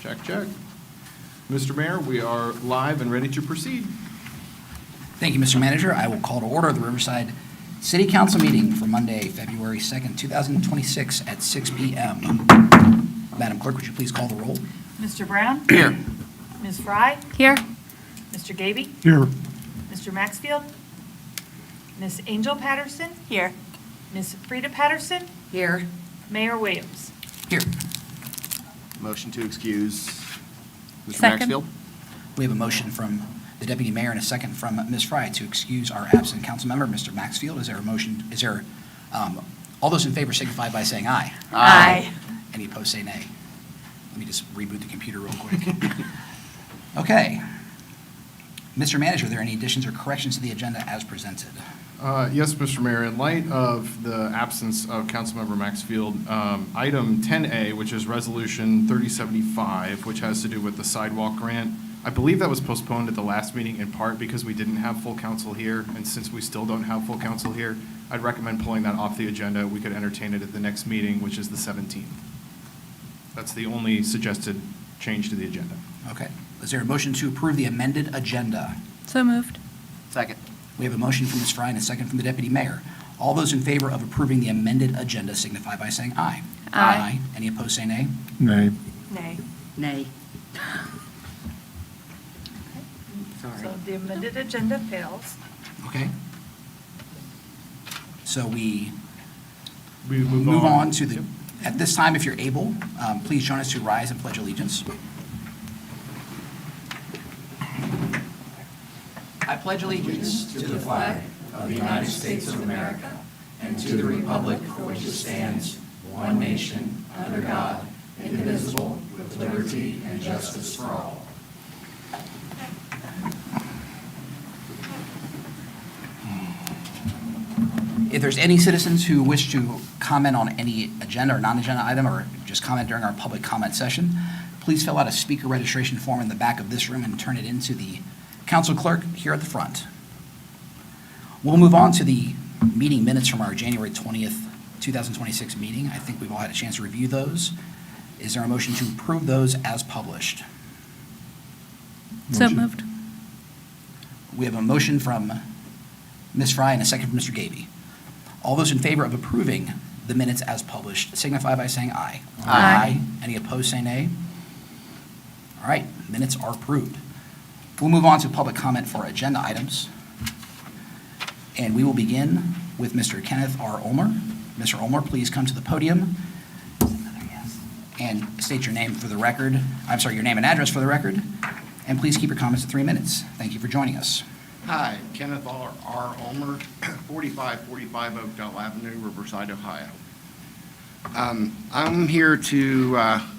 Check, check. Mr. Mayor, we are live and ready to proceed. Thank you, Mr. Manager. I will call to order the Riverside City Council meeting for Monday, February 2nd, 2026 at 6 p.m. Madam Clerk, would you please call the roll? Mr. Brown? Here. Ms. Fry? Here. Mr. Gaby? Here. Mr. Maxfield? Ms. Angel Patterson? Here. Ms. Frida Patterson? Here. Mayor Williams? Here. Motion to excuse Mr. Second. Maxfield. We have a motion from the Deputy Mayor and a second from Ms. Fry to excuse our absent council member, Mr. Maxfield. Is there a motion? All those in favor signify by saying aye. Aye. Any opposed, say nay. Let me just reboot the computer real quick. Okay. Mr. Manager, are there any additions or corrections to the agenda as presented? Yes, Mr. Mayor, in light of the absence of Councilmember Maxfield, item 10A, which is Resolution 3075, which has to do with the sidewalk grant, I believe that was postponed at the last meeting in part because we didn't have full council here, and since we still don't have full council here, I'd recommend pulling that off the agenda. We could entertain it at the next meeting, which is the 17th. That's the only suggested change to the agenda. Okay. Is there a motion to approve the amended agenda? So moved. Second. We have a motion from Ms. Fry and a second from the Deputy Mayor. All those in favor of approving the amended agenda signify by saying aye. Aye. Any opposed, say nay. Nay. Nay. Nay. So the amended agenda fails. Okay? So we We move on to the, Yep. at this time, if you're able, please join us to rise and pledge allegiance. I pledge allegiance to the flag of the United States of America and to the republic for which it stands, one nation, under God, indivisible, with liberty and justice for all. If there's any citizens who wish to comment on any agenda or non-agenda item, or just comment during our public comment session, please fill out a speaker registration form in the back of this room and turn it into the council clerk here at the front. We'll move on to the meeting minutes from our January 20th, 2026 meeting. I think we've all had a chance to review those. Is there a motion to approve those as published? So moved. We have a motion from Ms. Fry and a second from Mr. Gaby. All those in favor of approving the minutes as published signify by saying aye. Aye. Any opposed, say nay. All right, minutes are approved. We'll move on to public comment for agenda items. And we will begin with Mr. Kenneth R. Ulmer. Mr. Ulmer, please come to the podium and state your name for the record. I'm sorry, your name and address for the record. And please keep your comments to 3 minutes. Thank you for joining us. Hi, Kenneth R. Ulmer, 4545 Oakdale Avenue, Riverside, Ohio. I'm here to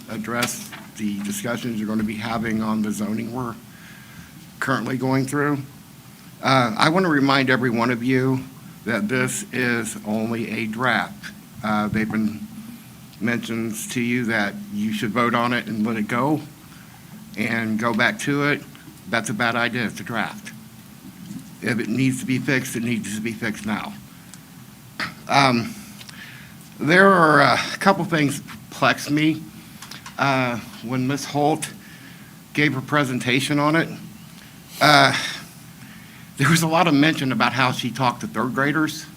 address the discussions you're going to be having on the zoning we're currently going through. I want to remind every one of you that this is only a draft. They've been mentions to you that you should vote on it and let it go and go back to it. That's a bad idea. It's a draft. If it needs to be fixed, it needs to be fixed now. There are a couple things that perplex me. When Ms. Holt gave her presentation on it, there was a lot of mention about how she talked to third graders.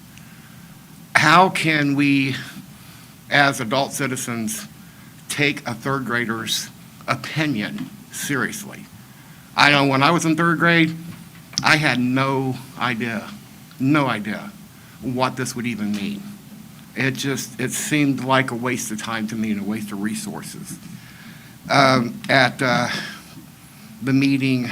How can we, as adult citizens, take a third grader's opinion seriously? I know when I was in third grade, I had no idea what this would even mean. It seemed like a waste of time to me and a waste of resources. At the meeting,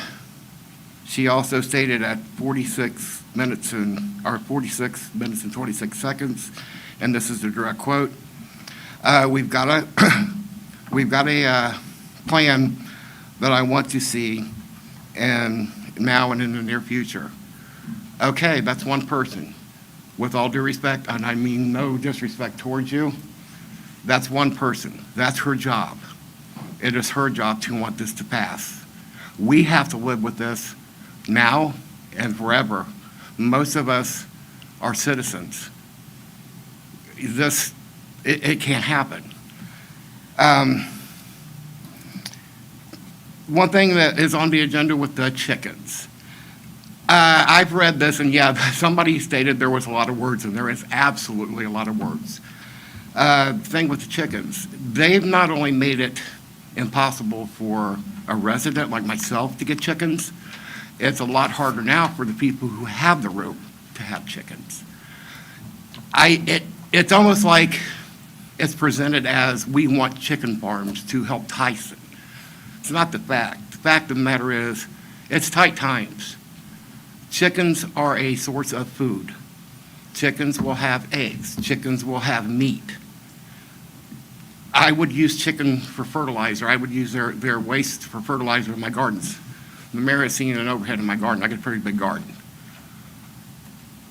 she also stated at 46 minutes and 26 seconds, and this is a direct quote, we've got a plan that I want to see and now and in the near future. Okay, that's one person. With all due respect, and I mean no disrespect towards you, that's one person. That's her job. It is her job to want this to pass. We have to live with this now and forever. Most of us are citizens. It can't happen. one thing that is on the agenda with the chickens. I've read this, and yeah, somebody stated there was a lot of words, and there is absolutely a lot of words. Thing with the chickens, they've not only made it impossible for a resident like myself to get chickens, it's a lot harder now for the people who have the room to have chickens. It's almost like it's presented as we want chicken farms to help Tyson. It's not the fact. The fact of the matter is, it's tight times. Chickens are a source of food. Chickens will have eggs. Chickens will have meat. I would use chicken for fertilizer. I would use their waste for fertilizer in my gardens. The mayor has seen an overhead in my garden. I got a pretty big garden.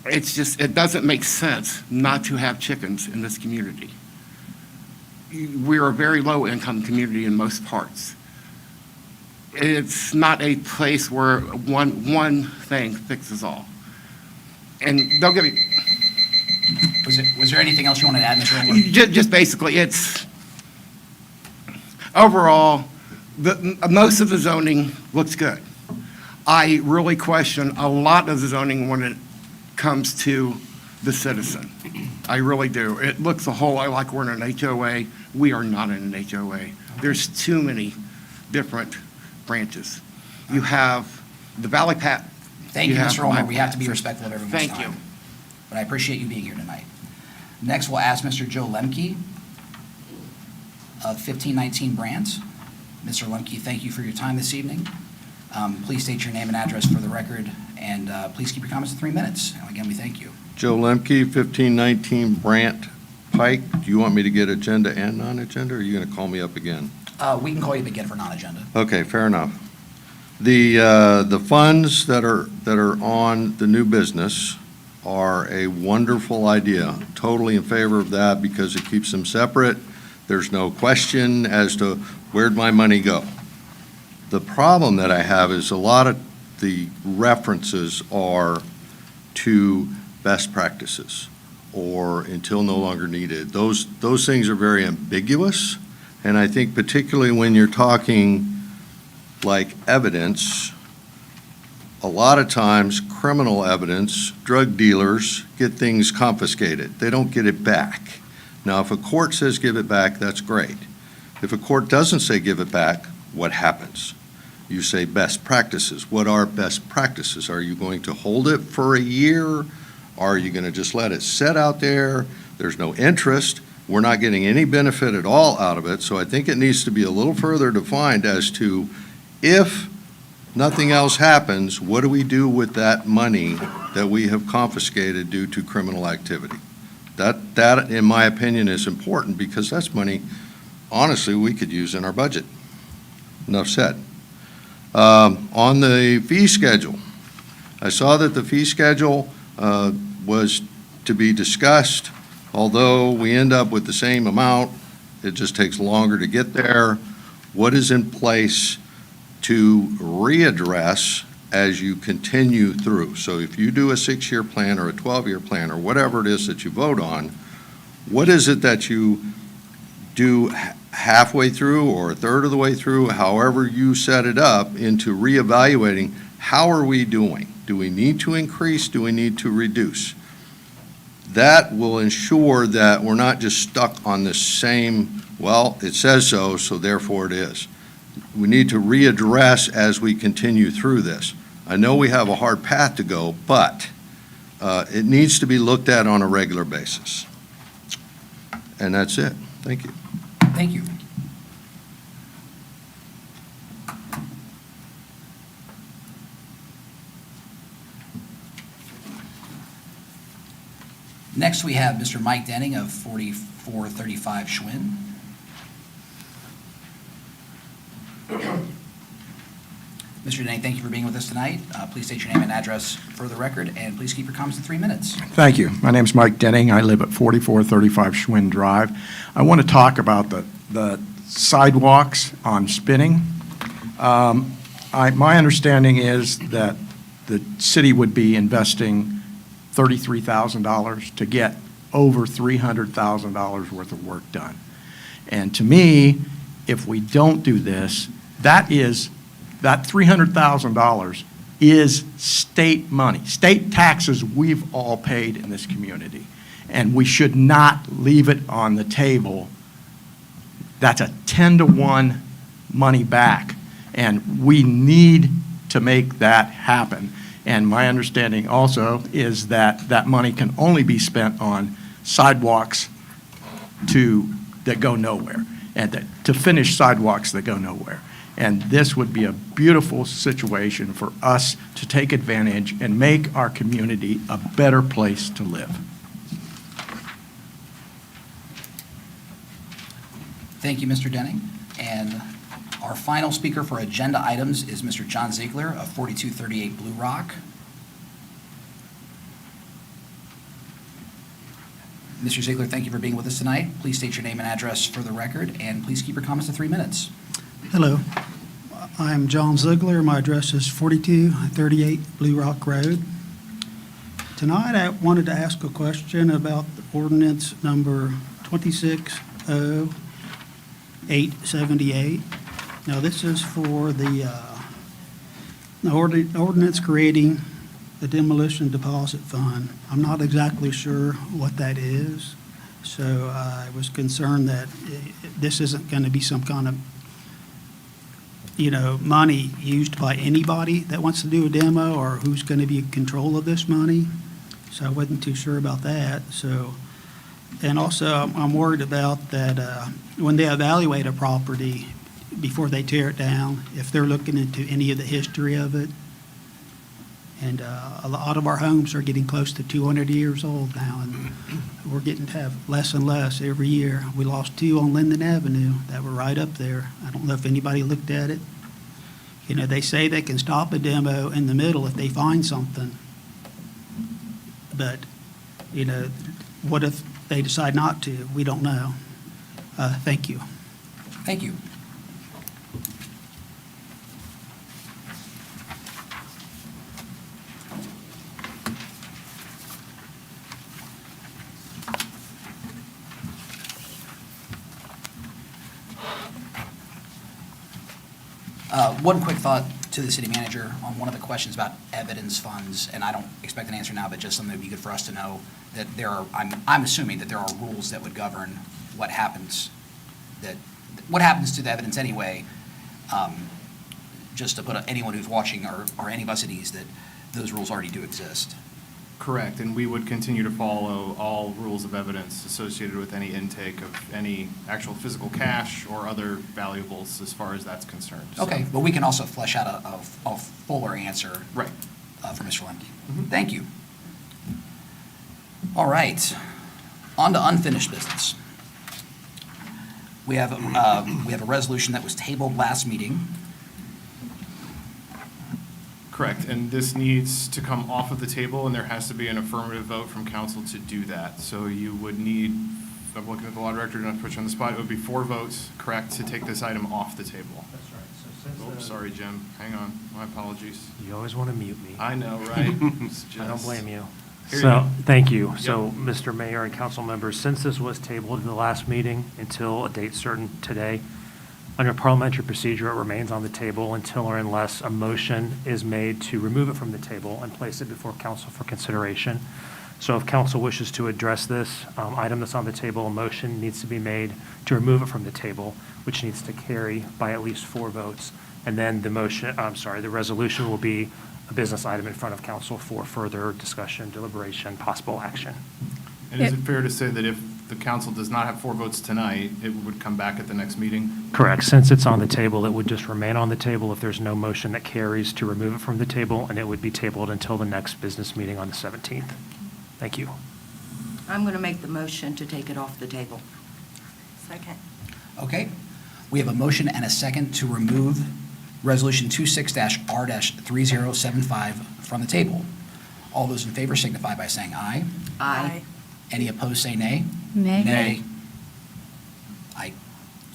It's just, it doesn't make sense not to have chickens in this community. We're a very low-income community in most parts. It's not a place where one thing fixes all. And don't get me, Was there anything else you wanted to add, Mr. Engler? just basically, it's, overall, most of the zoning looks good. I really question a lot of the zoning when it comes to the citizen. I really do. It looks a whole lot like we're in an HOA. We are not in an HOA. There's too many different branches. You have the Valley Pat. Thank you, have Mr. Olmer. my- We have to be respectful of everyone's time. Thank you. But I appreciate you being here tonight. Next, we'll ask Mr. Joe Lemke of 1519 Brandt. Mr. Lemke, thank you for your time this evening. Please state your name and address for the record, and please keep your comments to 3 minutes. And again, we thank you. Joe Lemke, 1519 Brandt Pike. Do you want me to get agenda and non-agenda, or are you going to call me up again? We can call you again for non-agenda. Okay, fair enough. The funds that are on the new business are a wonderful idea. Totally in favor of that because it keeps them separate. There's no question as to where'd my money go. The problem that I have is a lot of the references are to best practices or until no longer needed. Those things are very ambiguous, and I think particularly when you're talking like evidence, a lot of times criminal evidence, drug dealers get things confiscated. They don't get it back. Now, if a court says give it back, that's great. If a court doesn't say give it back, what happens? You say best practices. What are best practices? Are you going to hold it for a year? Are you going to just let it sit out there? There's no interest. We're not getting any benefit at all out of it. So I think it needs to be a little further defined as to if nothing else happens, what do we do with that money that we have confiscated due to criminal activity? That, in my opinion, is important because that's money, honestly, we could use in our budget. Enough said. On the fee schedule, I saw that the fee schedule was to be discussed. Although we end up with the same amount, it just takes longer to get there. What is in place to readdress as you continue through? So if you do a 6-year plan or a 12-year plan or whatever it is that you vote on, what is it that you do halfway through or a third of the way through, however you set it up, into reevaluating how are we doing? Do we need to increase? Do we need to reduce? That will ensure that we're not just stuck on the same, well, it says so, so therefore it is. We need to readdress as we continue through this. I know we have a hard path to go, but it needs to be looked at on a regular basis. And that's it. Thank you. Thank you. Next, we have Mr. Mike Denning of 4435 Schwinn. Mr. Denning, thank you for being with us tonight. Please state your name and address for the record, and please keep your comments to 3 minutes. Thank you. My name's Mike Denning. I live at 4435 Schwinn Drive. I want to talk about the sidewalks on Spinning. My understanding is that the city would be investing $33,000 to get over $300,000 worth of work done. And to me, if we don't do this, that is that $300,000 is state money, state taxes we've all paid in this community. And we should not leave it on the table. That's a 10-to-1 money back, and we need to make that happen. And my understanding also is that that money can only be spent on sidewalks that go nowhere, and to finish sidewalks that go nowhere. And this would be a beautiful situation for us to take advantage and make our community a better place to live. Thank you, Mr. Denning. And our final speaker for agenda items is Mr. John Ziegler of 4238 Blue Rock. Mr. Ziegler, thank you for being with us tonight. Please state your name and address for the record, and please keep your comments to 3 minutes. Hello, I'm John Ziegler. My address is 4238 Blue Rock Road. Tonight, I wanted to ask a question about ordinance number 260878. Now, this is for the ordinance creating the demolition deposit fund. I'm not exactly sure what that is, so I was concerned that this isn't going to be some kind of money used by anybody that wants to do a demo, or who's going to be in control of this money. So I wasn't too sure about that. And also, I'm worried about that when they evaluate a property before they tear it down, if they're looking into any of the history of it. And a lot of our homes are getting close to 200 years old now, and we're getting to have less and less every year. We lost 2 on Linden Avenue that were right up there. I don't know if anybody looked at it. They say they can stop a demo in the middle if they find something. But, what if they decide not to? We don't know. Thank you. Thank you. One quick thought to the city manager on one of the questions about evidence funds, and I don't expect an answer now, but just something that would be good for us to know, that I'm assuming that there are rules that would govern what happens to the evidence anyway, just to put anyone who's watching or any of us at ease that those rules already do exist. Correct, and we would continue to follow all rules of evidence associated with any intake of any actual physical cash or other valuables as far as that's concerned. So- Okay, but we can also flesh out a fuller answer Right. from Mr. Lemke. Thank you. All right, on to unfinished business. We have a resolution that was tabled last meeting. Correct, and this needs to come off of the table, and there has to be an affirmative vote from council to do that. So you would need, I'm looking at the law director, not to put you on the spot, it would be 4 votes, correct, to take this item off the table. That's right. So since Oops, sorry, Jim, hang on, my apologies. you always want to mute me. I know, right? It's I don't just- blame you. Here you So, go. thank you. So, Mr. Mayor and council members, since this was tabled in the last meeting until a date certain today, under parliamentary procedure, it remains on the table until or unless a motion is made to remove it from the table and place it before council for consideration. So if council wishes to address this item that's on the table, a motion needs to be made to remove it from the table, which needs to carry by at least 4 votes. And then the resolution will be a business item in front of council for further discussion, deliberation, possible action. And is it fair to say that if the council does not have 4 votes tonight, it would come back at the next meeting? Correct. Since it's on the table, it would just remain on the table if there's no motion that carries to remove it from the table, and it would be tabled until the next business meeting on the 17th. Thank you. I'm going to make the motion to take it off the table. Second. Okay, we have a motion and a second to remove Resolution 26-R-3075 from the table. All those in favor signify by saying aye. Aye. Any opposed, say nay. Nay. I,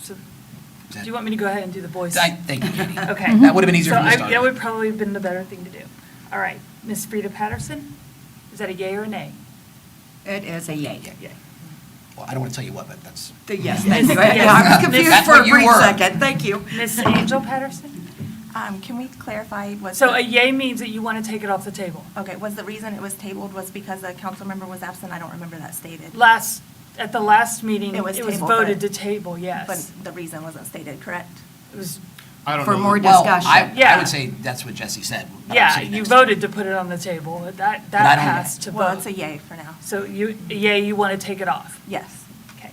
So, is do that- you want me to go ahead and do the voice? Thank you, Katie. Okay. That would have been easier So from the start. that would probably have been the better thing to do. All right, Ms. Frida Patterson, is that a yay or a nay? It is a yay. Yay. Well, I don't want to tell you what, but that's, Yes, thank you. Yeah, I was confused That's for a what you brief were. second. Thank you. Ms. Angel Patterson? Can we clarify what? So a yay means that you want to take it off the table. Okay, was the reason it was tabled was because a council member was absent? I don't remember that stated. At the last meeting, It was it was tabled, voted to but- table, yes. But the reason wasn't stated, correct? It was, I don't For know. more Well, discussion. I Yeah. would say that's what Jesse said. but I'm yeah, sitting you next to voted to put it on the table. That But I don't- has to Well, it's a vote. yay for now. So yay, you want to take it off. Yes. Okay.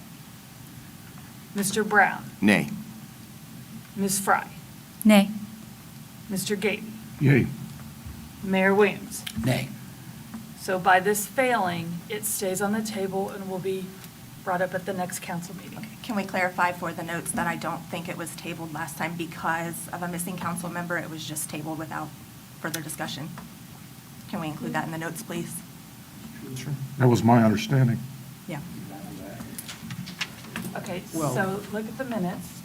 Mr. Brown, Nay. Ms. Fry, Nay. Mr. Gaten, Yay. Mayor Williams. Nay. So by this failing, it stays on the table and will be brought up at the next council meeting. Can we clarify for the notes that I don't think it was tabled last time because of a missing council member? It was just tabled without further discussion. Can we include that in the notes, please? That was my understanding. Yeah. Okay, so look at the minutes.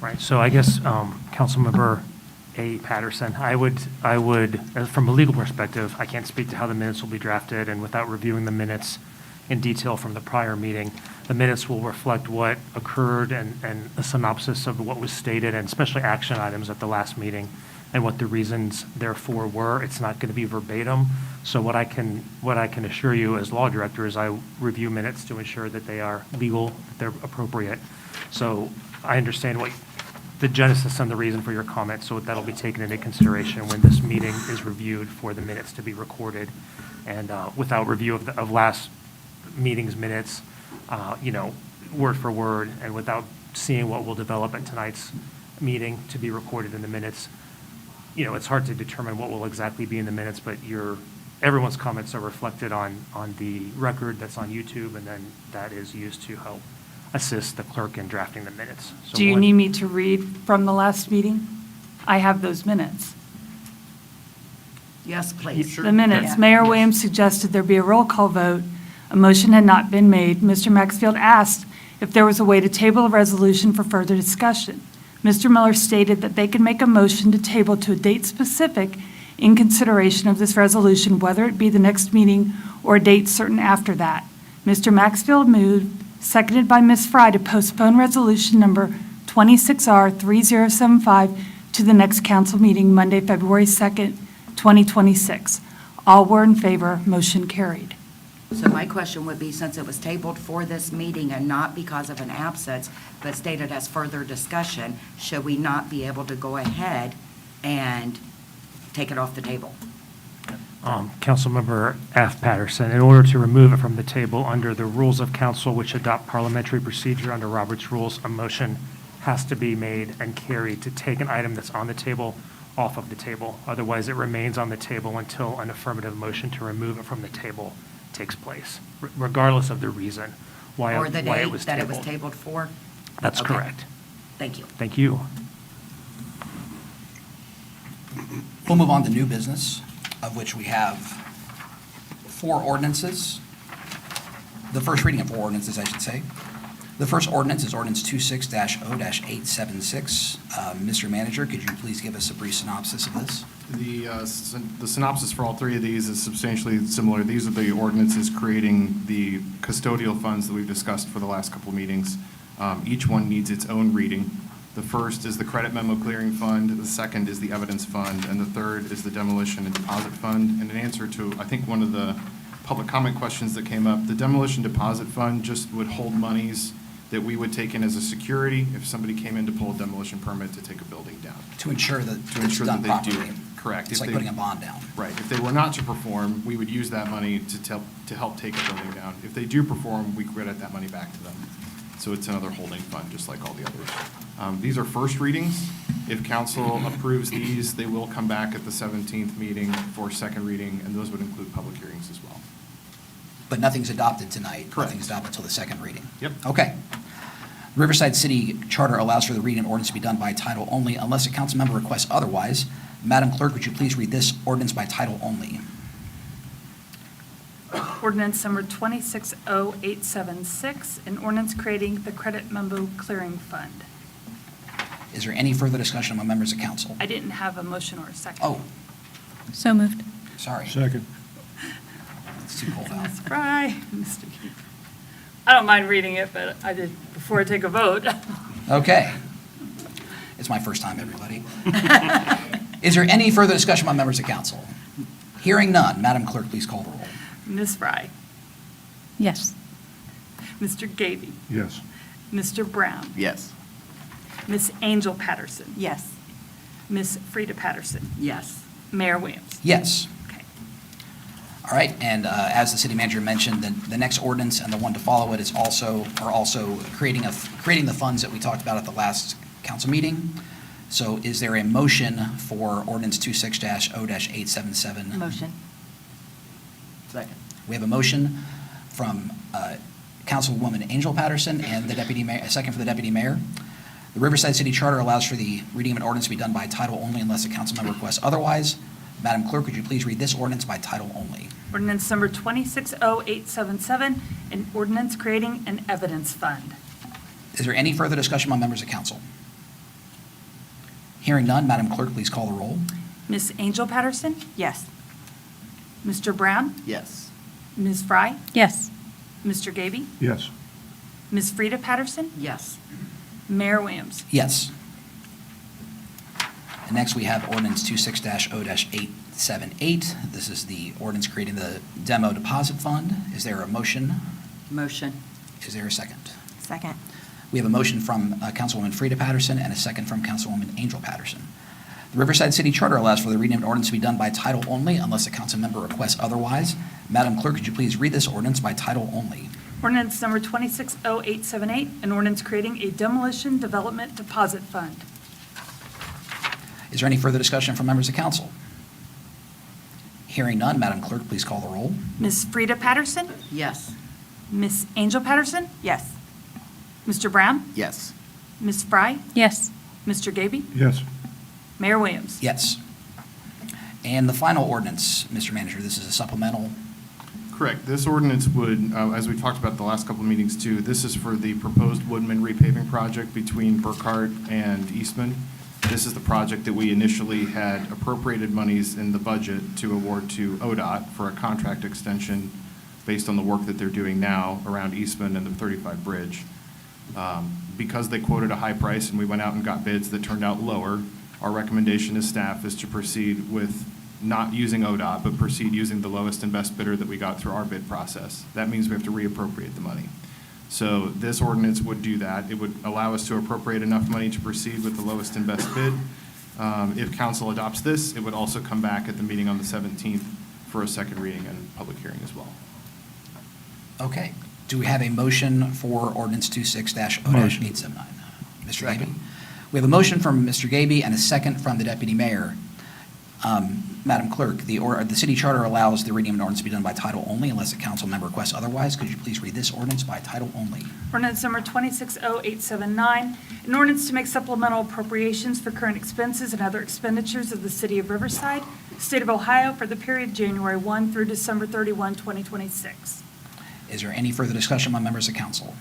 Right, so I guess, Councilmember A. Patterson, I would, from a legal perspective, I can't speak to how the minutes will be drafted, and without reviewing the minutes in detail from the prior meeting, the minutes will reflect what occurred and a synopsis of what was stated, and especially action items at the last meeting, and what the reasons therefore were. It's not going to be verbatim, so what I can assure you as law director is I review minutes to ensure that they are legal, that they're appropriate. So I understand what the genesis and the reason for your comment, so that'll be taken into consideration when this meeting is reviewed for the minutes to be recorded. And without review of last meeting's minutes, word for word, and without seeing what will develop at tonight's meeting to be recorded in the minutes, it's hard to determine what will exactly be in the minutes, but everyone's comments are reflected on the record that's on YouTube, and then that is used to help assist the clerk in drafting the minutes. So Do you what- need me to read from the last meeting? I have those minutes. Yes, please. The minutes. Yeah. Mayor Williams suggested there be a roll call vote. A motion had not been made. Mr. Maxfield asked if there was a way to table a resolution for further discussion. Mr. Miller stated that they could make a motion to table to a date specific in consideration of this resolution, whether it be the next meeting or a date certain after that. Mr. Maxfield moved, seconded by Ms. Fry, to postpone resolution number 26R3075 to the next council meeting, Monday, February 2nd, 2026. All were in favor, motion carried. So my question would be, since it was tabled for this meeting and not because of an absence, but stated as further discussion, should we not be able to go ahead and take it off the table? Councilmember F. Patterson, in order to remove it from the table under the rules of council which adopt parliamentary procedure under Robert's rules, a motion has to be made and carried to take an item that's on the table off of the table. Otherwise, it remains on the table until an affirmative motion to remove it from the table takes place, regardless of the reason why Or the why it date was that it was tabled. tabled for? That's Okay. correct. Thank you. Thank you. We'll move on to new business, of which we have 4 ordinances. The first reading of 4 ordinances, I should say. The first ordinance is ordinance 26-0-876. Mr. Manager, could you please give us a brief synopsis of this? The synopsis for all 3 of these is substantially similar. These are the ordinances creating the custodial funds that we've discussed for the last couple of meetings. Each one needs its own reading. The first is the credit memo clearing fund, the second is the evidence fund, and the third is the demolition and deposit fund. And in answer to, I think, one of the public comment questions that came up, the demolition deposit fund just would hold monies that we would take in as a security if somebody came in to pull a demolition permit to take a building down. To ensure that To it's ensure done that they do properly. it. Correct. It's If like they- putting a bond down. Right. If they were not to perform, we would use that money to help take a building down. If they do perform, we credit that money back to them. So it's another holding fund, just like all the others. These are first readings. If council approves these, they will come back at the 17th meeting for second reading, and those would include public hearings as well. But nothing's adopted tonight. Correct. Nothing's adopted until the second reading. Yep. Okay. Riverside City Charter allows for the reading of ordinance to be done by title only unless a council member requests otherwise. Madam Clerk, would you please read this ordinance by title only? Ordinance number 260876, an ordinance creating the credit memo clearing fund. Is there any further discussion among members of council? I didn't have a motion or a second. Oh, So moved. sorry. Second. It's too cold out. Ms. Fry, Mr. Keeper. I don't mind reading it, but I did before I take a vote. Okay. It's my first time, everybody. Is there any further discussion by members of council? Hearing none, Madam Clerk, please call the roll. Ms. Fry, Yes. Mr. Gaby, Yes. Mr. Brown, Yes. Miss Angel Patterson, Yes. Miss Frida Patterson, Yes. Mayor Williams. Yes. Okay. All right, and as the city manager mentioned, the next ordinance and the one to follow it are also creating the funds that we talked about at the last council meeting. So is there a motion for ordinance 26-0-877? Motion. Second. We have a motion from Councilwoman Angel Patterson and the deputy mayor, a second for the deputy mayor. The Riverside City Charter allows for the reading of an ordinance to be done by title only unless a council member requests otherwise. Madam Clerk, would you please read this ordinance by title only? Ordinance number 260877, an ordinance creating an evidence fund. Is there any further discussion by members of council? Hearing none, Madam Clerk, please call the roll. Miss Angel Patterson, Yes. Mr. Brown, Yes. Ms. Fry, Yes. Mr. Gaby, Yes. Miss Frida Patterson, Yes. Mayor Williams. Yes. And next, we have ordinance 26-0-878. This is the ordinance creating the demo deposit fund. Is there a motion? Motion. Is there a second? Second. We have a motion from Councilwoman Frida Patterson and a second from Councilwoman Angel Patterson. The Riverside City Charter allows for the reading of an ordinance to be done by title only unless a council member requests otherwise. Madam Clerk, could you please read this ordinance by title only? Ordinance number 260878, an ordinance creating a demolition development deposit fund. Is there any further discussion from members of council? Hearing none, Madam Clerk, please call the roll. Miss Frida Patterson, Yes. Miss Angel Patterson, Yes. Mr. Brown, Yes. Miss Fry, Yes. Mr. Gaby, Yes. Mayor Williams. Yes. And the final ordinance, Mr. Manager, this is a supplemental. Correct. This ordinance would, as we talked about the last couple of meetings too, this is for the proposed Woodman repaving project between Burkhart and Eastman. This is the project that we initially had appropriated monies in the budget to award to ODOT for a contract extension based on the work that they're doing now around Eastman and the 35 Bridge. Because they quoted a high price and we went out and got bids that turned out lower, our recommendation as staff is to proceed with not using ODOT, but proceed using the lowest and best bidder that we got through our bid process. That means we have to reappropriate the money. So this ordinance would do that. It would allow us to appropriate enough money to proceed with the lowest and best bid. If council adopts this, it would also come back at the meeting on the 17th for a second reading and public hearing as well. Okay. Do we have a motion for ordinance 26-0-879? Mr. Gaby? We have a motion from Mr. Gaby and a second from the deputy mayor. Madam Clerk, the city charter allows the reading of an ordinance to be done by title only unless a council member requests otherwise. Could you please read this ordinance by title only? Ordinance number 260879, an ordinance to make supplemental appropriations for current expenses and other expenditures of the city of Riverside, state of Ohio, for the period January 1 through December 31, 2026. Is there any further discussion by members of council?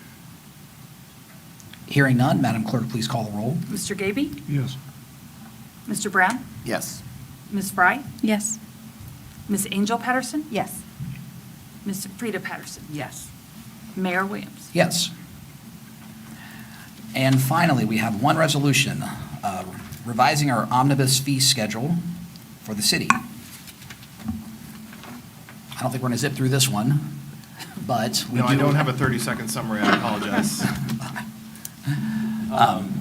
Hearing none, Madam Clerk, please call the roll. Mr. Gaby, Yes. Mr. Brown, Yes. Ms. Fry, Yes. Miss Angel Patterson, Yes. Miss Frida Patterson, Yes. Mayor Williams. Yes. And finally, we have one resolution revising our omnibus fee schedule for the city. I don't think we're going to zip through this one, but we No, I do- don't have a 30-second summary. I apologize.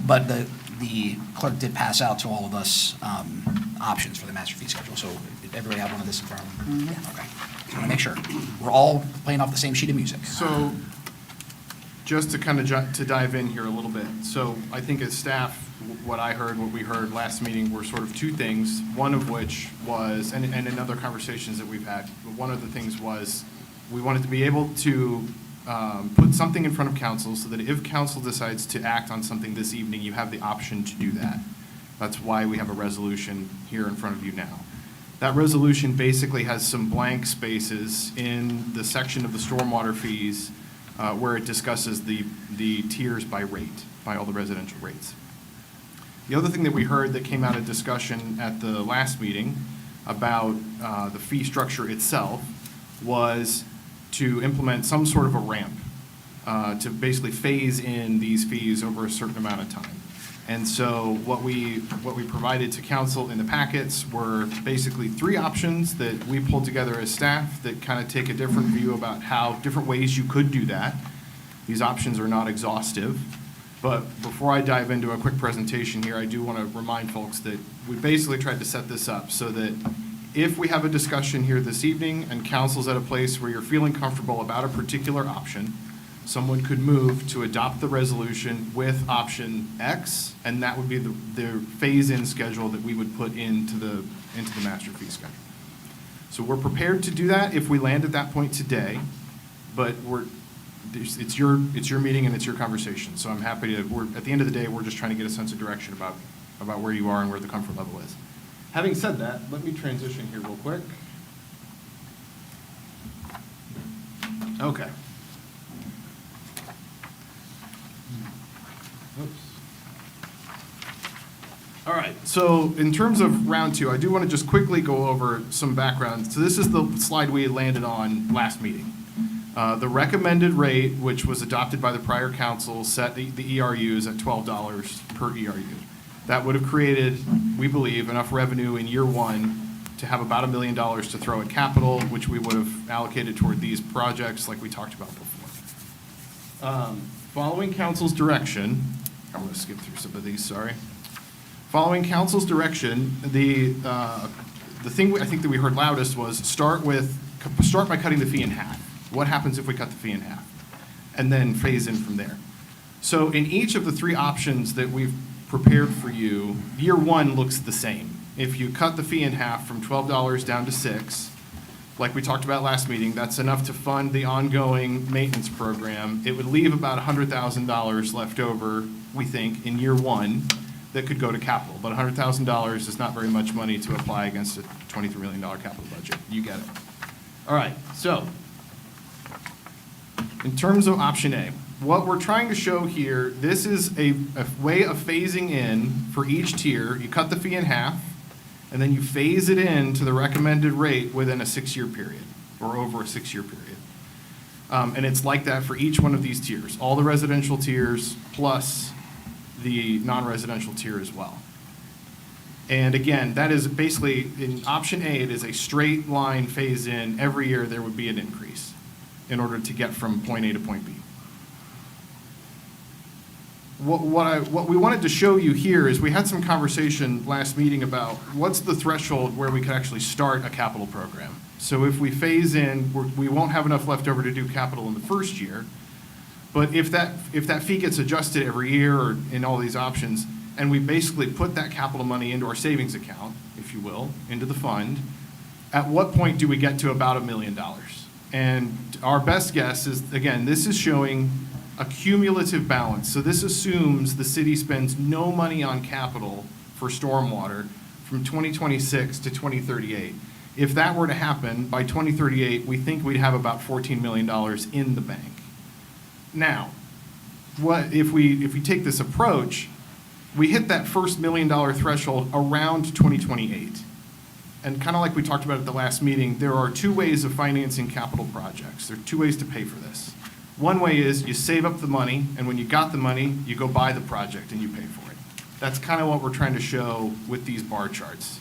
But the clerk did pass out to all of us options for the master fee schedule. So did everybody have one of this in front of them? Yes. Okay. Just want to make sure. We're all playing off the same sheet of music. So just to kind of to dive in here a little bit. So I think as staff, what I heard, what we heard last meeting were sort of two things, one of which was, and in other conversations that we've had, one of the things was we wanted to be able to put something in front of council so that if council decides to act on something this evening, you have the option to do that. That's why we have a resolution here in front of you now. That resolution basically has some blank spaces in the section of the stormwater fees where it discusses the tiers by rate, by all the residential rates. The other thing that we heard that came out of discussion at the last meeting about the fee structure itself was to implement some sort of a ramp to basically phase in these fees over a certain amount of time. And so what we provided to council in the packets were basically 3 options that we pulled together as staff that kind of take a different view about how different ways you could do that. These options are not exhaustive. But before I dive into a quick presentation here, I do want to remind folks that we basically tried to set this up so that if we have a discussion here this evening and council's at a place where you're feeling comfortable about a particular option, someone could move to adopt the resolution with option X, and that would be the phase-in schedule that we would put into the master fee schedule. So we're prepared to do that if we land at that point today, but it's your meeting and it's your conversation. So I'm happy to, at the end of the day, we're just trying to get a sense of direction about where you are and where the comfort level is. Having said that, let me transition here real quick. Okay. Oops. All right, so in terms of round 2, I do want to just quickly go over some background. So this is the slide we had landed on last meeting. The recommended rate, which was adopted by the prior council, set the ERUs at $12 per ERU. That would have created, we believe, enough revenue in year 1 to have about $1 million to throw at capital, which we would have allocated toward these projects like we talked about before. Following council's direction, I'm going to skip through some of these, sorry. Following council's direction, the thing I think that we heard loudest was start by cutting the fee in half. What happens if we cut the fee in half? And then phase in from there. So in each of the 3 options that we've prepared for you, year 1 looks the same. If you cut the fee in half from $12 down to $6, like we talked about last meeting, that's enough to fund the ongoing maintenance program. It would leave about $100,000 left over, we think, in year 1 that could go to capital. But $100,000 is not very much money to apply against a $23 million capital budget. You get it. All right, so in terms of option A, what we're trying to show here, this is a way of phasing in for each tier. You cut the fee in half, and then you phase it in to the recommended rate within a 6-year period, or over a 6-year period. And it's like that for each one of these tiers, all the residential tiers plus the non-residential tier as well. And again, that is basically, in option A, it is a straight line phase in. Every year there would be an increase in order to get from point A to point B. What we wanted to show you here is we had some conversation last meeting about what's the threshold where we could actually start a capital program. So if we phase in, we won't have enough left over to do capital in the first year. But if that fee gets adjusted every year or in all these options, and we basically put that capital money into our savings account, if you will, into the fund, at what point do we get to about $1 million? And our best guess is, again, this is showing a cumulative balance. So this assumes the city spends no money on capital for stormwater from 2026 to 2038. If that were to happen, by 2038, we think we'd have about $14 million in the bank. Now, what if we take this approach, we hit that first $1 million threshold around 2028. And kind of like we talked about at the last meeting, there are 2 ways of financing capital projects. There are 2 ways to pay for this. One way is you save up the money, and when you got the money, you go buy the project and you pay for it. That's kind of what we're trying to show with these bar charts.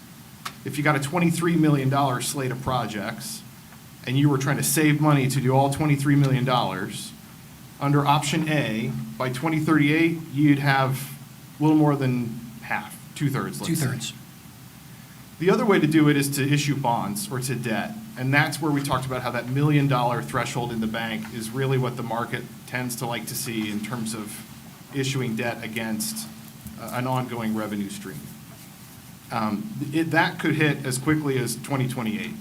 If you got a $23 million slate of projects, and you were trying to save money to do all $23 million, under option A, by 2038, you'd have a little more than half, 2/3, let's say. 2/3. The other way to do it is to issue bonds or to debt. And that's where we talked about how that $1 million threshold in the bank is really what the market tends to like to see in terms of issuing debt against an ongoing revenue stream. That could hit as quickly as 2028,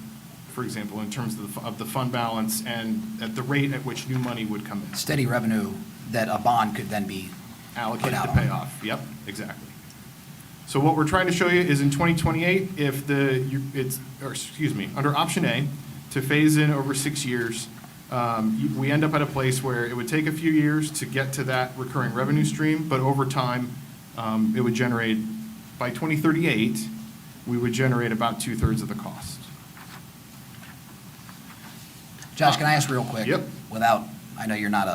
for example, in terms of the fund balance and at the rate at which new money would come in. Steady revenue that a bond could then be Allocated put to out pay on. off. Yep, exactly. So what we're trying to show you is in 2028, under option A, to phase in over 6 years, we end up at a place where it would take a few years to get to that recurring revenue stream, but over time, it would generate, by 2038, we would generate about 2/3 of the cost. Josh, can I ask real quick? Yep. Without, I know you're not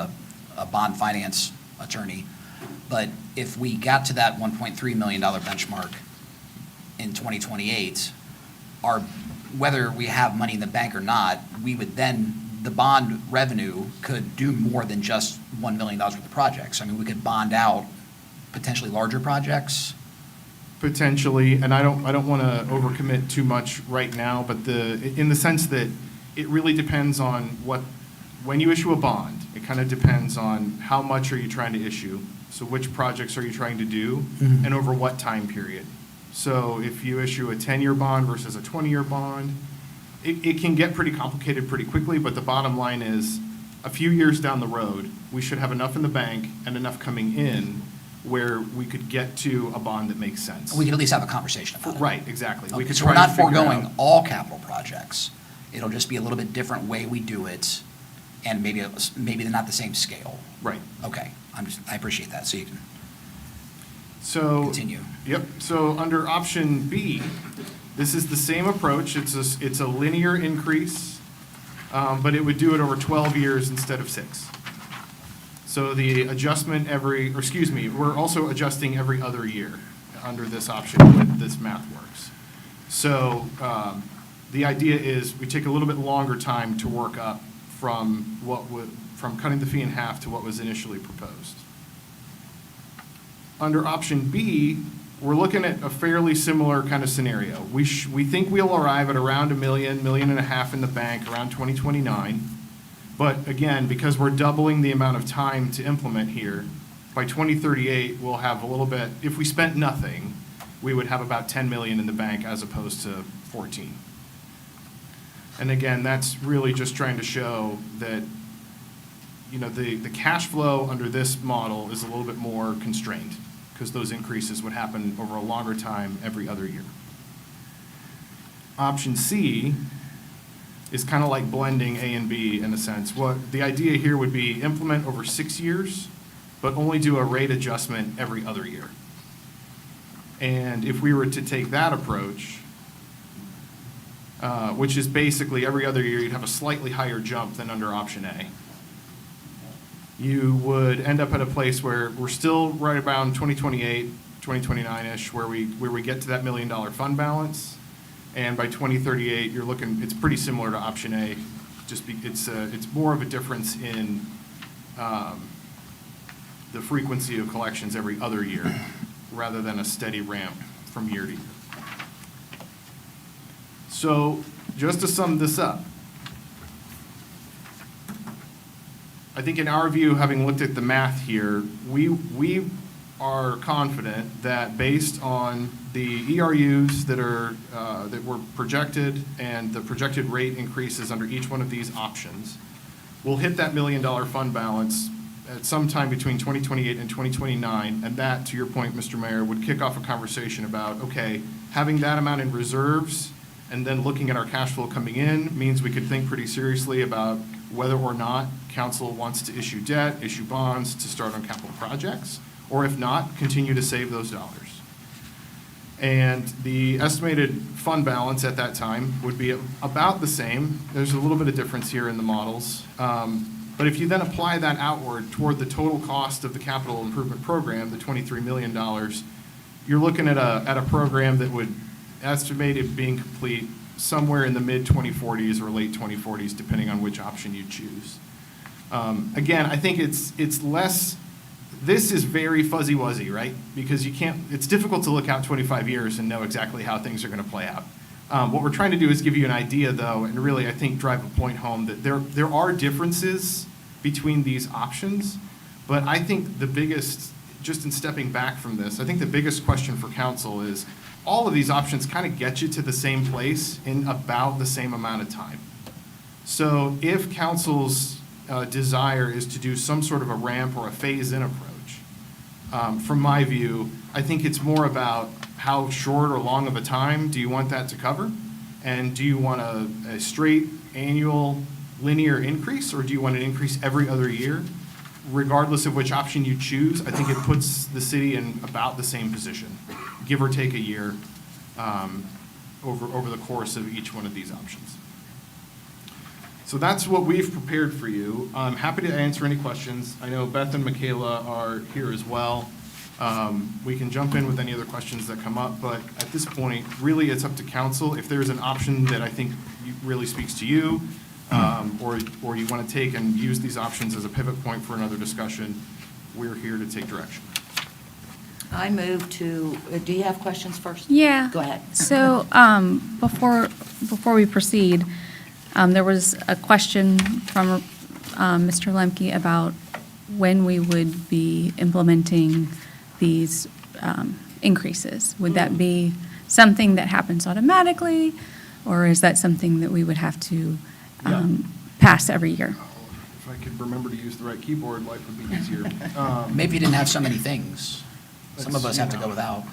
a bond finance attorney, But if we got to that $1.3 million benchmark in 2028, whether we have money in the bank or not, we would then, the bond revenue could do more than just $1 million worth of projects. I mean, we could bond out potentially larger projects. Potentially, and I don't want to overcommit too much right now, but in the sense that it really depends on when you issue a bond, it kind of depends on how much are you trying to issue. So which projects are you trying to do, and over what time period? So if you issue a 10-year bond versus a 20-year bond, it can get pretty complicated pretty quickly, but the bottom line is, a few years down the road, we should have enough in the bank and enough coming in where we could get to a bond that makes sense. We could at least have a conversation about it. Right, exactly. We Okay, could so try we're to not figure foregoing out- all capital projects. It'll just be a little bit different way we do it, and maybe they're not the same scale. Right. Okay, I appreciate that, so you can So. continue. Yep, so under option B, this is the same approach, it's a linear increase, but it would do it over 12 years instead of 6. So the adjustment we're also adjusting every other year under this option when this math works. So the idea is we take a little bit longer time to work up from from cutting the fee in half to what was initially proposed. Under option B, we're looking at a fairly similar kind of scenario. We think we'll arrive at around $1.5 million in the bank around 2029. But again, because we're doubling the amount of time to implement here, by 2038, we'll have a little bit, if we spent nothing, we would have about 10 million in the bank as opposed to 14. And again, that's really just trying to show that, the cash flow under this model is a little bit more constrained because those increases would happen over a longer time every other year. Option C is kind of like blending A and B in a sense. What the idea here would be implement over 6 years, but only do a rate adjustment every other year. And if we were to take that approach, which is basically every other year, you'd have a slightly higher jump than under option A. You would end up at a place where we're still right around 2028, 2029-ish, where we get to that $1 million fund balance. And by 2038, you're looking, it's pretty similar to option A. It's more of a difference in the frequency of collections every other year, rather than a steady ramp from year to year. So just to sum this up, I think in our view, having looked at the math here, we are confident that based on the ERUs that were projected and the projected rate increases under each one of these options, we'll hit that $1 million fund balance at some time between 2028 and 2029, and that, to your point, Mr. Mayor, would kick off a conversation about, okay, having that amount in reserves and then looking at our cash flow coming in means we could think pretty seriously about whether or not council wants to issue debt, issue bonds to start on capital projects, or if not, continue to save those dollars. And the estimated fund balance at that time would be about the same. There's a little bit of difference here in the models. But if you then apply that outward toward the total cost of the capital improvement program, the $23 million, you're looking at a program that would estimate it being complete somewhere in the mid-2040s or late 2040s, depending on which option you choose. Again, I think it's less, this is very fuzzy-wuzzy, right? Because it's difficult to look out 25 years and know exactly how things are going to play out. What we're trying to do is give you an idea, though, and really, I think, drive a point home that there are differences between these options, but I think the biggest, just in stepping back from this, I think the biggest question for council is all of these options kind of get you to the same place in about the same amount of time. So if council's desire is to do some sort of a ramp or a phase-in approach, from my view, I think it's more about how short or long of a time do you want that to cover? And do you want a straight annual linear increase, or do you want an increase every other year? Regardless of which option you choose, I think it puts the city in about the same position, give or take a year, over the course of each one of these options. So that's what we've prepared for you. I'm happy to answer any questions. I know Beth and Michaela are here as well. We can jump in with any other questions that come up, but at this point, really, it's up to council. If there's an option that I think really speaks to you, or you want to take and use these options as a pivot point for another discussion, we're here to take direction. I move to, do you have questions first? Yeah. Go ahead. So before we proceed, there was a question from Mr. Lemke about when we would be implementing these increases. Would that be something that happens automatically, or is that something that we would have to pass every year? If I could remember to use the right keyboard, life would be easier. Maybe you didn't have so many things. Some of us have to go without.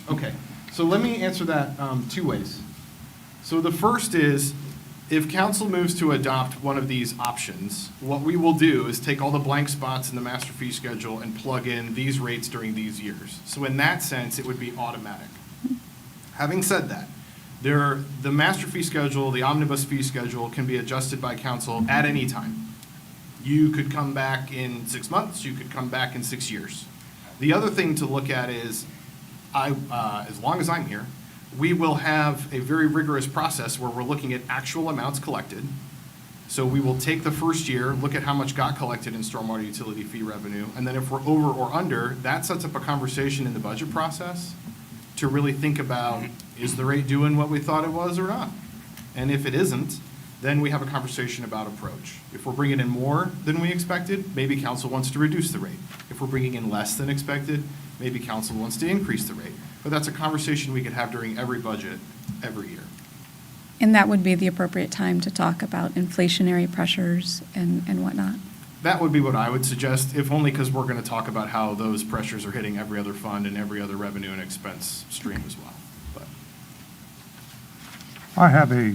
Okay, so let me answer that two ways. So the first is, if council moves to adopt one of these options, what we will do is take all the blank spots in the master fee schedule and plug in these rates during these years. So in that sense, it would be automatic. Having said that, the master fee schedule, the omnibus fee schedule can be adjusted by council at any time. You could come back in 6 months, you could come back in 6 years. The other thing to look at is, as long as I'm here, we will have a very rigorous process where we're looking at actual amounts collected. So we will take the first year, look at how much got collected in stormwater utility fee revenue, and then if we're over or under, that sets up a conversation in the budget process to really think about, is the rate doing what we thought it was or not? And if it isn't, then we have a conversation about approach. If we're bringing in more than we expected, maybe council wants to reduce the rate. If we're bringing in less than expected, maybe council wants to increase the rate. But that's a conversation we could have during every budget, every year. And that would be the appropriate time to talk about inflationary pressures and whatnot. That would be what I would suggest, if only because we're going to talk about how those pressures are hitting every other fund and every other revenue and expense stream as well. But I have a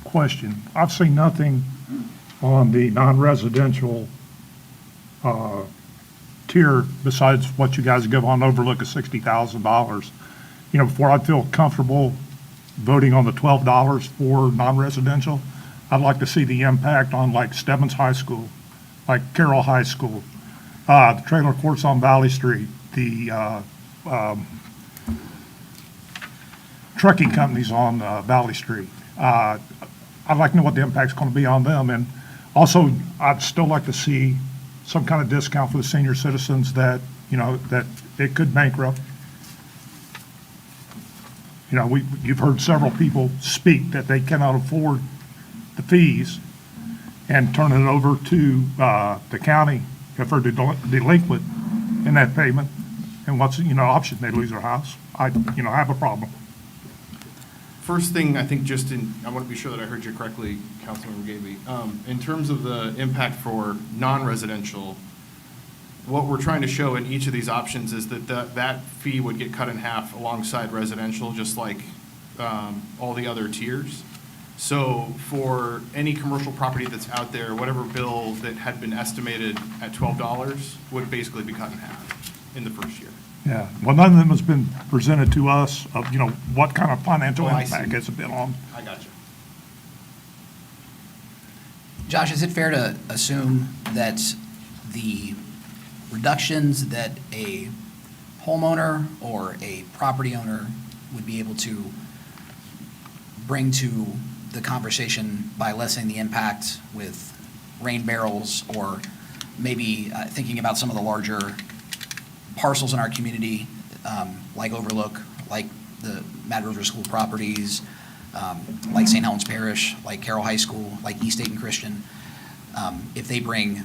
question. I've seen nothing on the non-residential tier besides what you guys give on overlook of $60,000. You know, before I feel comfortable voting on the $12 for non-residential, I'd like to see the impact on like Stebbins High School, like Carroll High School, the trailer courts on Valley Street, the trucking companies on Valley Street. I'd like to know what the impact's going to be on them. And also, I'd still like to see some kind of discount for the senior citizens that, you know, that it could bankrupt. You know, you've heard several people speak that they cannot afford the fees and turn it over to the county if they're delinquent in that payment. And what's, you know, option, they lose their house. I have a problem. first thing, I think I want to be sure that I heard you correctly, Councilmember Gaby. In terms of the impact for non-residential, what we're trying to show in each of these options is that that fee would get cut in half alongside residential, just like all the other tiers. So for any commercial property that's out there, whatever bill that had been estimated at $12 would basically be cut in half in the first year. Yeah, well, none of them has been presented to us of, you know, what kind of financial I see. impact has it been on. I got you. Josh, is it fair to assume that the reductions that a homeowner or a property owner would be able to bring to the conversation by lessening the impact with rain barrels, or maybe thinking about some of the larger parcels in our community, like Overlook, like the Mad River School properties, like St. Helens Parish, like Carroll High School, like East Dayton Christian, if they bring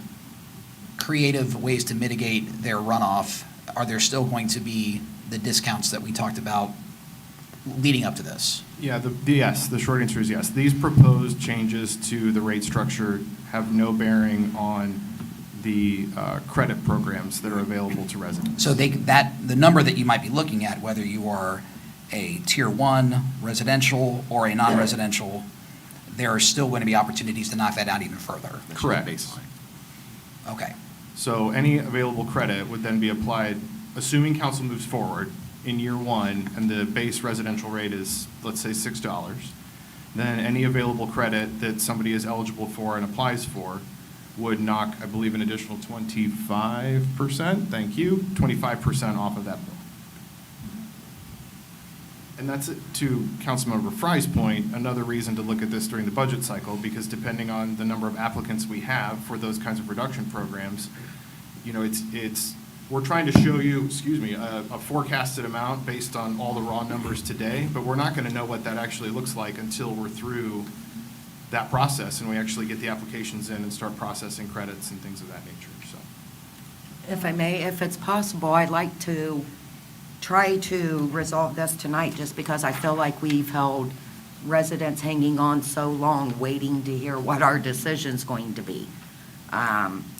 creative ways to mitigate their runoff, are there still going to be the discounts that we talked about leading up to this? Yeah, yes, the short answer is yes. These proposed changes to the rate structure have no bearing on the credit programs that are available to residents. So the number that you might be looking at, whether you are a tier 1 residential or a non-residential, there are still going to be opportunities to knock that down even further. Correct. Okay. So any available credit would then be applied, assuming council moves forward in year 1, and the base residential rate is, let's say, $6. then any available credit that somebody is eligible for and applies for would knock, I believe, an additional 25%, thank you, 25% off of that bill. And that's, to Councilmember Fry's point, another reason to look at this during the budget cycle, because depending on the number of applicants we have for those kinds of reduction programs, you know, we're trying to show you, a forecasted amount based on all the raw numbers today, but we're not going to know what that actually looks like until we're through that process and we actually get the applications in and start processing credits and things of that nature, so. If I may, if it's possible, I'd like to try to resolve this tonight, just because I feel like we've held residents hanging on so long, waiting to hear what our decision's going to be.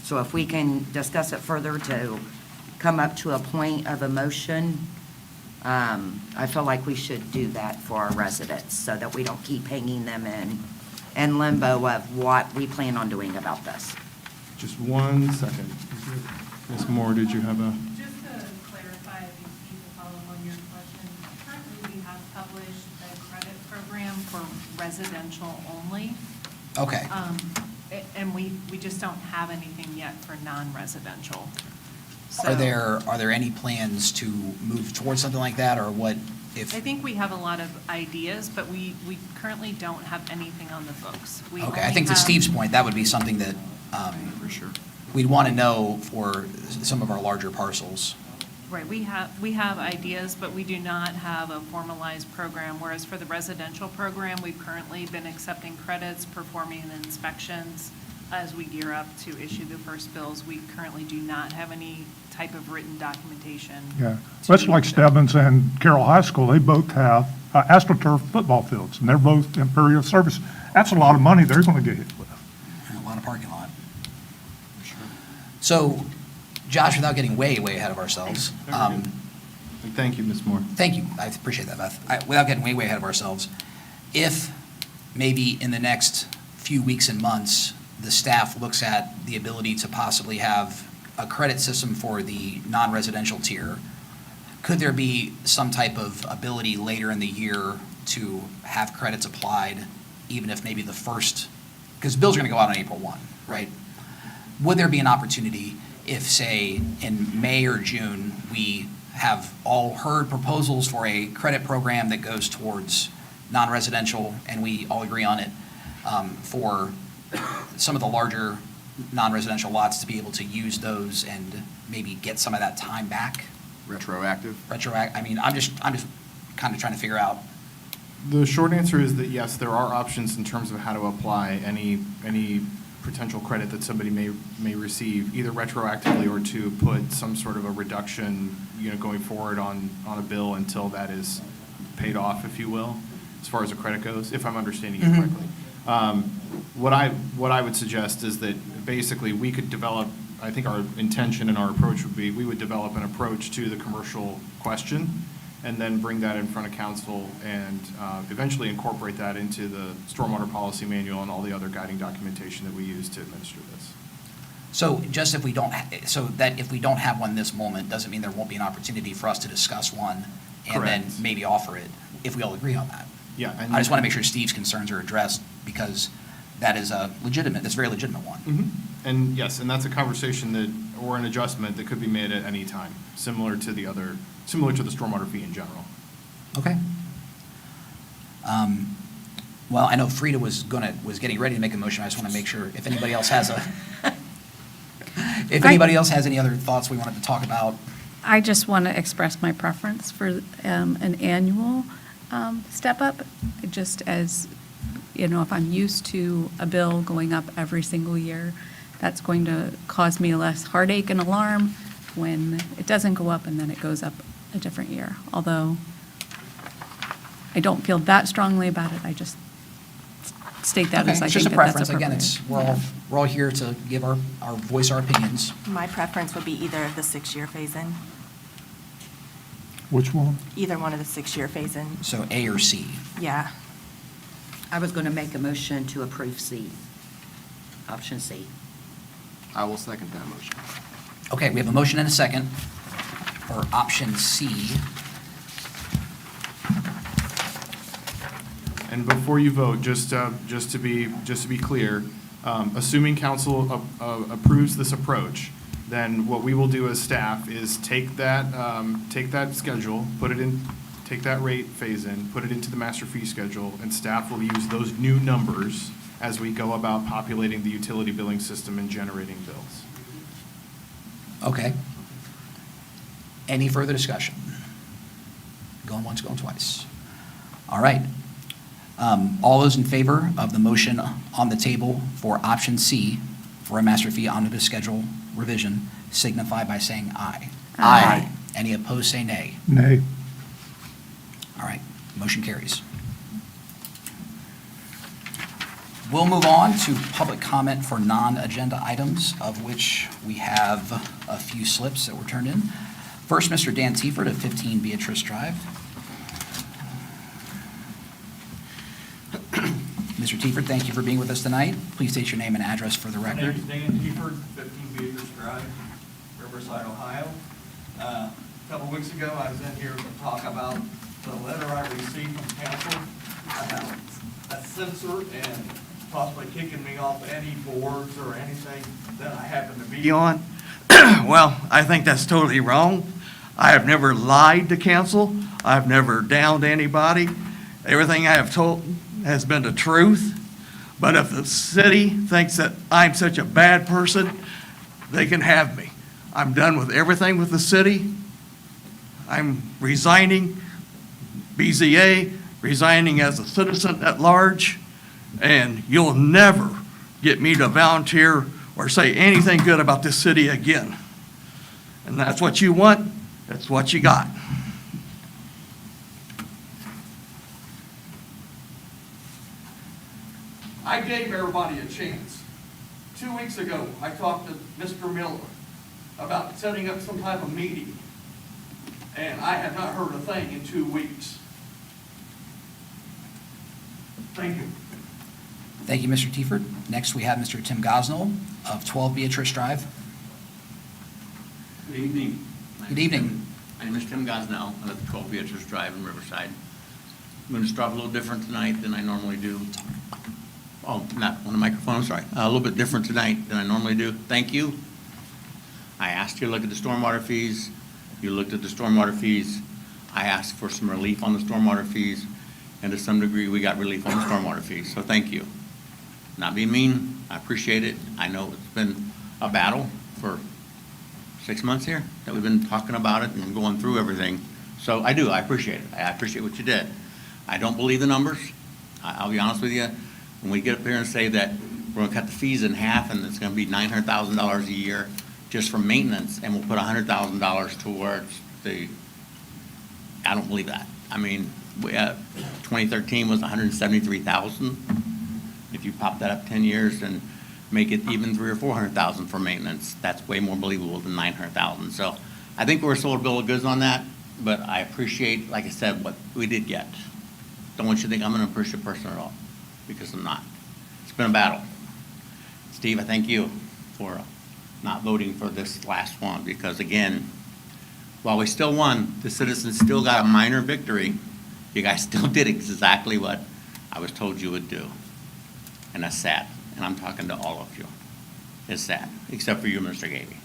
So if we can discuss it further to come up to a point of a motion, I feel like we should do that for our residents, so that we don't keep hanging them in limbo of what we plan on doing about this. Just 1 second. Ms. Moore, did you have a? Just to clarify, I think Steve will follow up on your question. Currently, we have published a credit program for residential only. Okay. And we just don't have anything yet for non-residential. Are there any plans to move towards something like that, or what if? I think we have a lot of ideas, but we currently don't have anything on the books. We Okay, I only think to have- Steve's point, that would be something that For sure. we'd want to know for some of our larger parcels. Right, we have ideas, but we do not have a formalized program, whereas for the residential program, we've currently been accepting credits, performing inspections as we gear up to issue the first bills. We currently do not have any type of written documentation. Yeah, that's like Stebbins and Carroll High School, they both have AstroTurf football fields, and they're both Imperial Service. That's a lot of money they're going to get hit with. A lot of parking lot. So, Josh, without getting way ahead of ourselves, Thank you, Ms. Moore. thank you, I appreciate that, Beth. Without getting way ahead of ourselves, if maybe in the next few weeks and months, the staff looks at the ability to possibly have a credit system for the non-residential tier, could there be some type of ability later in the year to have credits applied, even if maybe the first, because bills are going to go out on April 1, right? Would there be an opportunity if, say, in May or June, we have all heard proposals for a credit program that goes towards non-residential, and we all agree on it, for some of the larger non-residential lots to be able to use those and maybe get some of that time back? Retroactive? I mean, I'm just kind of trying to figure out. The short answer is that yes, there are options in terms of how to apply any potential credit that somebody may receive, either retroactively or to put some sort of a reduction, going forward on a bill until that is paid off, if you will, as far as the credit goes, if I'm understanding you correctly. What I would suggest is that basically we could develop, I think our intention and our approach would be, we would develop an approach to the commercial question and then bring that in front of council and eventually incorporate that into the stormwater policy manual and all the other guiding documentation that we use to administer this. So just if we don't have one this moment, doesn't mean there won't be an opportunity for us to discuss one and then Correct. maybe offer it, if we all agree on that. Yeah. I just want to make sure Steve's concerns are addressed, because that is that's a very legitimate one. Mhm. And yes, and that's a conversation or an adjustment that could be made at any time, similar to the stormwater fee in general. Okay. Well, I know Frida was getting ready to make a motion. I just want to make sure if anybody else has any other thoughts we wanted to talk about. I just want to express my preference for an annual step up, just as, if I'm used to a bill going up every single year, that's going to cause me less heartache and alarm when it doesn't go up and then it goes up a different year. Although I don't feel that strongly about it, I just state that Okay, as I it's think just a that that's preference. Again, appropriate. we're all here to give our voice our opinions. My preference would be either of the 6-year phase-in, Which one? either one of the 6-year phase-in. So A or C. Yeah. I was going to make a motion to approve C, option C. I will second that motion. Okay, we have a motion and a second for option C. And before you vote, just to be clear, assuming council approves this approach, then what we will do as staff is take that schedule, put it in, take that rate phase in, put it into the master fee schedule, and staff will use those new numbers as we go about populating the utility billing system and generating bills. Okay. Any further discussion? Going once, going twice. All right. All those in favor of the motion on the table for option C for a master fee omnibus schedule revision signify by saying aye. Aye. Any opposed, say nay. Nay. All right, motion carries. We'll move on to public comment for non-agenda items, of which we have a few slips that were turned in. First, Mr. Dan Tiefert of 15 Beatrice Drive. Mr. Tiefert, thank you for being with us tonight. Please state your name and address for the My name record. is Dan Tiefert, 15 Beatrice Drive, Riverside, Ohio. A couple weeks ago, I was in here to talk about the letter I received from council about a censor and possibly kicking me off any boards or anything that I happen to be on. Well, I think that's totally wrong. I have never lied to council. I've never downed anybody. Everything I have told has been the truth. But if the city thinks that I'm such a bad person, they can have me. I'm done with everything with the city. I'm resigning, BZA, resigning as a citizen at large, and you'll never get me to volunteer or say anything good about this city again. And that's what you want, that's what you got. I gave everybody a chance. 2 weeks ago, I talked to Mr. Miller about setting up some type of meeting, and I have not heard a thing in 2 weeks. Thank you. Thank you, Mr. Tiefert. Next, we have Mr. Tim Gosnell of 12 Beatrice Drive. Good evening. Good evening. My name is Tim Gosnell. I live at 12 Beatrice Drive in Riverside. I'm going to start a little different tonight than I normally do. Oh, not on the microphone, I'm sorry. A little bit different tonight than I normally do. Thank you. I asked you to look at the stormwater fees. You looked at the stormwater fees. I asked for some relief on the stormwater fees, and to some degree, we got relief on the stormwater fees, so thank you. Not being mean, I appreciate it. I know it's been a battle for 6 months here that we've been talking about it and going through everything. So I do, I appreciate it. I appreciate what you did. I don't believe the numbers. I'll be honest with you. When we get up here and say that we're gonna cut the fees in half and it's gonna be $900,000 a year just for maintenance, and we'll put $100,000 towards the, I don't believe that. I mean, 2013 was 173,000. If you pop that up 10 years and make it even 300,000 or 400,000 for maintenance, that's way more believable than 900,000. So I think we're sold a bill of goods on that, but I appreciate, like I said, what we did get. Don't want you to think I'm an appreciative person at all, because I'm not. It's been a battle. Steve, I thank you for not voting for this last one, because again, while we still won, the citizens still got a minor victory. You guys still did exactly what I was told you would do. And that's sad. And I'm talking to all of you. It's sad, except for you, Mr. Gavey.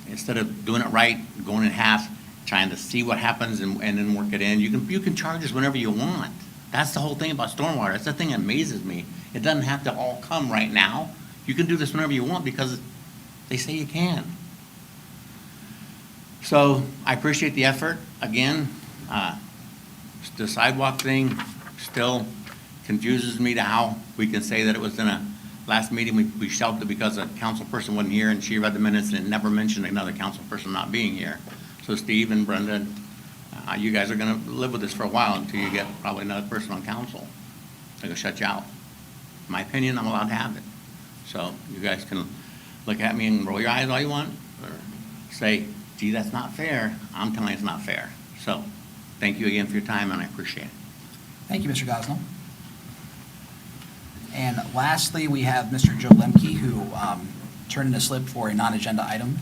Instead of doing it right, going in half, trying to see what happens and then work it in, you can charge us whenever you want. That's the whole thing about stormwater. That's the thing that amazes me. It doesn't have to all come right now. You can do this whenever you want because they say you can. So I appreciate the effort. Again, the sidewalk thing still confuses me to how we can say that it was in a last meeting, we shelved it because a council person wasn't here and she read the minutes and it never mentioned another council person not being here. So Steve and Brenda, you guys are gonna live with this for a while until you get probably another person on council. They're gonna shut you out. In my opinion, I'm allowed to have it. So you guys can look at me and roll your eyes all you want, or say, gee, that's not fair. I'm telling you it's not fair. So thank you again for your time, and I appreciate it. Thank you, Mr. Gosnell. And lastly, we have Mr. Joe Lemke, who turned in a slip for a non-agenda item,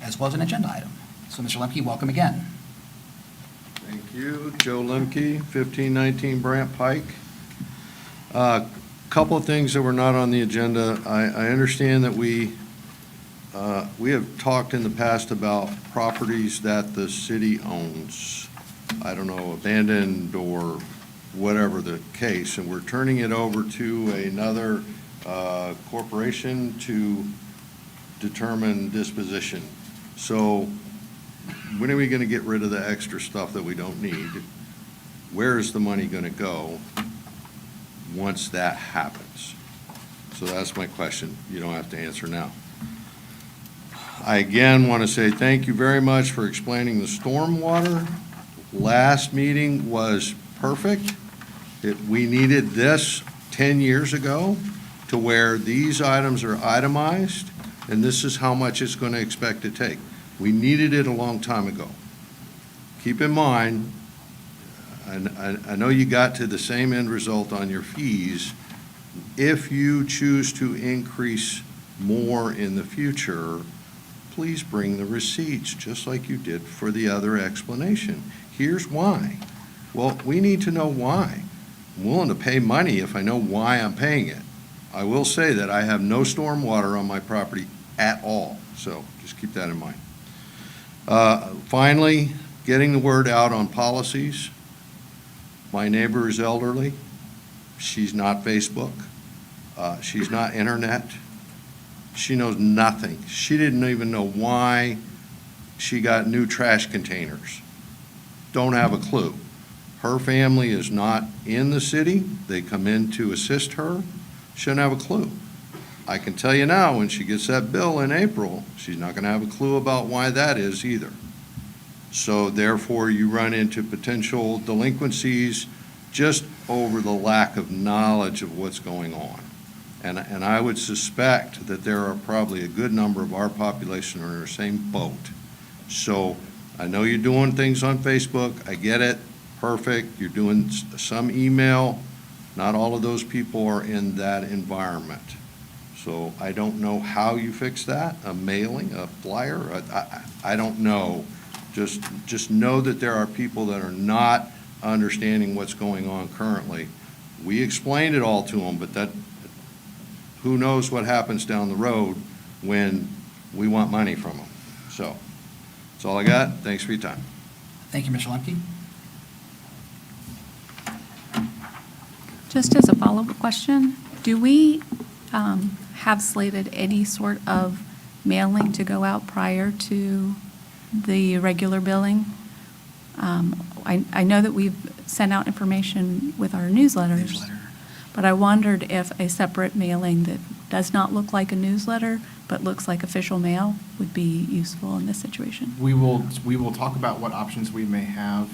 as well as an agenda item. So, Mr. Lemke, welcome again. Thank you. Joe Lemke, 1519 Brant Pike. Couple of things that were not on the agenda. I understand that we have talked in the past about properties that the city owns. I don't know, abandoned or whatever the case, and we're turning it over to another corporation to determine disposition. So when are we going to get rid of the extra stuff that we don't need? Where is the money going to go once that happens? So that's my question. You don't have to answer now. I again want to say thank you very much for explaining the stormwater. Last meeting was perfect. We needed this 10 years ago to where these items are itemized, and this is how much it's going to expect to take. We needed it a long time ago. Keep in mind, I know you got to the same end result on your fees. If you choose to increase more in the future, please bring the receipts, just like you did for the other explanation. Here's why. Well, we need to know why. I'm willing to pay money if I know why I'm paying it. I will say that I have no stormwater on my property at all, so just keep that in mind. Finally, getting the word out on policies. My neighbor is elderly. She's not Facebook. She's not internet. She knows nothing. She didn't even know why she got new trash containers. Don't have a clue. Her family is not in the city. They come in to assist her. She doesn't have a clue. I can tell you now, when she gets that bill in April, she's not going to have a clue about why that is either. So therefore, you run into potential delinquencies just over the lack of knowledge of what's going on. And I would suspect that there are probably a good number of our population are in the same boat. So I know you're doing things on Facebook. I get it. Perfect. You're doing some email. Not all of those people are in that environment. So I don't know how you fix that, a mailing, a flyer, I don't know. Just know that there are people that are not understanding what's going on currently. We explained it all to them, but who knows what happens down the road when we want money from them. So that's all I got. Thanks for your time. Thank you, Mr. Lemke. Just as a follow-up question, do we have slated any sort of mailing to go out prior to the regular billing? I know that we've sent out information with our newsletters, but I wondered if a separate mailing that does not look like a newsletter but looks like official mail would be useful in this situation. We will talk about what options we may have.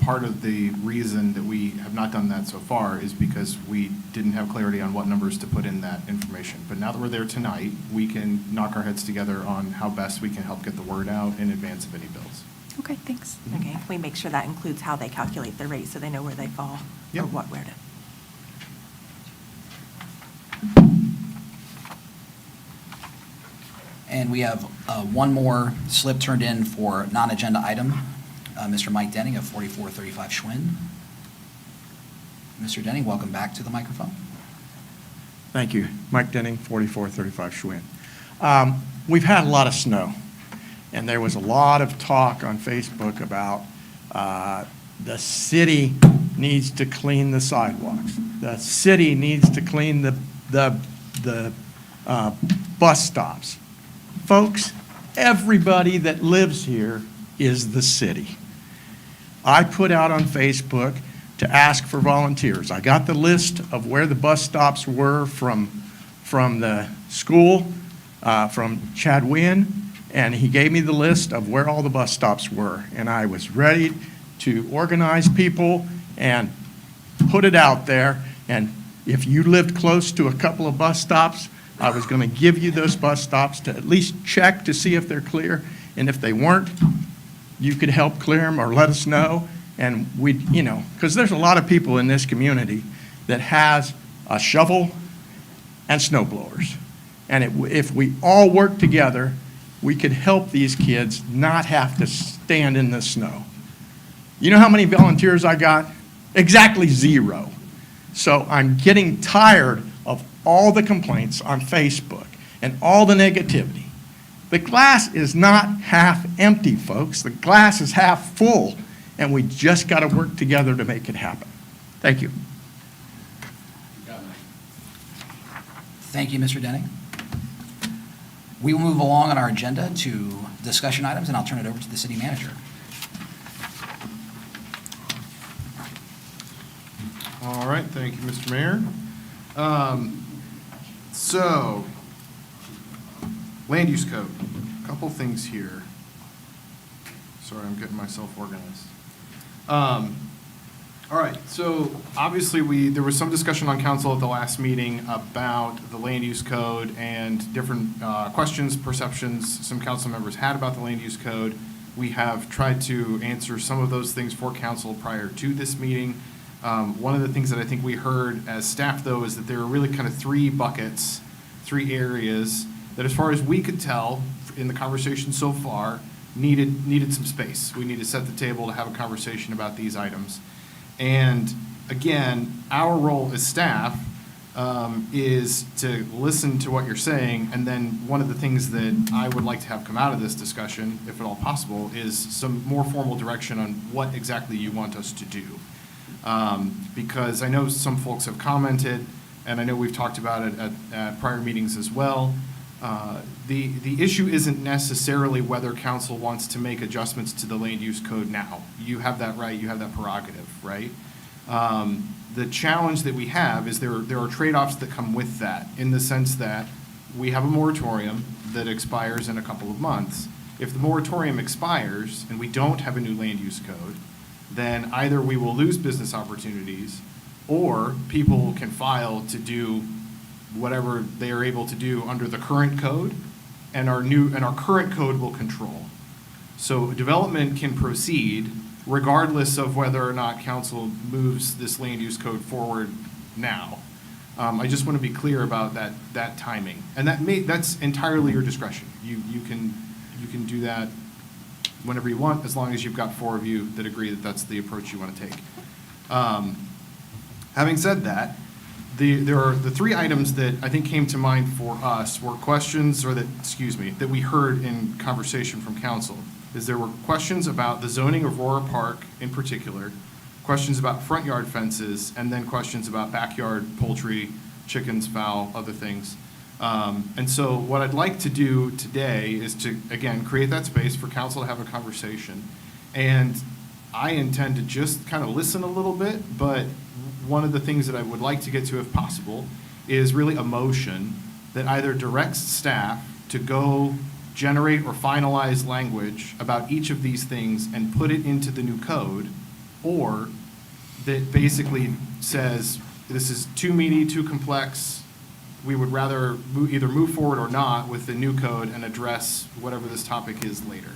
Part of the reason that we have not done that so far is because we didn't have clarity on what numbers to put in that information. But now that we're there tonight, we can knock our heads together on how best we can help get the word out in advance of any bills. Okay, thanks. Okay, we make sure that includes how they calculate the rate so they know where they fall or Yep. where to. And we have one more slip turned in for non-agenda item. Mr. Mike Denning of 4435 Schwinn. Mr. Denning, welcome back to the microphone. Thank you. Mike Denning, 4435 Schwinn. We've had a lot of snow, and there was a lot of talk on Facebook about the city needs to clean the sidewalks. The city needs to clean the bus stops. Folks, everybody that lives here is the city. I put out on Facebook to ask for volunteers. I got the list of where the bus stops were from the school, from Chad Wynn, and he gave me the list of where all the bus stops were. And I was ready to organize people and put it out there. And if you lived close to a couple of bus stops, I was going to give you those bus stops to at least check to see if they're clear. And if they weren't, you could help clear them or let us know. And we'd, because there's a lot of people in this community that has a shovel and snow blowers. And if we all work together, we could help these kids not have to stand in the snow. You know how many volunteers I got? Exactly 0. So I'm getting tired of all the complaints on Facebook and all the negativity. The glass is not half empty, folks. The glass is half full, and we just got to work together to make it happen. Thank you. Thank you, Mr. Denning. We will move along on our agenda to discussion items, and I'll turn it over to the city manager. All right, thank you, Mr. Mayor. So, land use code, a couple things here. Sorry, I'm getting myself organized. All right, so obviously there was some discussion on council at the last meeting about the land use code and different questions, perceptions some council members had about the land use code. We have tried to answer some of those things for council prior to this meeting. One of the things that I think we heard as staff, though, is that there are really kind of 3 buckets, 3 areas that, as far as we could tell in the conversation so far, needed some space. We need to set the table to have a conversation about these items. And again, our role as staff is to listen to what you're saying, and then one of the things that I would like to have come out of this discussion, if at all possible, is some more formal direction on what exactly you want us to do. Because I know some folks have commented, and I know we've talked about it at prior meetings as well. The issue isn't necessarily whether council wants to make adjustments to the land use code now. You have that right, you have that prerogative, right? The challenge that we have is there are trade-offs that come with that, in the sense that we have a moratorium that expires in a couple of months. If the moratorium expires and we don't have a new land use code, then either we will lose business opportunities, or people can file to do whatever they are able to do under the current code, and our current code will control. So development can proceed regardless of whether or not council moves this land use code forward now. I just want to be clear about that timing, and that's entirely your discretion. You can do that whenever you want, as long as you've got 4 of you that agree that that's the approach you want to take. Having said that, there are the 3 items that I think came to mind for us were questions, that we heard in conversation from council. There were questions about the zoning of Aurora Park in particular, questions about front yard fences, and then questions about backyard poultry, chickens, fowl, other things. And so what I'd like to do today is to, again, create that space for council to have a conversation. And I intend to just kind of listen a little bit, but one of the things that I would like to get to, if possible, is really a motion that either directs staff to go generate or finalize language about each of these things and put it into the new code, or that basically says, this is too meaty, too complex, we would rather either move forward or not with the new code and address whatever this topic is later.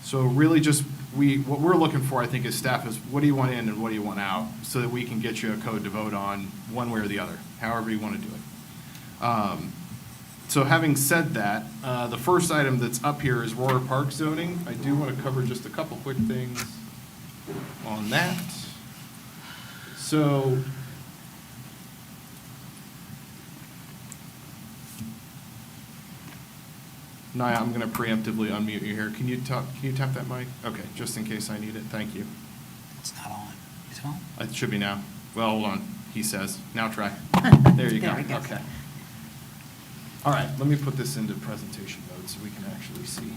So really just, what we're looking for, I think, as staff is, what do you want in and what do you want out, so that we can get you a code to vote on one way or the other, however you want to do it. So having said that, the first item that's up here is Aurora Park zoning. I do want to cover just a couple quick things on that. So Naya, I'm going to preemptively unmute you here. Can you tap that mic? Okay, just in case I need it. Thank you. It's not on. Is it on? It should be now. Well, hold on. He says. Now try. There you go. There we go. Okay. All right, let me put this into presentation mode so we can actually see.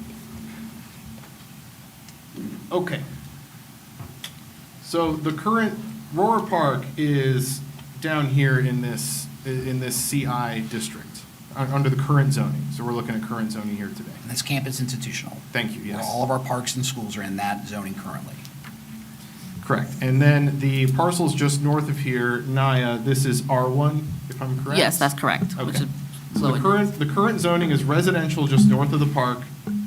Okay. So the current Aurora Park is down here in this CI district, under the current zoning. So we're looking at current zoning here today. And it's campus institutional. Thank you, yes. Where all of our parks and schools are in that zoning currently. Correct. And then the parcels just north of here, Naya, this is R1, if I'm correct? Yes, that's correct. Which Okay. is So the current zoning is residential just north of the park,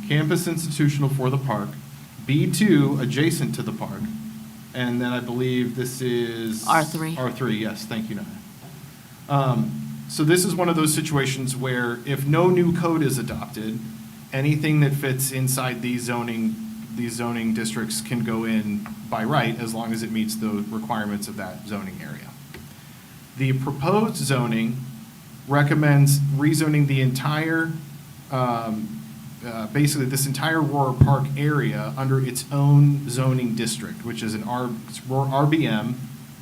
campus institutional for the park, B2 adjacent to the park, and then I believe this is R3. R3, yes, thank you, Naya. So this is one of those situations where if no new code is adopted, anything that fits inside these zoning these zoning districts can go in by right as long as it meets the requirements of that zoning area. The proposed zoning recommends rezoning the entire, basically this entire Aurora Park area under its own zoning district, which is it's RBM,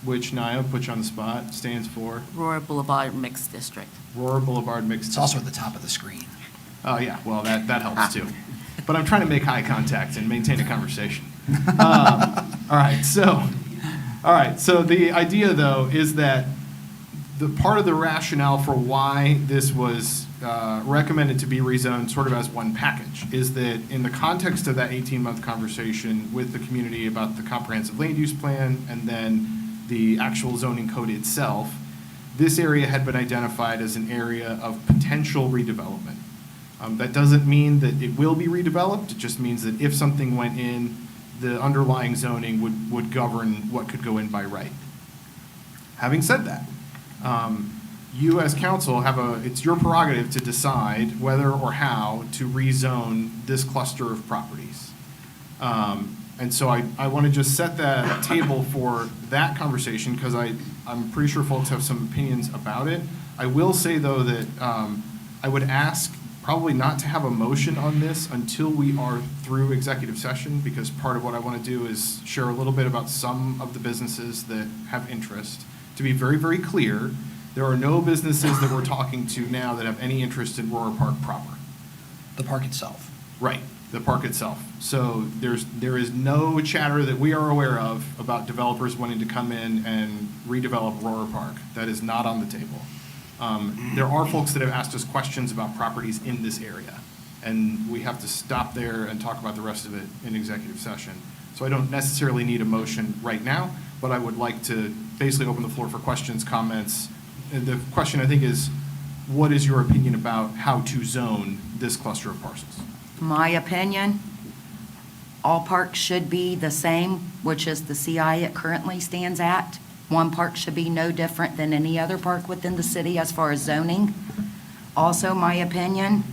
which Naya put you on the spot, stands for Aurora Boulevard Mixed District. Aurora Boulevard Mixed It's District. also at the top of the screen. Oh, yeah, well, that helps too. But I'm trying to make eye contact and maintain a conversation. All right, so the idea, though, is that the part of the rationale for why this was recommended to be rezoned sort of as one package is that in the context of that 18-month conversation with the community about the comprehensive land use plan and then the actual zoning code itself, this area had been identified as an area of potential redevelopment. That doesn't mean that it will be redeveloped. It just means that if something went in, the underlying zoning would govern what could go in by right. Having said that, you as council it's your prerogative to decide whether or how to rezone this cluster of properties. And so I want to just set that table for that conversation because I'm pretty sure folks have some opinions about it. I will say, though, that I would ask probably not to have a motion on this until we are through executive session, because part of what I want to do is share a little bit about some of the businesses that have interest. To be very, very clear, there are no businesses that we're talking to now that have any interest in Aurora Park proper. The park itself. Right, the park itself. So there is no chatter that we are aware of about developers wanting to come in and redevelop Aurora Park. That is not on the table. There are folks that have asked us questions about properties in this area, and we have to stop there and talk about the rest of it in executive session. So I don't necessarily need a motion right now, but I would like to basically open the floor for questions, comments. And the question, I think, is what is your opinion about how to zone this cluster of parcels? My opinion, all parks should be the same, which is the CI it currently stands at. One park should be no different than any other park within the city as far as zoning. Also, my opinion,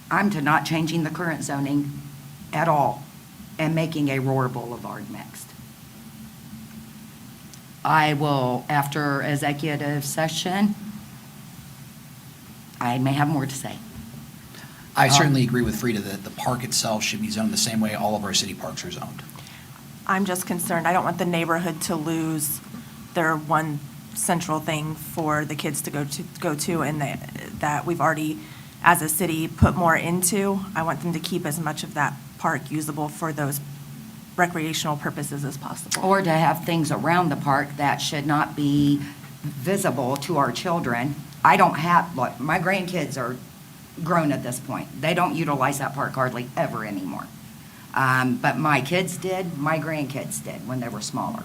I'm to not changing the current zoning at all and making Aurora Boulevard mixed. I will, after executive session, I may have more to say. I certainly agree with Frida that the park itself should be zoned the same way all of our city parks are zoned. I'm just concerned, I don't want the neighborhood to lose their one central thing for the kids to go to, and that we've already, as a city, put more into. I want them to keep as much of that park usable for those recreational purposes as possible. Or to have things around the park that should not be visible to our children. I don't have, look, my grandkids are grown at this point. They don't utilize that park hardly ever anymore. But my kids did, my grandkids did when they were smaller.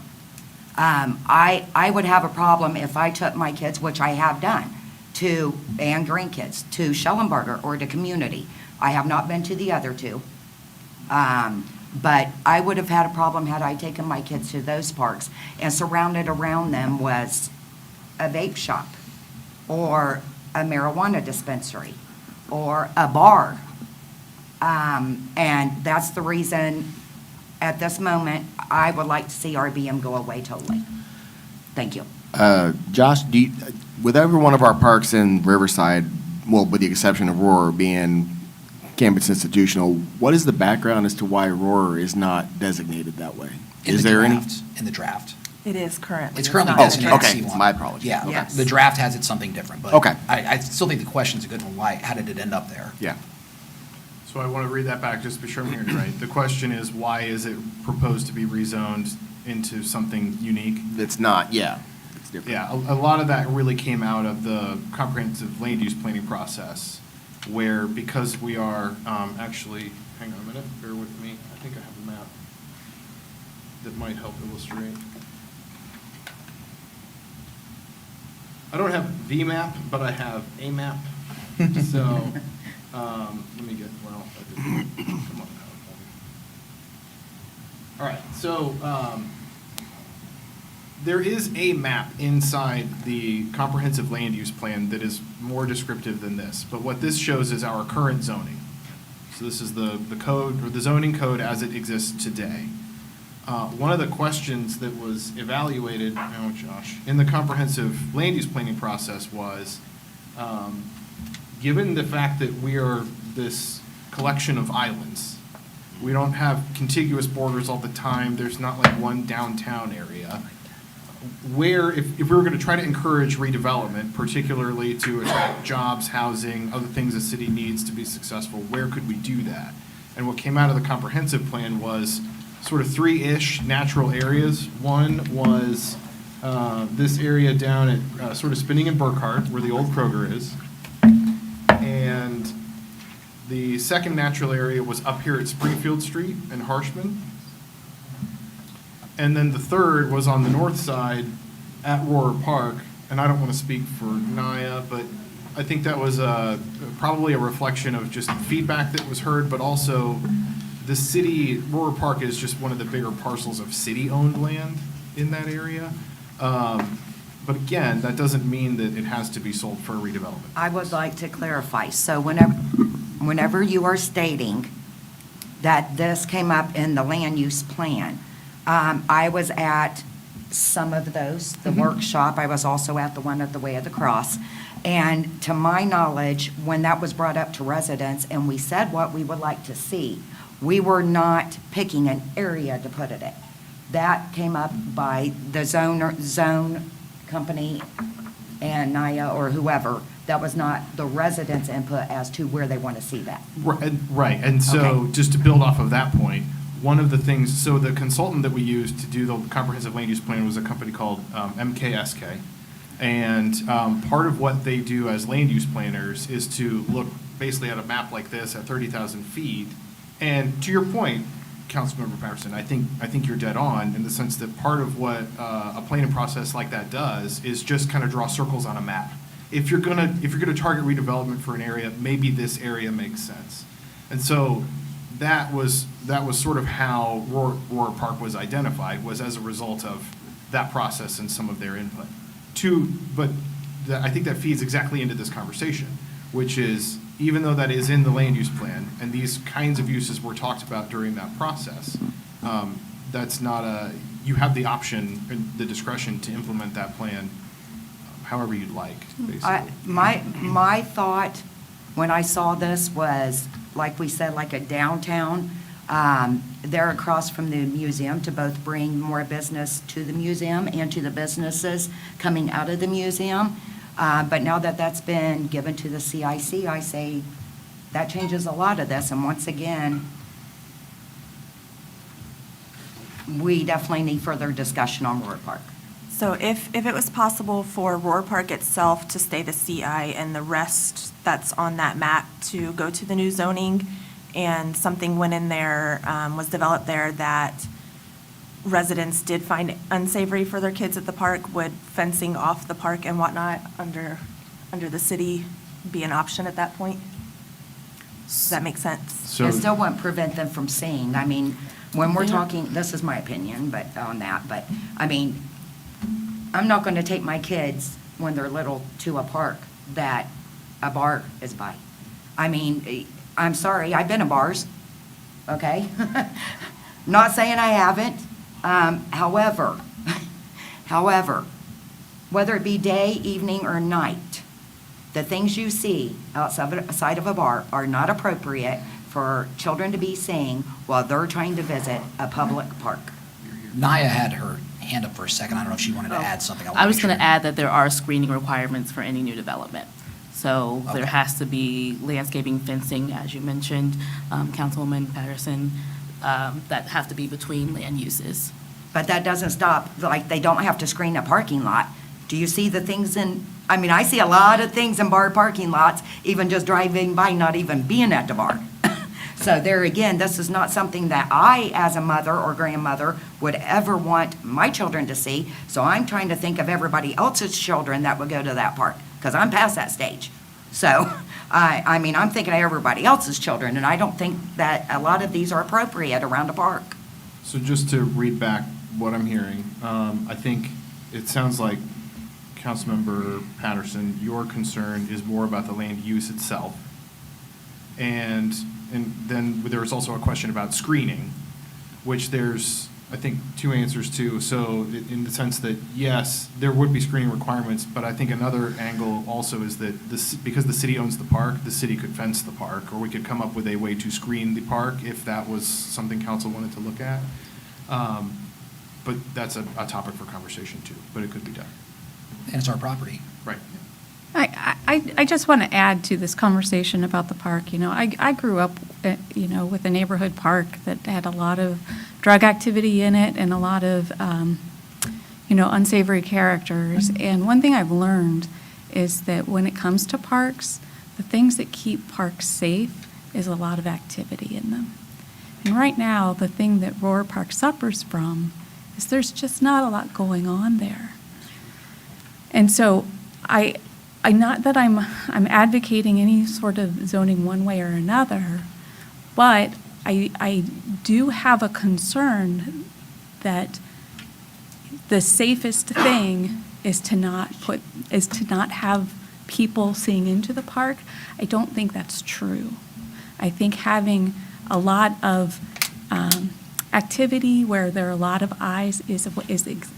I would have a problem if I took my kids, which I have done, and grandkids, to Schellenberger or to Community. I have not been to the other two. But I would have had a problem had I taken my kids to those parks and surrounded around them was a vape shop or a marijuana dispensary or a bar. And that's the reason, at this moment, I would like to see RBM go away totally. Thank you. Josh, with every one of our parks in Riverside, well, with the exception of Aurora being campus institutional, what is the background as to why Aurora is not designated that way? Is there any? In the draft. It is currently. It's currently not designated okay, C1. my apologies. Yeah, Yes. the draft has it something different, but Okay. I still think the question's a good one. How did it end up there? Yeah. So I want to read that back just to be sure I'm hearing it right. The question is, why is it proposed to be rezoned into something unique? It's not, yeah. It's different. Yeah, a lot of that really came out of the comprehensive land use planning process, where because we are, actually, hang on a minute, bear with me. I think I have a map that might help illustrate. I don't have the map, but I have a map. So, let me get, well, I didn't, come on now. All right, so, there is a map inside the comprehensive land use plan that is more descriptive than this, but what this shows is our current zoning. So this is the code, or the zoning code as it exists today. One of the questions that was evaluated, oh, Josh, in the comprehensive land use planning process was, given the fact that we are this collection of islands, we don't have contiguous borders all the time, there's not like one downtown area, where, if we were going to try to encourage redevelopment, particularly to attract jobs, housing, other things the city needs to be successful, where could we do that? And what came out of the comprehensive plan was sort of three-ish natural areas. One was this area down at sort of Spinning and Burkhardt, where the old Kroger is. And the second natural area was up here at Springfield Street and Harshman. And then the third was on the north side at Rohrer Park. And I don't want to speak for Naya, but I think that was probably a reflection of just feedback that was heard, but also the city, Rohrer Park is just one of the bigger parcels of city-owned land in that area. But again, that doesn't mean that it has to be sold for redevelopment. I would like to clarify. So whenever you are stating that this came up in the land use plan, I was at some of those, the workshop. I was also at the one at the Way of the Cross. And to my knowledge, when that was brought up to residents and we said what we would like to see, we were not picking an area to put it in. That came up by the zone company and Naya or whoever. That was not the residents' input as to where they want to see that. Right, and so Okay. just to build off of that point, one of the things, so the consultant that we used to do the comprehensive land use plan was a company called MKSK. And part of what they do as land use planners is to look basically at a map like this at 30,000 feet. And to your point, Councilmember Patterson, I think you're dead on in the sense that part of what a planning process like that does is just kind of draw circles on a map. If you're gonna target redevelopment for an area, maybe this area makes sense. And so that was sort of how Rohrer Park was identified, was as a result of that process and some of their input. But I think that feeds exactly into this conversation, which is, even though that is in the land use plan, and these kinds of uses were talked about during that process, that's not you have the option, and the discretion to implement that plan however you'd like, basically. My thought when I saw this was, like we said, like a downtown, there across from the museum, to both bring more business to the museum and to the businesses coming out of the museum. But now that that's been given to the CIC, I say that changes a lot of this. And once again, we definitely need further discussion on Rohrer Park. So if it was possible for Rohrer Park itself to stay the CI and the rest that's on that map to go to the new zoning, and something went in there, was developed there that residents did find unsavory for their kids at the park, would fencing off the park and whatnot under the city be an option at that point? Does that make sense? So- It still won't prevent them from seeing. I mean, when we're talking, this is my opinion, but on that, but, I mean, I'm not going to take my kids when they're little to a park that a bar is by. I mean, I'm sorry, I've been to bars, okay? Not saying I haven't. However, whether it be day, evening, or night, the things you see outside of a bar are not appropriate for children to be seeing while they're trying to visit a public park. Naya had her hand up for a second. I don't know if she wanted to add something. I was going to add that there are screening requirements for any new development. So there has to be landscaping, fencing, as you mentioned, Councilwoman Patterson, that have to be between land uses. But that doesn't stop, like, they don't have to screen a parking lot. Do you see the things I mean, I see a lot of things in bar parking lots, even just driving by, not even being at the bar. So there again, this is not something that I, as a mother or grandmother, would ever want my children to see. So I'm trying to think of everybody else's children that would go to that park, because I'm past that stage. So, I mean, I'm thinking of everybody else's children, and I don't think that a lot of these are appropriate around a park. So just to read back what I'm hearing, I think it sounds like, Councilmember Patterson, your concern is more about the land use itself. And then there was also a question about screening, which there's, I think, two answers to. So in the sense that, yes, there would be screening requirements, but I think another angle also is that because the city owns the park, the city could fence the park, or we could come up with a way to screen the park if that was something council wanted to look at. But that's a topic for conversation too, but it could be done. And it's our property. Right. I just want to add to this conversation about the park. You know, I grew up, with a neighborhood park that had a lot of drug activity in it and a lot of, unsavory characters. And one thing I've learned is that when it comes to parks, the things that keep parks safe is a lot of activity in them. And right now, the thing that Roar Park suffers from is there's just not a lot going on there. And so I not that I'm advocating any sort of zoning one way or another, but I do have a concern that the safest thing is to not have people seeing into the park. I don't think that's true. I think having a lot of activity where there are a lot of eyes is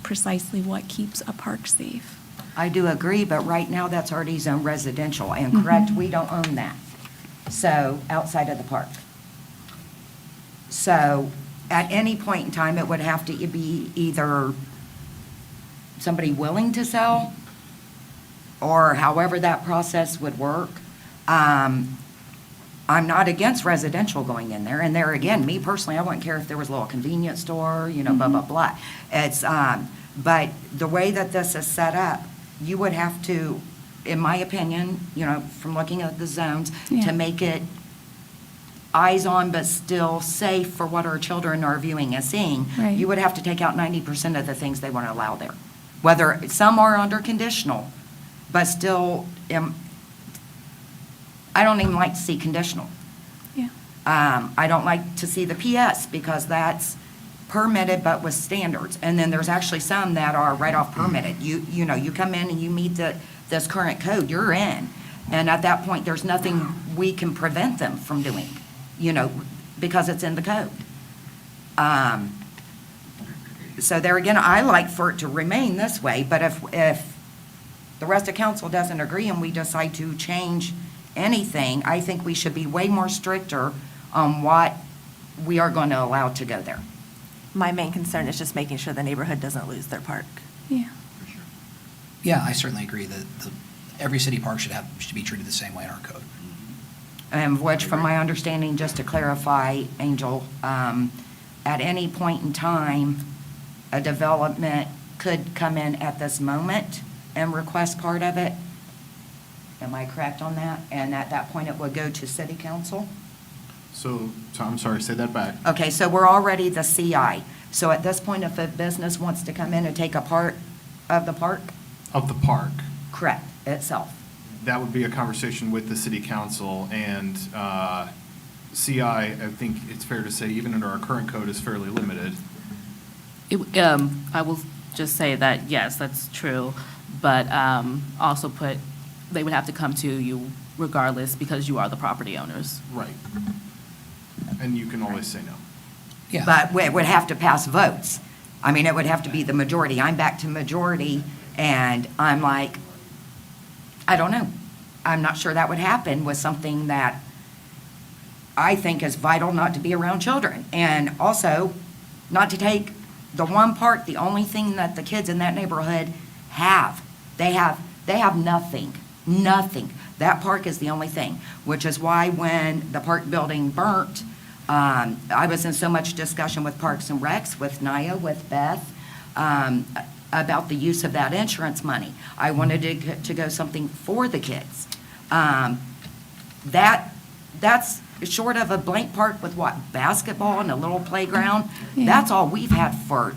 precisely what keeps a park safe. I do agree, but right now that's already zoned residential, and correct, we don't own that. So, outside of the park. So, at any point in time, it would have to be either somebody willing to sell, or however that process would work. I'm not against residential going in there, and there again, me personally, I wouldn't care if there was a little convenience store, blah, blah, blah. It's, but the way that this is set up, you would have to, in my opinion, from looking at the zones, Yeah. to make it eyes on but still safe for what our children are viewing and seeing, Right. you would have to take out 90% of the things they want to allow there. Whether, some are under conditional, but still, I don't even like to see conditional. Yeah. I don't like to see the PS because that's permitted but with standards. And then there's actually some that are right off permitted. You come in and you meet this current code, you're in. And at that point, there's nothing we can prevent them from doing, because it's in the code. So there again, I like for it to remain this way, but if the rest of council doesn't agree and we decide to change anything, I think we should be way more stricter on what we are going to allow to go there. My main concern is just making sure the neighborhood doesn't lose their park. Yeah. Yeah, I certainly agree that every city park should be treated the same way in our code. Which, from my understanding, just to clarify, Angel, at any point in time, a development could come in at this moment and request part of it. Am I correct on that? And at that point, it would go to city council? So I'm sorry, say that back. Okay, so we're already the CI. So at this point, if a business wants to come in and take a part of the park? Of the park. Correct, itself. That would be a conversation with the city council, and CI, I think it's fair to say, even under our current code, is fairly limited. I will just say that, yes, that's true, but also they would have to come to you regardless because you are the property owners. Right. And you can always say no. Yeah. But it would have to pass votes. I mean, it would have to be the majority. I'm back to majority, and I'm like, I don't know. I'm not sure that would happen with something that I think is vital not to be around children. And also, not to take the one part, the only thing that the kids in that neighborhood have. They have nothing, nothing. That park is the only thing, which is why when the park building burnt, I was in so much discussion with Parks and Recs, with Naya, with Beth, about the use of that insurance money. I wanted to go something for the kids. That's short of a blank park with what, basketball and a little playground? Yeah. That's all we've had for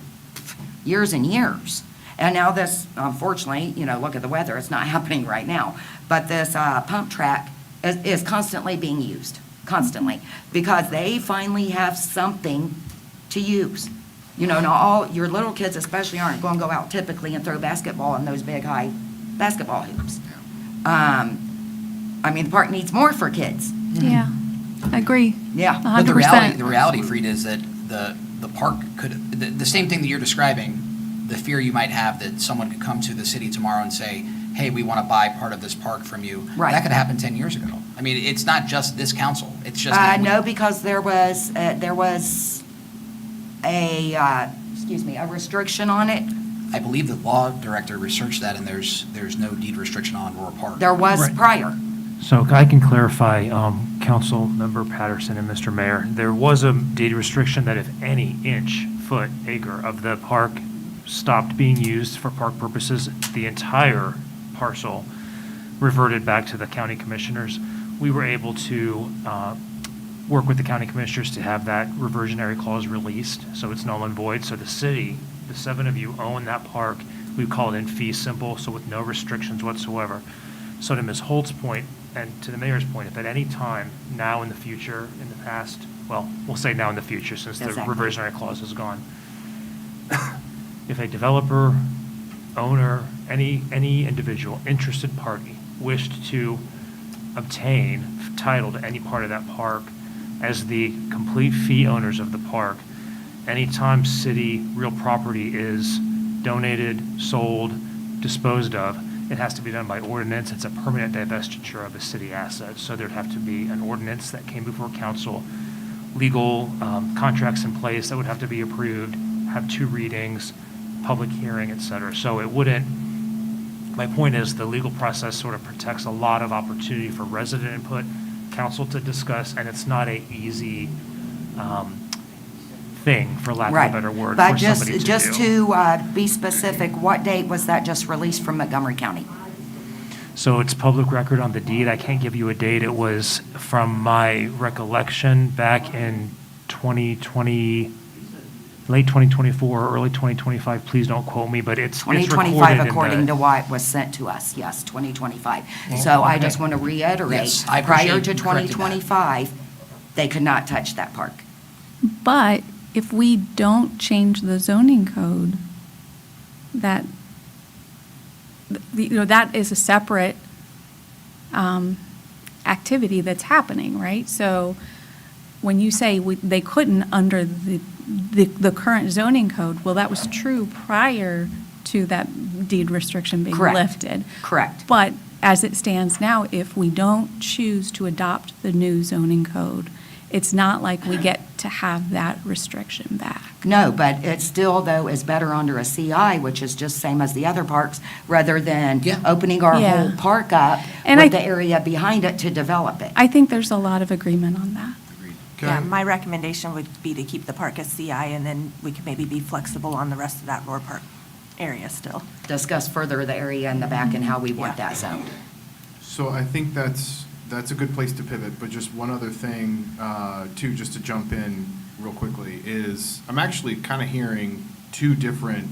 years and years. And now this, unfortunately, look at the weather, it's not happening right now. But this pump track is constantly being used, constantly, because they finally have something to use. Now all your little kids especially aren't going to go out typically and throw basketball in those big high basketball hoops. The park needs more for kids. Yeah. Agree. Yeah. But the reality, 100%. the reality, Frida, is that the park could, the same thing that you're describing, the fear you might have that someone could come to the city tomorrow and say, hey, we want to buy part of this park from you. Right. That could happen 10 years ago. I mean, it's not just this council, it's just. that we- No, because there was a restriction on it. I believe the law director researched that, and there's no deed restriction on Roar Park. There was prior. So I can clarify, Councilmember Patterson and Mr. Mayor, there was a deed restriction that if any inch, foot, acre of the park stopped being used for park purposes, the entire parcel reverted back to the county commissioners. We were able to work with the county commissioners to have that reversionary clause released, so it's null and void. So the city, the 7 of you own that park. We call it in fee simple, so with no restrictions whatsoever. So to Ms. Holt's point, and to the mayor's point, if at any time, now in the future, in the past, well, we'll say now in the future since the Exactly. reversionary clause is gone, if a developer, owner, any individual, interested party wished to obtain title to any part of that park as the complete fee owners of the park, anytime city real property is donated, sold, disposed of, it has to be done by ordinance. It's a permanent divestiture of a city asset. So there'd have to be an ordinance that came before council, legal contracts in place that would have to be approved, have 2 readings, public hearing, et cetera. So it wouldn't, my point is the legal process sort of protects a lot of opportunity for resident input, council to discuss, and it's not a easy thing, for lack of Right. a better word, But for somebody to do. just to be specific, what date was that just released from Montgomery County? So it's public record on the deed. I can't give you a date. It was, from my recollection, back in 2020, late 2024, early 2025. Please don't quote me, but it's recorded 2025, in according the- to what was sent to us, yes, 2025. So I just want to reiterate, Yes, I prior appreciate to you correcting that. 2025, they could not touch that park. But if we don't change the zoning code, that, that is a separate activity that's happening, right? So when you say they couldn't under the current zoning code, well, that was true prior to that deed restriction being Correct. lifted. Correct. But as it stands now, if we don't choose to adopt the new zoning code, it's not like we get to have that restriction back. No, but it still, though, is better under a CI, which is just same as the other parks, rather than Yeah. opening our Yeah. whole park up And with the area behind it to develop it. I think there's a lot of agreement on that. Yeah, my recommendation would be to keep the park as CI, and then we could maybe be flexible on the rest of that Roar Park area still. Discuss further the area in the back and how we want Yeah. that zoned. So I think that's a good place to pivot, but just one other thing, too, just to jump in real quickly, is I'm actually kind of hearing 2 different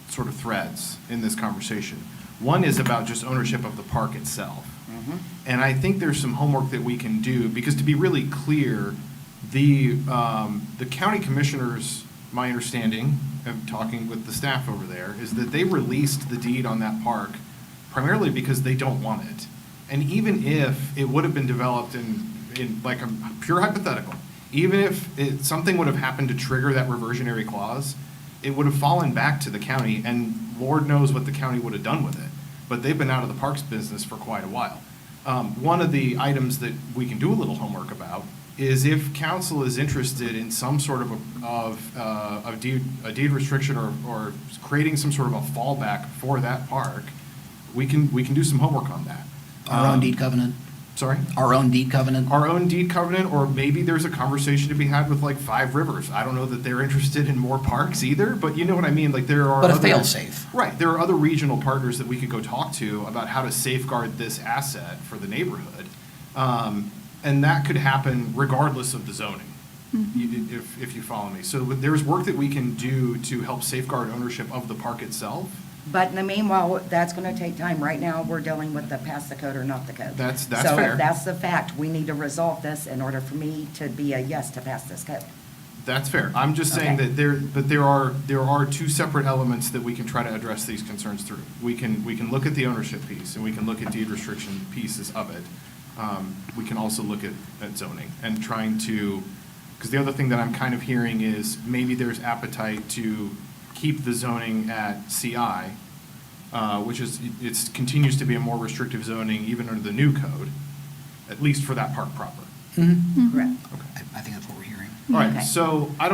sort of threads in this conversation. One is about just ownership of the park itself. And I think there's some homework that we can do, because to be really clear, the county commissioners, my understanding of talking with the staff over there, is that they released the deed on that park primarily because they don't want it. And even if it would have been developed in like a pure hypothetical, even if something would have happened to trigger that reversionary clause, it would have fallen back to the county, and Lord knows what the county would have done with it. But they've been out of the parks business for quite a while. One of the items that we can do a little homework about is if council is interested in some sort of a deed restriction or creating some sort of a fallback for that park, we can do some homework on that. Our own deed covenant? Sorry? Our own deed covenant? Our own deed covenant, or maybe there's a conversation to be had with like Five Rivers. I don't know that they're interested in more parks either, but you know what I mean? Like there are. But a other- fail-safe. Right, there are other regional partners that we could go talk to about how to safeguard this asset for the neighborhood. And that could happen regardless of the zoning, if you follow me. So there's work that we can do to help safeguard ownership of the park itself. But in the meanwhile, that's going to take time. Right now, we're dealing with the pass the code or not the code. That's So fair. if that's the fact, we need to resolve this in order for me to be a yes to pass this code. That's fair. I'm just saying Okay. that there are 2 separate elements that we can try to address these concerns through. We can look at the ownership piece, and we can look at deed restriction pieces of it. we can also look at zoning and trying to, because the other thing that I'm kind of hearing is maybe there's appetite to keep the zoning at CI, which is, it continues to be a more restrictive zoning even under the new code, at least for that park proper. Correct. I think that's what we're hearing. All right, Okay. so I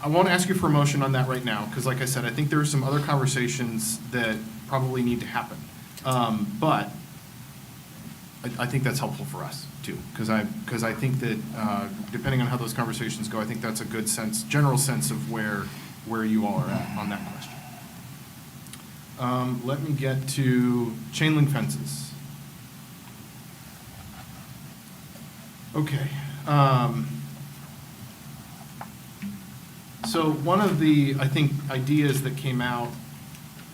won't ask you for a motion on that right now, because like I said, I think there are some other conversations that probably need to happen. But I think that's helpful for us too, because I think that depending on how those conversations go, I think that's a good sense, general sense of where you all are at on that question. Let me get to chain link fences. Okay. So one of the, I think, ideas that came out,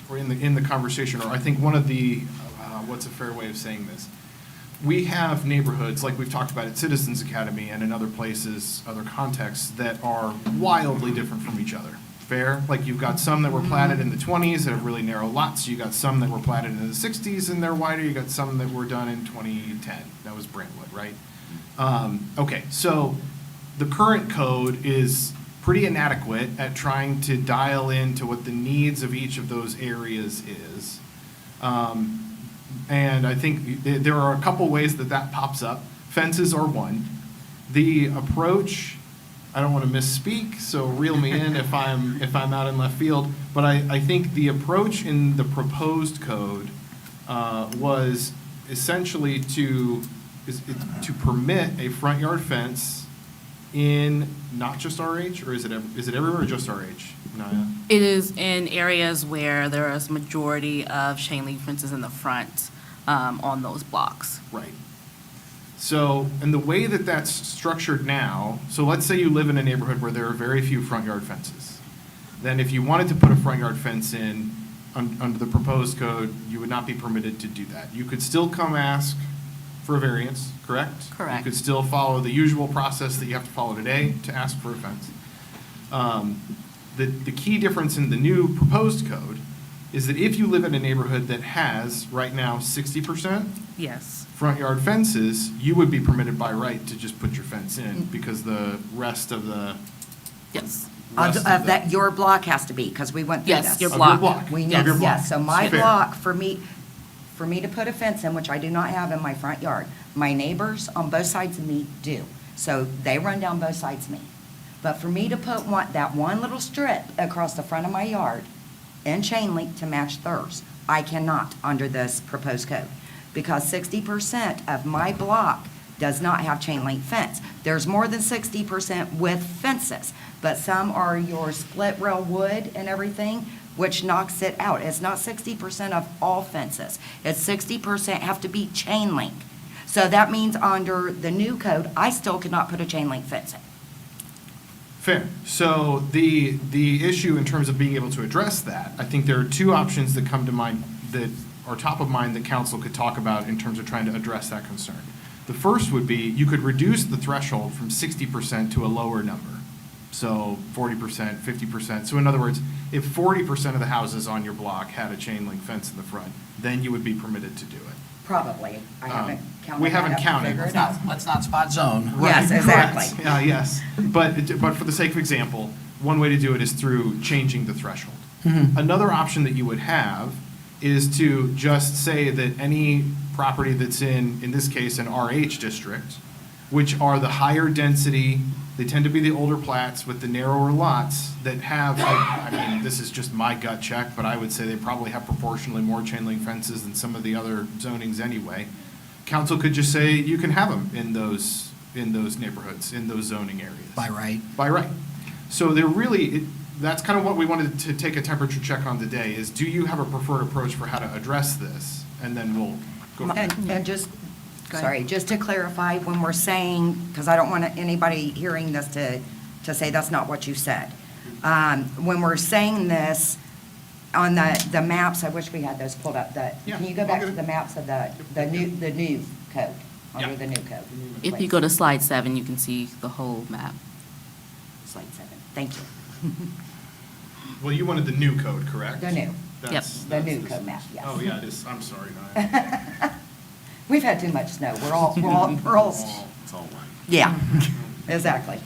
or in the conversation, or I think one of the, what's a fair way of saying this? We have neighborhoods, like we've talked about at Citizens Academy and in other places, other contexts, that are wildly different from each other. Fair? Like you've got some that were platted in the 20s that have really narrow lots. You got some that were platted in the 60s and they're wider. You got some that were done in 2010. That was Brentwood, right? Okay, so the current code is pretty inadequate at trying to dial into what the needs of each of those areas is. And I think there are a couple ways that pops up. Fences are one. The approach, I don't want to misspeak, so reel me in if I'm out in left field, but I think the approach in the proposed code was essentially to permit a front yard fence in not just RH, or is it everywhere or just RH, Naya? It is in areas where there is majority of chain link fences in the front on those blocks. Right. So, and the way that that's structured now, so let's say you live in a neighborhood where there are very few front yard fences. Then if you wanted to put a front yard fence in under the proposed code, you would not be permitted to do that. You could still come ask for a variance, correct? Correct. You could still follow the usual process that you have to follow today to ask for a fence. The key difference in the new proposed code is that if you live in a neighborhood that has, right now, 60% Yes. front yard fences, you would be permitted by right to just put your fence in, because the rest of the. Yes. rest Of that, your block has to be, because we went through this. Yes, your Of your block. block. We Of need, your block. yes, so my Fair. block, for me to put a fence in, which I do not have in my front yard, my neighbors on both sides of me do. So they run down both sides of me. But for me to put that one little strip across the front of my yard in chain link to match theirs, I cannot under this proposed code. Because 60% of my block does not have chain link fence. There's more than 60% with fences, but some are your split rail wood and everything, which knocks it out. It's not 60% of all fences. It's 60% have to be chain link. So that means under the new code, I still could not put a chain link fence in. Fair. So the issue in terms of being able to address that, I think there are two options that come to mind that are top of mind that council could talk about in terms of trying to address that concern. The first would be, you could reduce the threshold from 60% to a lower number. So 40%, 50%. So in other words, if 40% of the houses on your block had a chain link fence in the front, then you would be permitted to do it. Probably. I haven't counted. we haven't that up to counted. figure it Let's out. let's not spot zone. Yes, Right, exactly. correct. Yes, but for the sake of example, one way to do it is through changing the threshold. Another option that you would have is to just say that any property that's in this case, an RH district, which are the higher density, they tend to be the older plats with the narrower lots that have, I mean, this is just my gut check, but I would say they probably have proportionally more chain link fences than some of the other zonings anyway. Council could just say you can have them in those neighborhoods, in those zoning areas. By right. By right. So they're really, that's kind of what we wanted to take a temperature check on today, is do you have a preferred approach for how to address this? And then we'll go from there. And just, Go ahead. sorry, just to clarify, when we're saying, because I don't want anybody hearing this to say that's not what you said. When we're saying this, on the maps, I wish we had those pulled up, can you go back to the maps of the new code, under the new code? If you go to slide 7, you can see the whole map. Slide 7, thank you. Well, you wanted the new code, correct? The new. That's- The new that's- code map, yes. Oh, yeah, it is, I'm sorry. Naya. We've had too much snow. We're all, yeah, exactly.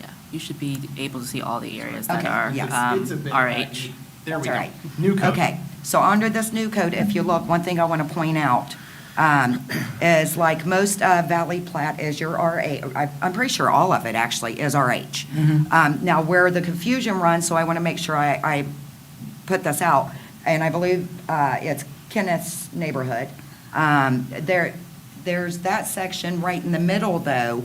Yeah, you should be able to see all the areas that Okay, are yes. It's a bit RH. There we That's all go. right. New code. Okay, so under this new code, if you look, one thing I want to point out is like most Valley Plat is your RA, I'm pretty sure all of it actually is RH. Now, where the confusion runs, so I want to make sure I put this out, and I believe it's Kenneth's neighborhood. There's that section right in the middle, though.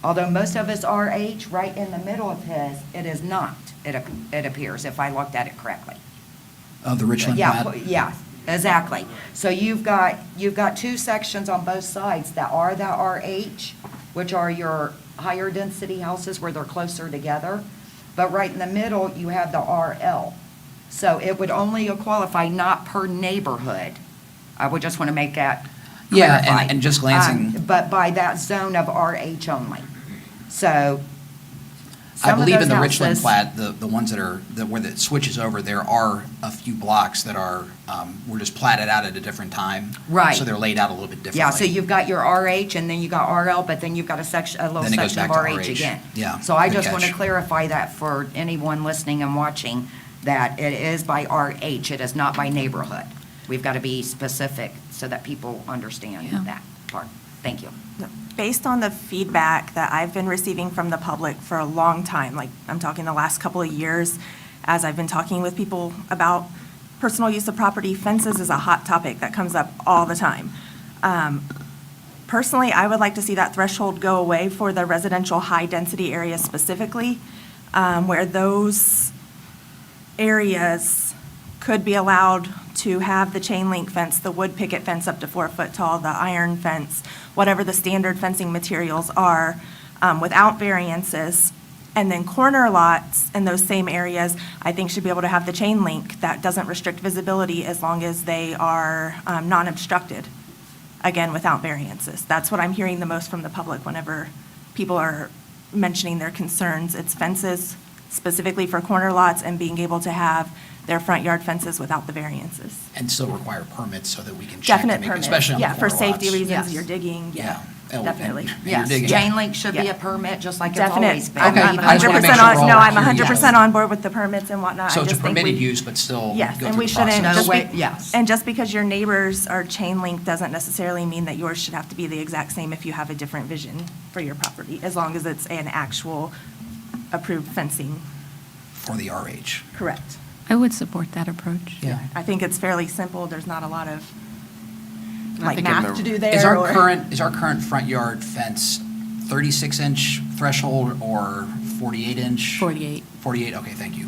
Although most of it's RH, right in the middle of his, it is not, it appears, if I looked at it correctly. Of the Richland Yeah, plat? yeah, exactly. So you've got two sections on both sides that are the RH, which are your higher density houses where they're closer together. But right in the middle, you have the RL. So it would only qualify not per neighborhood. I would just want to make that Yeah, clarified. and just glancing, But by that zone of RH only. So I some of believe in those the Richland houses- plat, the ones that are, where it switches over, there are a few blocks that are, were just platted out at a different time. Right. So they're laid out a little bit differently. Yeah, so you've got your RH, and then you got RL, but then you've got a little Then it goes section of back to RH RH. again. Yeah, So I good just want to catch. clarify that for anyone listening and watching, that it is by RH, it is not by neighborhood. We've got to be specific so that people understand Yeah. that part. Thank you. Based on the feedback that I've been receiving from the public for a long time, like I'm talking the last couple of years, as I've been talking with people about personal use of property, fences is a hot topic that comes up all the time. Personally, I would like to see that threshold go away for the residential high-density areas specifically, where those areas could be allowed to have the chain link fence, the wood picket fence up to 4 foot tall, the iron fence, whatever the standard fencing materials are, without variances. And then corner lots in those same areas, I think should be able to have the chain link that doesn't restrict visibility as long as they are non-obstructed, again, without variances. That's what I'm hearing the most from the public whenever people are mentioning their concerns. It's fences specifically for corner lots and being able to have their front yard fences without the variances. And still require permits so that we can check. to Definite make- permits, Especially on the yeah, for corner safety lots. reasons, Yes. you're digging, yeah, And- definitely. and you're Yes, digging. chain link should be Yeah. a permit, just like it's Definite. always been. I'm Okay, I'm I just wanna make 100% sure on, we're no, all I'm clear, 100% yes. on board with the permits and whatnot. So I it's a just think permitted we- use, but still Yes, go and through we the shouldn't, process. No just way- be- yes. and just because your neighbors are chain link doesn't necessarily mean that yours should have to be the exact same if you have a different vision for your property, as long as it's an actual approved fencing. For the RH. Correct. I would support that approach. Yeah. I think it's fairly simple, there's not a lot of, like, think in math the- to do there. Is our or- current front yard fence 36-inch threshold or 48-inch? 48. 48, okay, thank you.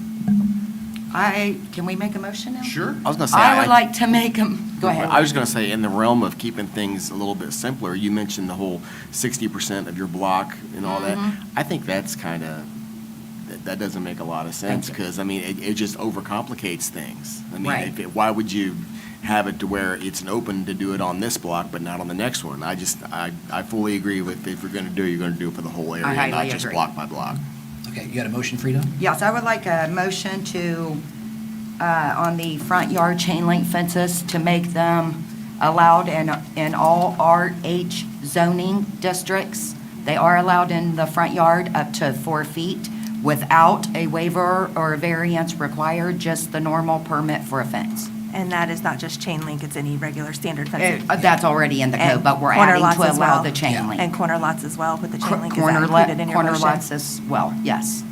Can we make a motion now? Sure. I was going to say. I would like to make them, go ahead. I was going to say, in the realm of keeping things a little bit simpler, you mentioned the whole 60% of your block and all that. I think that's kind of, that doesn't make a lot of sense, Thank you. because, I mean, it just overcomplicates things. I mean, Right. why would you have it to where it's an open to do it on this block, but not on the next one? I fully agree with, if you're going to do it, you're going to do it for the whole area, highly not just agree. block by block. Okay, you got a motion, Frida? Yes, I would like a motion to, on the front yard chain link fences, to make them allowed in all RH zoning districts. They are allowed in the front yard up to 4 feet without a waiver or a variance required, just the normal permit for a fence. And that is not just chain link, it's any regular standard fencing. That's already in the code, And but we're corner adding lots to as allow well. the chain link. And corner lots as well, with the chain link, is that Corner included in your corner motion? lots as well, yes.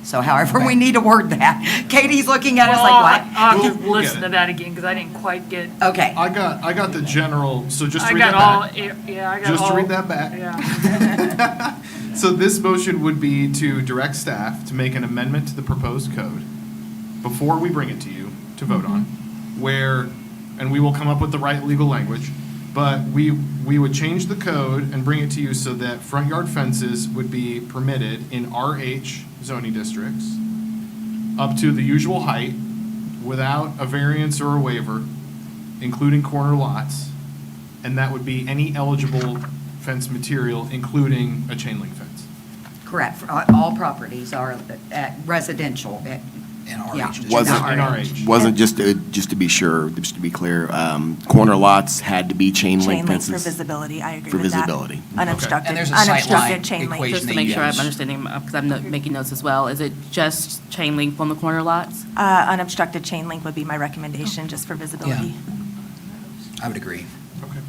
So however we need to word that. Katie's looking at us like, what? I'll We'll- have to we'll get listen it. to that again, because I didn't quite get. Okay. I got the general, so just to I read got that all, back. yeah, I got all. Just to read that back. Yeah. So this motion would be to direct staff to make an amendment to the proposed code before we bring it to you to vote on, where, and we will come up with the right legal language, but we would change the code and bring it to you so that front yard fences would be permitted in RH zoning districts up to the usual height without a variance or a waiver, including corner lots, and that would be any eligible fence material, including a chain link fence. Correct. All properties are residential, In RH Yeah. district. Wasn't, In RH. wasn't just to be sure, just to be clear, corner lots had to be chain link Chain link fences? for visibility, I agree For with that. visibility. Unobstructed, And there's a sight unobstructed line chain link. equation Just to that make you sure I'm use. understanding, because I'm making notes as well, is it just chain link on the corner lots? Unobstructed chain link would be my recommendation, just for visibility. I would agree. Okay.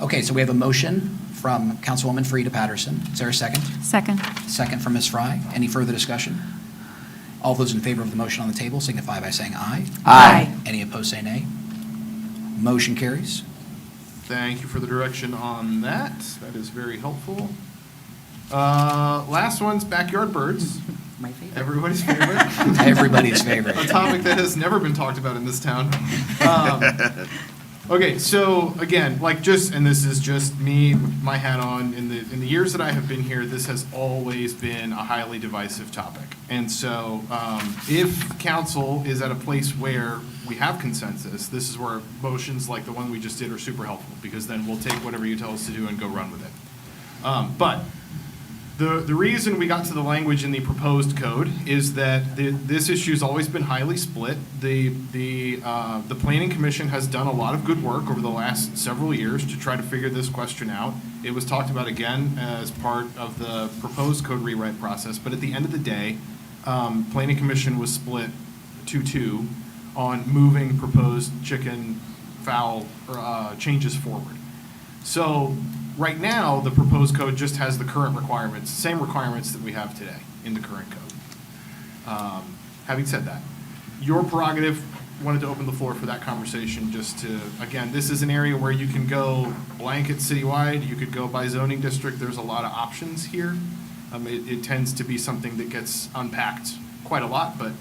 Okay, so we have a motion from Councilwoman Frida Patterson. Is there a second? Second. Second from Ms. Fry. Any further discussion? All those in favor of the motion on the table signify by saying aye. Aye. Any opposed, say nay. Motion carries. Thank you for the direction on that. That is very helpful. Last one's backyard birds. My favorite. Everybody's favorite. Everybody's favorite. A topic that has never been talked about in this town. Okay, so again, and this is just me with my hat on, in the years that I have been here, this has always been a highly divisive topic. And so, if council is at a place where we have consensus, this is where motions like the one we just did are super helpful, because then we'll take whatever you tell us to do and go run with it. But the reason we got to the language in the proposed code is that this issue's always been highly split. The Planning Commission has done a lot of good work over the last several years to try to figure this question out. It was talked about again as part of the proposed code rewrite process, but at the end of the day, Planning Commission was split 2-2 on moving proposed chicken, fowl, changes forward. So right now, the proposed code just has the current requirements, same requirements that we have today in the current code. Having said that, your prerogative, wanted to open the floor for that conversation just to, again, this is an area where you can go blanket citywide, you could go by zoning district, there's a lot of options here. It tends to be something that gets unpacked quite a lot, but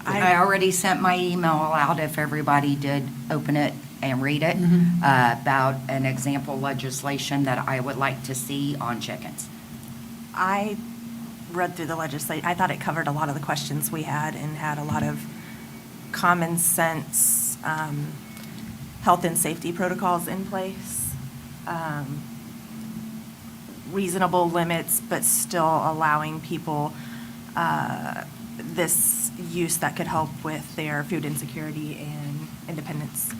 I already sent my email out, if everybody did open it and read it, about an example legislation that I would like to see on chickens. I read through the legislation. I thought it covered a lot of the questions we had and had a lot of common sense health and safety protocols in place. Reasonable limits, but still allowing people this use that could help with their food insecurity and independence.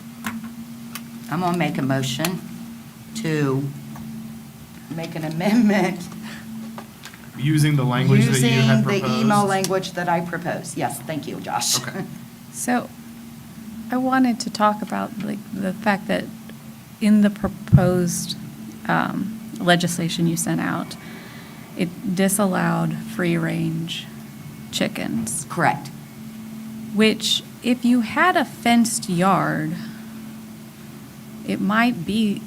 I'm going to make a motion to make an amendment using the language that you had using proposed. the email language that I proposed. Yes, thank you, Josh. Okay. So I wanted to talk about the fact that in the proposed legislation you sent out, it disallowed free-range chickens. Correct. Which, if you had a fenced yard, it might be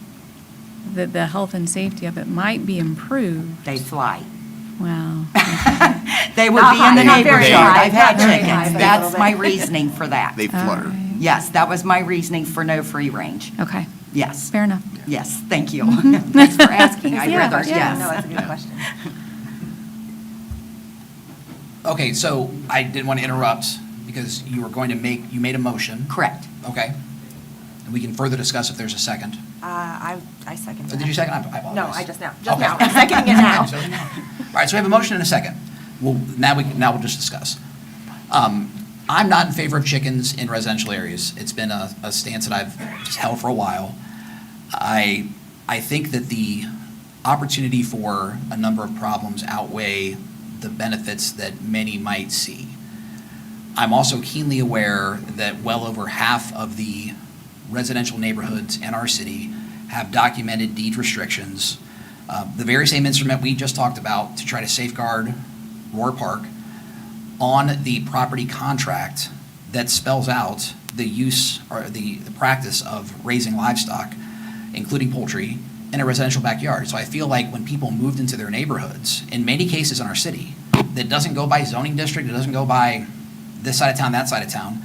that the health and safety of it might be improved. They fly. Well, They would Not be in high, the not very neighborhood. high, I've had not very high, chickens. but a That's little my bit. reasoning for that. They flutter. Yes, that was my reasoning for no free range. okay, Yes. fair enough. Yes, thank you. Thanks for asking. I'd rather, Yeah, no, yes. that's a good question. Okay, so I didn't want to interrupt because you were going to you made a motion. Correct. Okay. And we can further discuss if there's a second. I second So that. did you second? I apologize. No, I just now. Just Okay. now. I'm seconding it now. All right, so we have a motion and a second. Now we'll just discuss. I'm not in favor of chickens in residential areas. It's been a stance that I've just held for a while. I think that the opportunity for a number of problems outweigh the benefits that many might see. I'm also keenly aware that well over half of the residential neighborhoods in our city have documented deed restrictions. The very same instrument we just talked about to try to safeguard Roar Park on the property contract that spells out the use or the practice of raising livestock, including poultry, in a residential backyard. So I feel like when people moved into their neighborhoods, in many cases in our city, that doesn't go by zoning district, it doesn't go by this side of town, that side of town,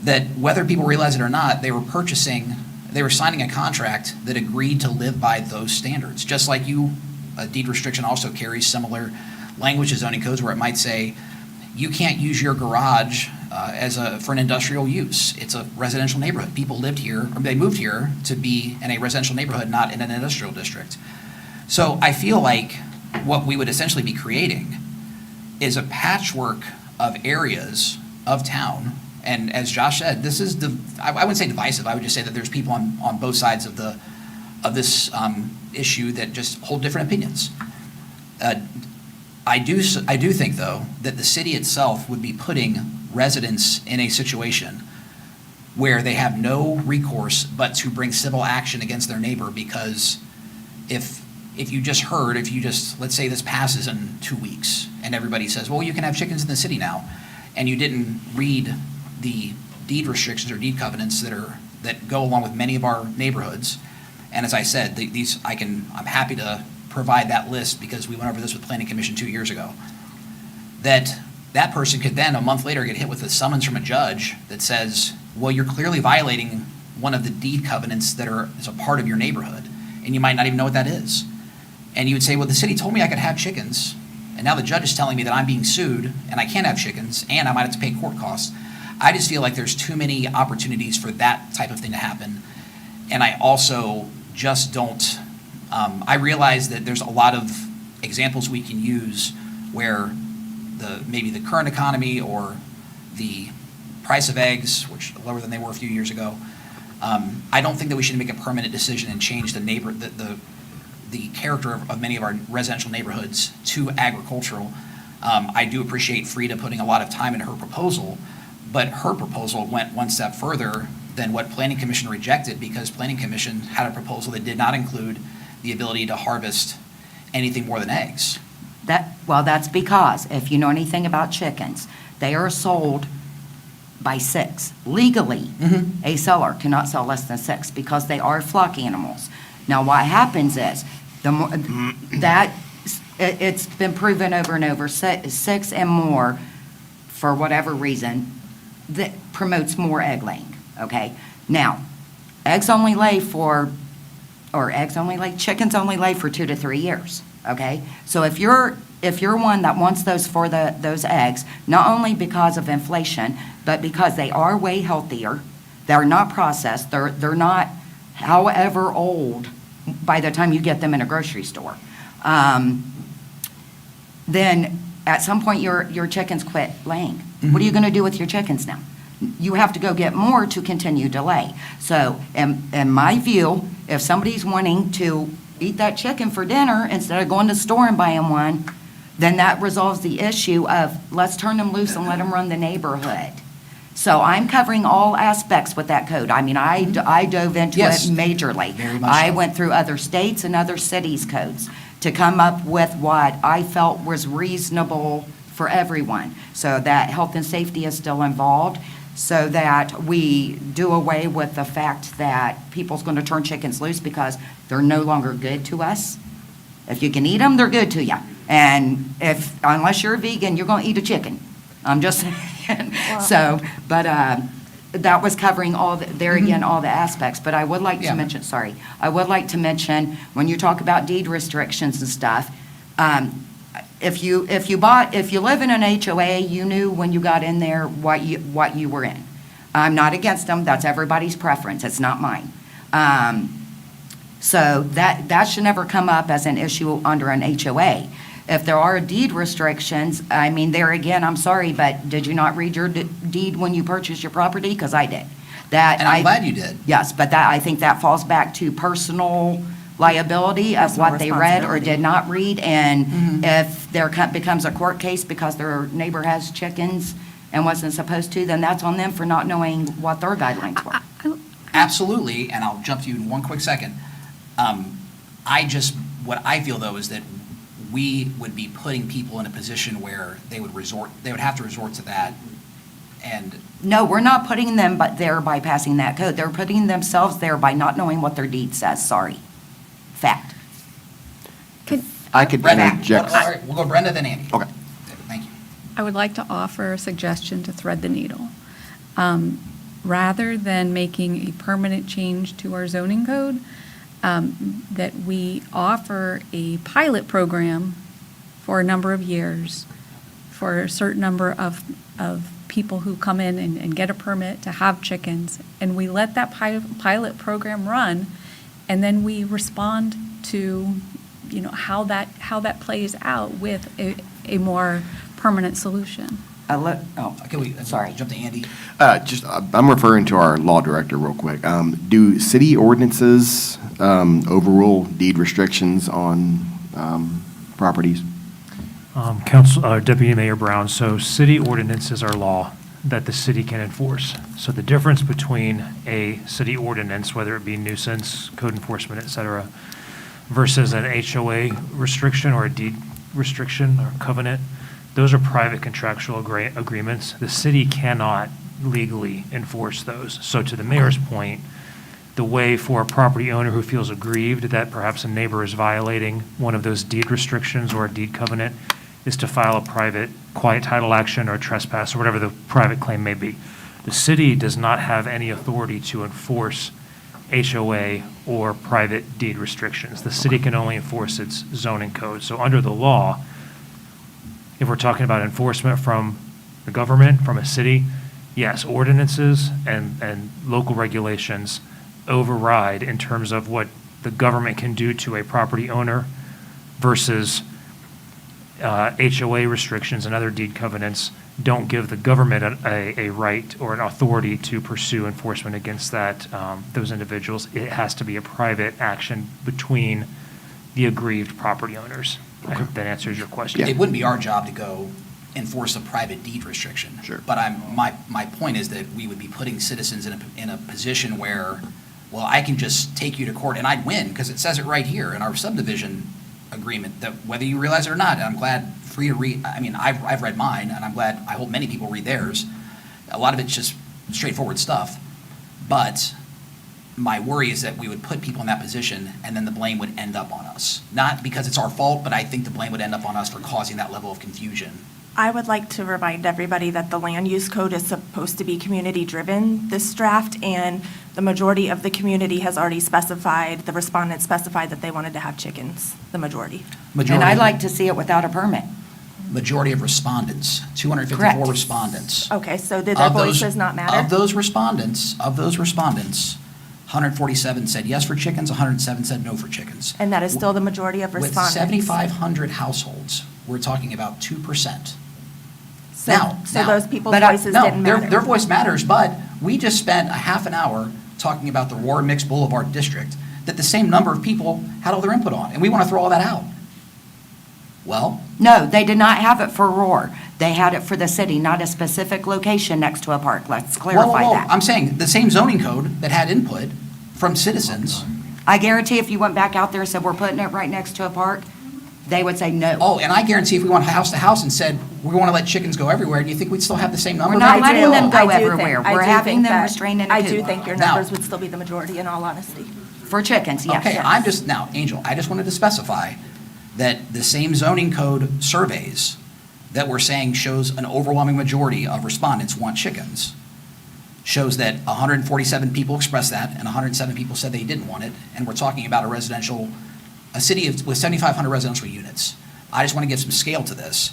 that whether people realize it or not, they were signing a contract that agreed to live by those standards. Just like a deed restriction also carries similar language to zoning codes where it might say, you can't use your garage for an industrial use. It's a residential neighborhood. People lived here, or they moved here to be in a residential neighborhood, not in an industrial district. So I feel like what we would essentially be creating is a patchwork of areas of town, and as Josh said, this is, I wouldn't say divisive, I would just say that there's people on both sides of this issue that just hold different opinions. I do think, though, that the city itself would be putting residents in a situation where they have no recourse but to bring civil action against their neighbor, because if you just, let's say this passes in 2 weeks, and everybody says, well, you can have chickens in the city now, and you didn't read the deed restrictions or deed covenants that go along with many of our neighborhoods. And as I said, I'm happy to provide that list because we went over this with Planning Commission 2 years ago. That person could then, a month later, get hit with a summons from a judge that says, well, you're clearly violating one of the deed covenants is a part of your neighborhood, and you might not even know what that is. And you would say, well, the city told me I could have chickens, and now the judge is telling me that I'm being sued, and I can't have chickens, and I might have to pay court costs. I just feel like there's too many opportunities for that type of thing to happen. And I also just don't, I realize that there's a lot of examples we can use where maybe the current economy or the price of eggs, which are lower than they were a few years ago, I don't think that we should make a permanent decision and change the character of many of our residential neighborhoods to agricultural. I do appreciate Frida putting a lot of time in her proposal, but her proposal went one step further than what Planning Commission rejected, because Planning Commission had a proposal that did not include the ability to harvest anything more than eggs. That's because, if you know anything about chickens, they are sold by 6. Legally, a seller cannot sell less than 6 because they are flock animals. Now, what happens is, it's been proven over and over, 6 and more, for whatever reason, that promotes more egg laying, okay? Now, chickens only lay for 2 to 3 years, okay? So if you're one that wants those eggs, not only because of inflation, but because they are way healthier, they're not processed, they're not however old by the time you get them in a grocery store, then at some point your chickens quit laying. What are you going to do with your chickens now? You have to go get more to continue to lay. So in my view, if somebody's wanting to eat that chicken for dinner instead of going to the store and buying one, then that resolves the issue of let's turn them loose and let them run the neighborhood. So I'm covering all aspects with that code. I mean, I dove into Yes. it majorly. Very much I so. went through other states and other cities' codes to come up with what I felt was reasonable for everyone, so that health and safety is still involved, so that we do away with the fact that people's going to turn chickens loose because they're no longer good to us. If you can eat them, they're good to you. And unless you're a vegan, you're going to eat a chicken. I'm just saying. So, but that was covering all the aspects. But I would like to mention, I would like to mention, when you talk about deed restrictions and stuff, if you live in an HOA, you knew when you got in there what you were in. I'm not against them. That's everybody's preference. It's not mine. So that should never come up as an issue under an HOA. If there are deed restrictions, I mean, there again, I'm sorry, but did you not read your deed when you purchased your property? Because I did. And I'm glad you did. Yes, but I think that falls back to personal liability of Personal what they read or responsibility. did not read. And if there becomes a court case because their neighbor has chickens and wasn't supposed to, then that's on them for not knowing what their guidelines were. Absolutely, and I'll jump to you in one quick second. What I feel though is that we would be putting people in a position where they would have to resort to that. And No, we're not putting them there by passing that code. They're putting themselves there by not knowing what their deed says. Sorry. Fact. I could Brenda, interject. all right, we'll go Brenda, then Andy. Okay. Thank you. I would like to offer a suggestion to thread the needle. Rather than making a permanent change to our zoning code, that we offer a pilot program for a number of years for a certain number of people who come in and get a permit to have chickens, and we let that pilot program run, and then we respond to, how that plays out with a more permanent solution. Sorry. Jump to Andy. I'm referring to our law director real quick. Do city ordinances overrule deed restrictions on properties? Deputy Mayor Brown, so city ordinances are law that the city can enforce. So the difference between a city ordinance, whether it be nuisance, code enforcement, et cetera, versus an HOA restriction or a deed restriction or covenant, those are private contractual agreements. The city cannot legally enforce those. So to the mayor's point, the way for a property owner who feels aggrieved that perhaps a neighbor is violating one of those deed restrictions or a deed covenant is to file a private quiet title action or trespass or whatever the private claim may be. The city does not have any authority to enforce HOA or private deed restrictions. The city can only enforce its zoning code. So under the law, if we're talking about enforcement from the government, from a city, yes, ordinances and local regulations override in terms of what the government can do to a property owner versus HOA restrictions and other deed covenants don't give the government a right or an authority to pursue enforcement against those individuals. It has to be a private action between the aggrieved property owners. I hope that answers your question. It wouldn't be our job to go enforce a private deed restriction. Sure. But my point is that we would be putting citizens in a position where, well, I can just take you to court and I'd win because it says it right here in our subdivision agreement that whether you realize it or not, and I'm glad free to read, I mean, I've read mine and I'm glad, I hope many people read theirs. A lot of it's just straightforward stuff. But my worry is that we would put people in that position and then the blame would end up on us. Not because it's our fault, but I think the blame would end up on us for causing that level of confusion. I would like to remind everybody that the land use code is supposed to be community-driven, this draft, and the majority of the community has already specified, the respondents specified that they wanted to have chickens, the majority. And I'd like to see it without a permit. Majority of respondents, 254 Correct. respondents. Okay, so did their Of those- voices not matter? Of those respondents, 147 said yes for chickens, 107 said no for chickens. And that is still the majority of With respondents? 7,500 households, we're talking about 2%. So those people's But voices didn't their matter? voice matters, but we just spent a half an hour talking about the Roar Mixed Boulevard District that the same number of people had all their input on, and we want to throw all that out. Well, No, they did not have it for Roar. They had it for the city, not a specific location next to a park. Let's clarify whoa, that. I'm saying the same zoning code that had input from citizens. I guarantee if you went back out there and said, we're putting it right next to a park, they would say no. Oh, and I guarantee if we went house to house and said, we want to let chickens go everywhere, do you think we'd still have the same number? We're not I do- letting them go I do think- everywhere. I We're do having think them that- restrained in a I do coop. think your Now- numbers would still be the majority, in all honesty. For chickens, yes. Okay, now, Angel, I just wanted to specify that the same zoning code surveys that we're saying shows an overwhelming majority of respondents want chickens, shows that 147 people expressed that, and 107 people said they didn't want it, and we're talking about a city with 7,500 residential units. I just want to give some scale to this.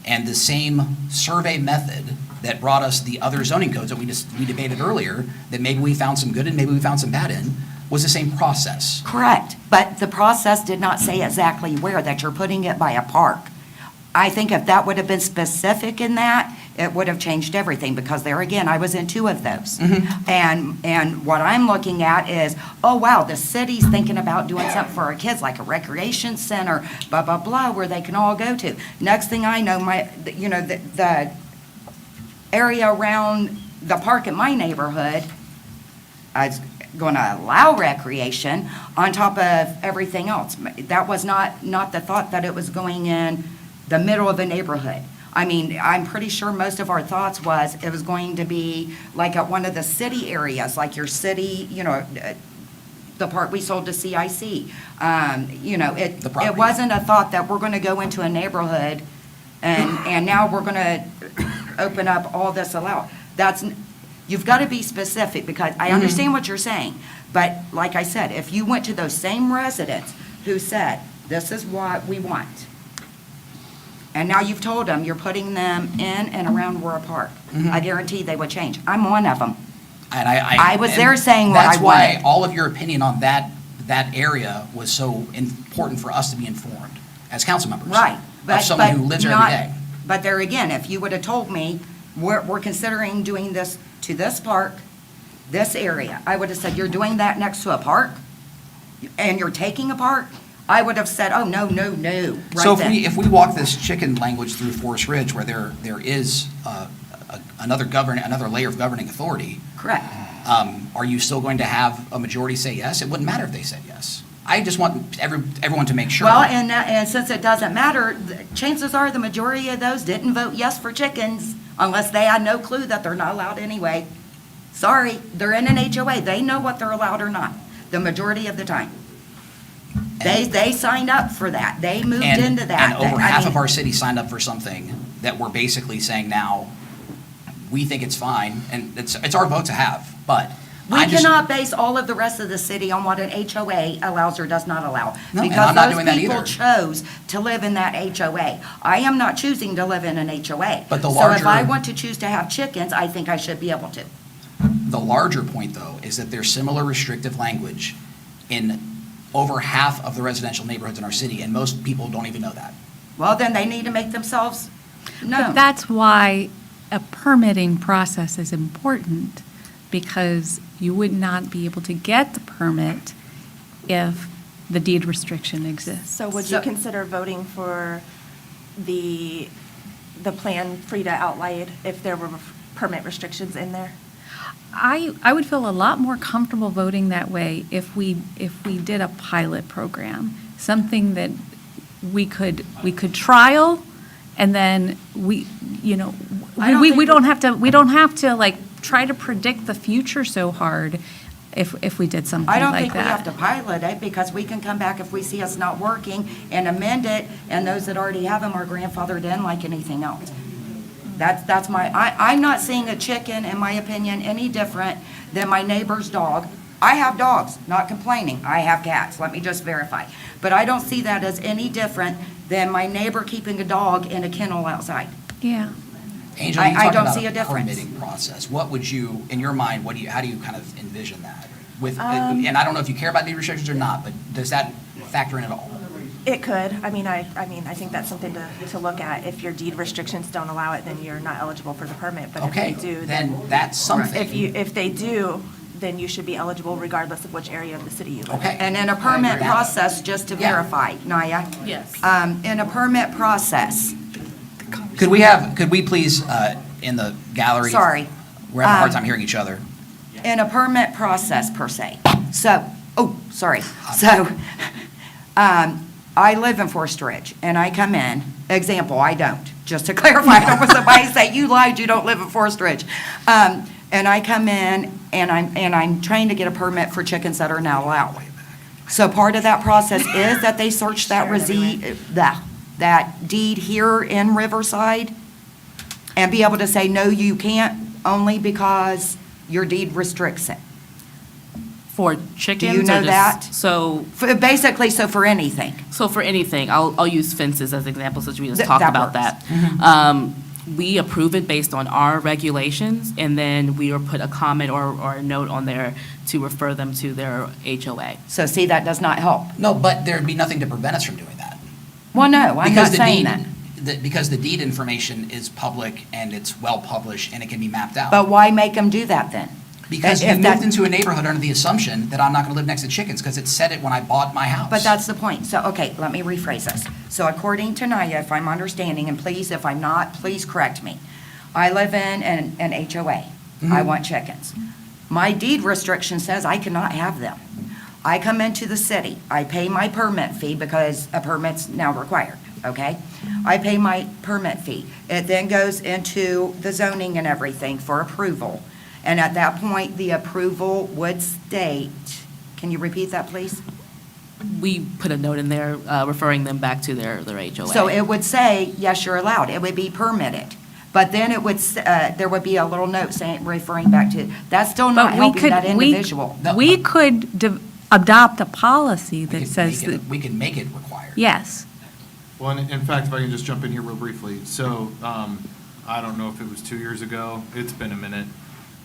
And the same survey method that brought us the other zoning codes that we debated earlier, that maybe we found some good and maybe we found some bad in, was the same process. Correct, but the process did not say exactly where, that you're putting it by a park. I think if that would have been specific in that, it would have changed everything, because there again, I was in 2 of those. And what I'm looking at is, oh, wow, the city's thinking about doing something for our kids, like a recreation center, blah, blah, blah, where they can all go to. Next thing I know, the area around the park in my neighborhood, I was going to allow recreation on top of everything else. That was not the thought that it was going in the middle of a neighborhood. I mean, I'm pretty sure most of our thoughts was it was going to be like at one of the city areas, like your city, the part we sold to CIC. It wasn't a thought that we're going to go into a neighborhood and now we're going to open up all this allowed. You've got to be specific, because I understand what you're saying. But like I said, if you went to those same residents who said, this is what we want, and now you've told them you're putting them in and around Roar Park, I guarantee they would change. I'm one of them. And I was there saying what I That's why wanted. all of your opinion on that area was so important for us to be informed as council members. Right. Of someone who lives there every day. But there again, if you would have told me, we're considering doing this to this park, this area, I would have said, you're doing that next to a park? And you're taking a park? I would have said, oh, no, no, no, right So then. if we walk this chicken language through Forest Ridge, where there is another layer of governing authority, Correct. Are you still going to have a majority say yes? It wouldn't matter if they said yes. I just want everyone to make sure. Well, and since it doesn't matter, chances are the majority of those didn't vote yes for chickens unless they had no clue that they're not allowed anyway. Sorry, they're in an HOA. They know what they're allowed or not, the majority of the time. They signed up for that. They moved into that. And over I half mean, of our city signed up for something that we're basically saying now, we think it's fine, and it's our vote to have, but We cannot base all of the rest of the city on what an HOA allows or does not allow. No, and I'm not doing that Because either. those people chose to live in that HOA. I am not choosing to live in an HOA. But the So if I larger- want to choose to have chickens, I think I should be able to. The larger point, though, is that there's similar restrictive language in over half of the residential neighborhoods in our city, and most people don't even know that. Well, then they need to make themselves known. But that's why a permitting process is important, because you would not be able to get the permit if the deed restriction exists. So would you consider voting for the plan Frida outlined if there were permit restrictions in there? I would feel a lot more comfortable voting that way if we did a pilot program, something that we could trial, and then we don't have to like try to predict the future so hard if we did something like that. I don't think we have to pilot it, because we can come back if we see us not working and amend it, and those that already have them are grandfathered in like anything else. That's I'm not seeing a chicken, in my opinion, any different than my neighbor's dog. I have dogs, not complaining. I have cats, let me just verify. But I don't see that as any different than my neighbor keeping a dog in a kennel outside. Yeah. Angel, you I talked don't about see a difference. permitting process. What would you, in your mind, how do you kind of envision that? And I don't know if you care about deed restrictions or not, but does that factor in at all? It could. I mean, I think that's something to look at. If your deed restrictions don't allow it, then you're not eligible for the permit. But Okay, if they do, then that's something. If they do, then you should be eligible regardless of which area of the city you live in. Okay. And in a I permit agree. process, just to Yeah. verify, Naya, Yes. in a permit process, Could we please, in the gallery? Sorry. We're having a hard time hearing each other. in a permit process per se. So, So, I live in Forest Ridge, and I come in, example, I don't, just to clarify, I don't want somebody to say, you lied, you don't live in Forest Ridge. And I come in, and I'm trying to get a permit for chickens that are now allowed. So part of that process is that they search that deed here in Riverside, and be able to say, no, you can't, only because your deed restricts it. For chickens? Do you know or just- that? So, Basically, so for anything. so for anything, I'll use fences as an example since we just That- talked that about works. that. We approve it based on our regulations, and then we will put a comment or a note on there to refer them to their HOA. So see, that does not help. No, but there'd be nothing to prevent us from doing that. Well, no, I'm not Because the saying deed- that. Because the deed information is public and it's well-published and it can be mapped out. But why make them do that then? Because if you that- moved into a neighborhood under the assumption that I'm not going to live next to chickens, because it said it when I bought my house. But that's the point. So, okay, let me rephrase this. So according to Naya, if I'm understanding, and please, if I'm not, please correct me. I live in an HOA. I want chickens. My deed restriction says I cannot have them. I come into the city. I pay my permit fee because a permit's now required, okay? I pay my permit fee. It then goes into the zoning and everything for approval. And at that point, the approval would state, can you repeat that, please? We put a note in there referring them back to their HOA. So it would say, yes, you're allowed. It would be permitted. But then it would, there would be a little note saying, referring back to, that's still not But we helping could, that individual. we could adopt a policy that says that, We can make it required. yes. Well, in fact, if I can just jump in here real briefly. So, I don't know if it was 2 years ago, it's been a minute.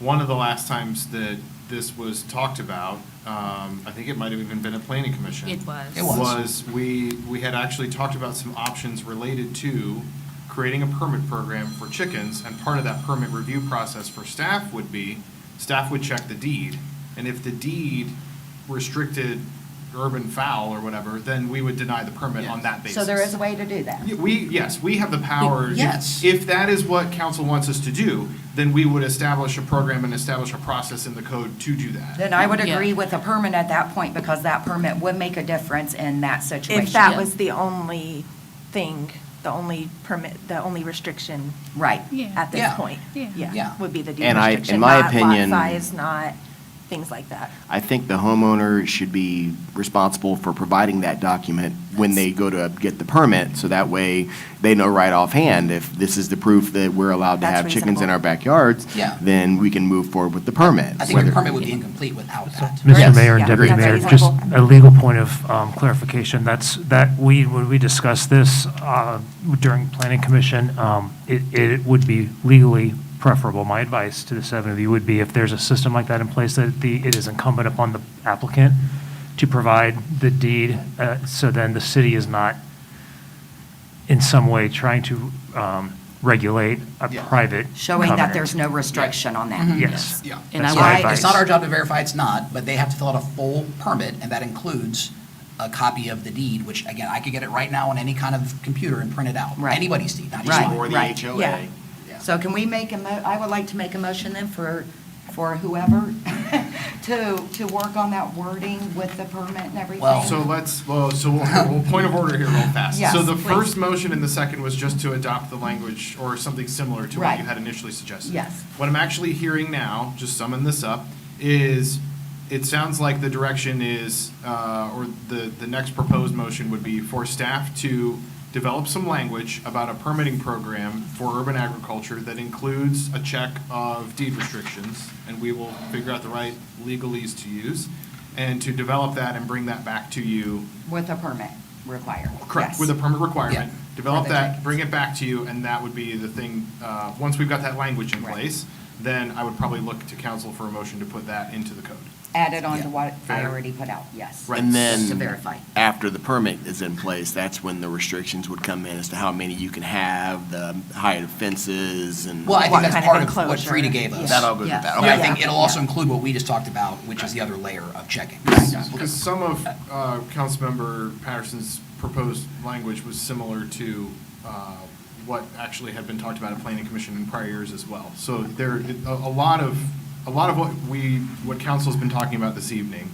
One of the last times that this was talked about, I think it might have even been at Planning Commission. It was. It was. We had actually talked about some options related to creating a permit program for chickens, and part of that permit review process for staff would be, staff would check the deed, and if the deed restricted urban fowl or whatever, then we would deny the permit on that basis. So there is a way to do that? Yes, we have the power. Yes. If that is what council wants us to do, then we would establish a program and establish a process in the code to do that. Then I would agree with a permit at that point, because that permit would make a difference in that situation. If that was the only thing, the only permit, the only restriction Right. at this Yeah. point. Yeah. Yeah, would be the deed And I- in restriction, my not opinion- lot size, not things like that. I think the homeowner should be responsible for providing that document when they go to get the permit, so that way they know right offhand, if this is the proof that we're allowed to That's have chickens in reasonable. our backyards, Yeah. then we can move forward with the permit. I think your Whether- permit would be incomplete without that. Mr. Yes. Mayor and Yeah, Deputy that's Mayor, reasonable. just a legal point of clarification, when we discussed this during Planning Commission, it would be legally preferable. My advice to the seven of you would be, if there's a system like that in place, that it is incumbent upon the applicant to provide the deed, so then the city is not in some way trying to regulate a private Showing that covenant. there's no restriction on that. Yes. Yeah. And That's I my would- advice. It's not our job to verify it's not, but they have to fill out a full permit, and that includes a copy of the deed, which, again, I could get it right now on any kind of computer and print it out. Right. Anybody's deed, not just Right. mine. Or the Right. HOA. Yeah. So can we make I would like to make a motion then for whoever to work on that wording with the permit and everything. Well, So we'll point of order here real fast. Yes, So the please. first motion and the second was just to adopt the language or something similar to what Right. you had initially suggested. Yes. What I'm actually hearing now, just summing this up, is it sounds like the direction is, or the next proposed motion would be for staff to develop some language about a permitting program for urban agriculture that includes a check of deed restrictions, and we will figure out the right legalese to use, and to develop that and bring that back to you. With a permit required. Correct, Yes. with a permit requirement. Yeah. Develop For the that, chickens. bring it back to you, and that would be the thing, once we've got that language in Right. place, then I would probably look to council for a motion to put that into the code. Added on to Yeah. what I Fair. already put out, yes. Right. And Just to then, verify. after the permit is in place, that's when the restrictions would come in as to how many you can have, the height of fences, and. Well, I think What that's kind part of of what enclosure? Frida gave us. That all goes with Yes. that. But Okay. I think Yeah. it'll also include what we just talked about, which is the other layer of checking. Because some of Councilmember Patterson's proposed language was similar to what actually had been talked about at Planning Commission in prior years as well. So there, a lot of what council's been talking about this evening,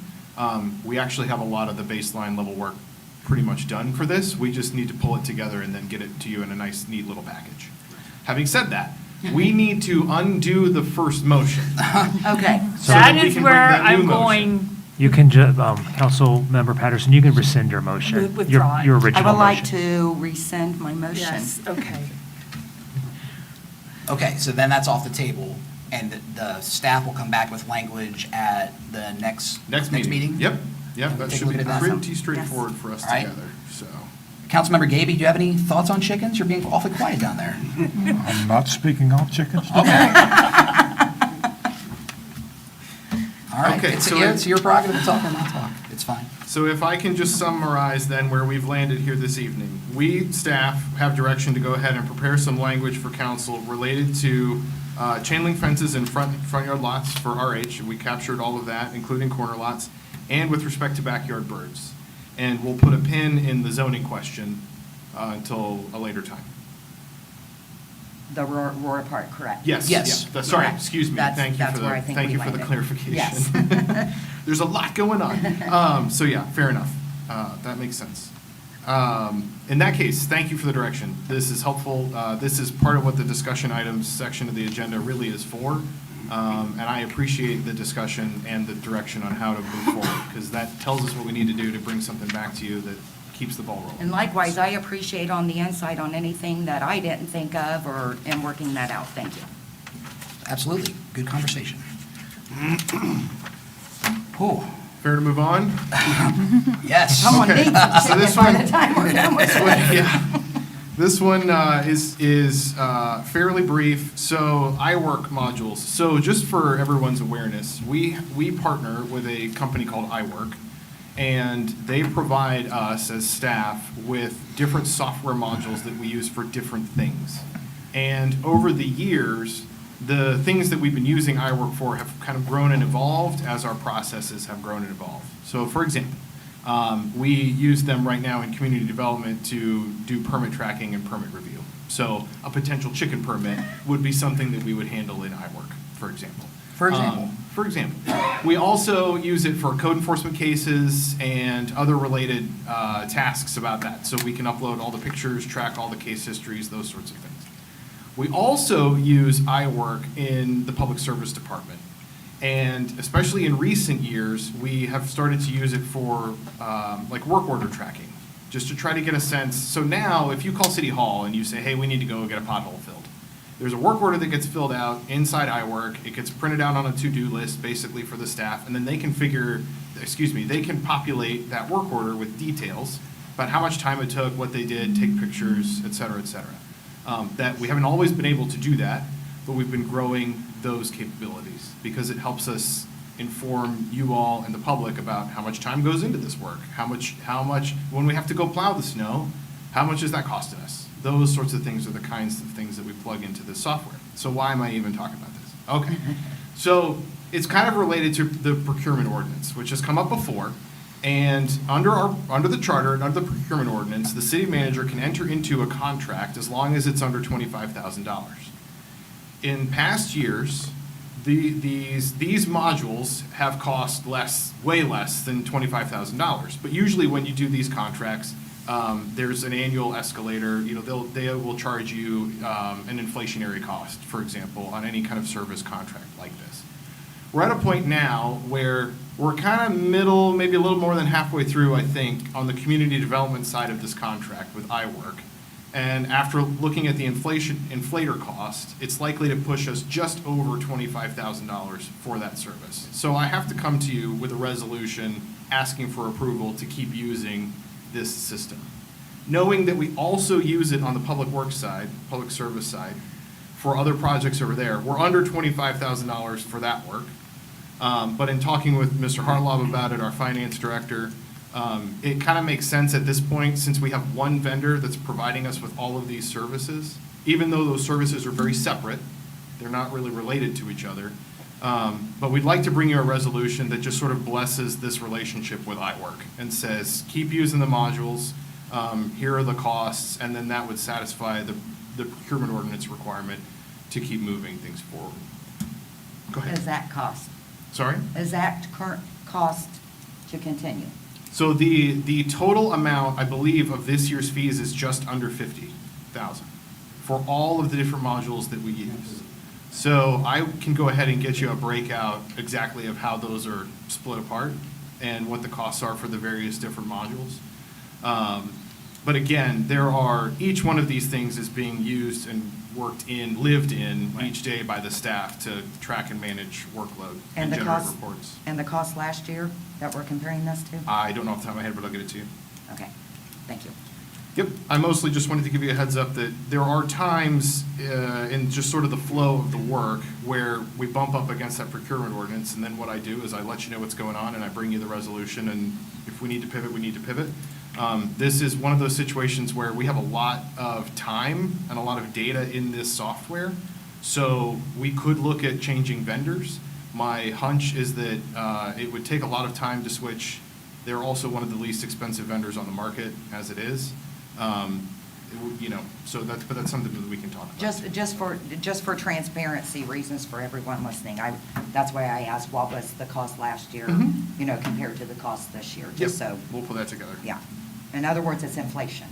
we actually have a lot of the baseline level work pretty much done for this. We just need to pull it together and then get it to you in a nice, neat little package. Having said that, we need to undo the first motion. Okay. So that That we is can bring where that new I'm motion. going. You can, Councilmember Patterson, you can rescind your motion. Withdraw it. Your I original would like motion. to rescind my motion. okay. Okay, so then that's off the table, and the staff will come back with language at the next meeting? Yep, yep, Can we that take a should look be at that? pretty straightforward for us All right. together, so. Councilmember Gaby, do you have any thoughts on chickens? You're being awfully quiet down there. I'm not speaking on chickens. All right, Okay, so it's your prerogative to talk or not talk. It's fine. So if I can just summarize then where we've landed here this evening. We, staff, have direction to go ahead and prepare some language for council related to chain link fences in front yard lots for RH. We captured all of that, including corner lots, and with respect to backyard birds. And we'll put a pin in the zoning question until a later time. The roar part, correct? Yes. Yes. Yeah, sorry, Correct. excuse me. That's- Thank you that's for where I the, think thank we you for the landed. clarification. Yes. There's a lot going on. So yeah, fair enough. That makes sense. In that case, thank you for the direction. This is helpful. This is part of what the discussion items section of the agenda really is for. And I appreciate the discussion and the direction on how to move forward, because that tells us what we need to do to bring something back to you that keeps the ball rolling. And likewise, I appreciate on the insight on anything that I didn't think of and working that out. Thank you. Absolutely. Good conversation. Whew. Fair to move on? Yes. I'm gonna Okay, need some so this chicken by one- the time we're done with This it. one, yeah. This one is fairly brief. So iWork modules. So just for everyone's awareness, we partner with a company called iWork, And they provide us as staff with different software modules that we use for different things. And over the years, the things that we've been using iWork for have kind of grown and evolved as our processes have grown and evolved. So for example, we use them right now in community development to do permit tracking and permit review. So a potential chicken permit would be something that we would handle in iWork, for example. For example? For example. We also use it for code enforcement cases and other related tasks about that. So we can upload all the pictures, track all the case histories, those sorts of things. We also use iWork in the Public Service Department. And especially in recent years, we have started to use it for like work order tracking, just to try to get a sense. So now, if you call City Hall and you say, hey, we need to go get a pothole filled, there's a work order that gets filled out inside iWork. It gets printed out on a to-do list, basically, for the staff, and then they can they can populate that work order with details about how much time it took, what they did, take pictures, et cetera, et cetera. That we haven't always been able to do that, but we've been growing those capabilities because it helps us inform you all and the public about how much time goes into this work, how much, when we have to go plow the snow, how much is that costing us? Those sorts of things are the kinds of things that we plug into this software. So why am I even talking about this? Okay. So it's kind of related to the procurement ordinance, which has come up before. And under the charter and under the procurement ordinance, the city manager can enter into a contract as long as it's under $25,000. In past years, these modules have cost way less than $25,000. But usually when you do these contracts, there's an annual escalator. You know, they will charge you an inflationary cost, for example, on any kind of service contract like this. We're at a point now where we're kind of middle, maybe a little more than halfway through, I think, on the community development side of this contract with iWork. And after looking at the inflator cost, it's likely to push us just over $25,000 for that service. So I have to come to you with a resolution asking for approval to keep using this system. Knowing that we also use it on the public works side, public service side, for other projects over there. We're under $25,000 for that work. But in talking with Mr. Hartlaub about it, our finance director, it kind of makes sense at this point, since we have one vendor that's providing us with all of these services, even though those services are very separate, they're not really related to each other. But we'd like to bring you a resolution that just sort of blesses this relationship with iWork and says, keep using the modules, here are the costs, and then that would satisfy the procurement ordinance requirement to keep moving things forward. Go ahead. Is that cost? Sorry? Is that current cost to continue? So the total amount, I believe, of this year's fees is just under $50,000 for all of the different modules that we use. So I can go ahead and get you a breakout exactly of how those are split apart and what the costs are for the various different modules. But again, each one of these things is being used and lived in each day by the staff to track and manage workload and generate reports. And the cost last year that we're comparing this to? I don't know off the top of my head, but I'll get it to you. Okay, thank you. Yep, I mostly just wanted to give you a heads up that there are times in just sort of the flow of the work where we bump up against that procurement ordinance, and then what I do is I let you know what's going on and I bring you the resolution, and if we need to pivot, we need to pivot. This is one of those situations where we have a lot of time and a lot of data in this software, so we could look at changing vendors. My hunch is that it would take a lot of time to switch. They're also one of the least expensive vendors on the market as it is. So that's something that we can talk about. Just for transparency reasons for everyone listening, that's why I asked what was the cost last year, compared to the cost this year, just so. We'll pull that together. Yeah. In other words, it's inflation.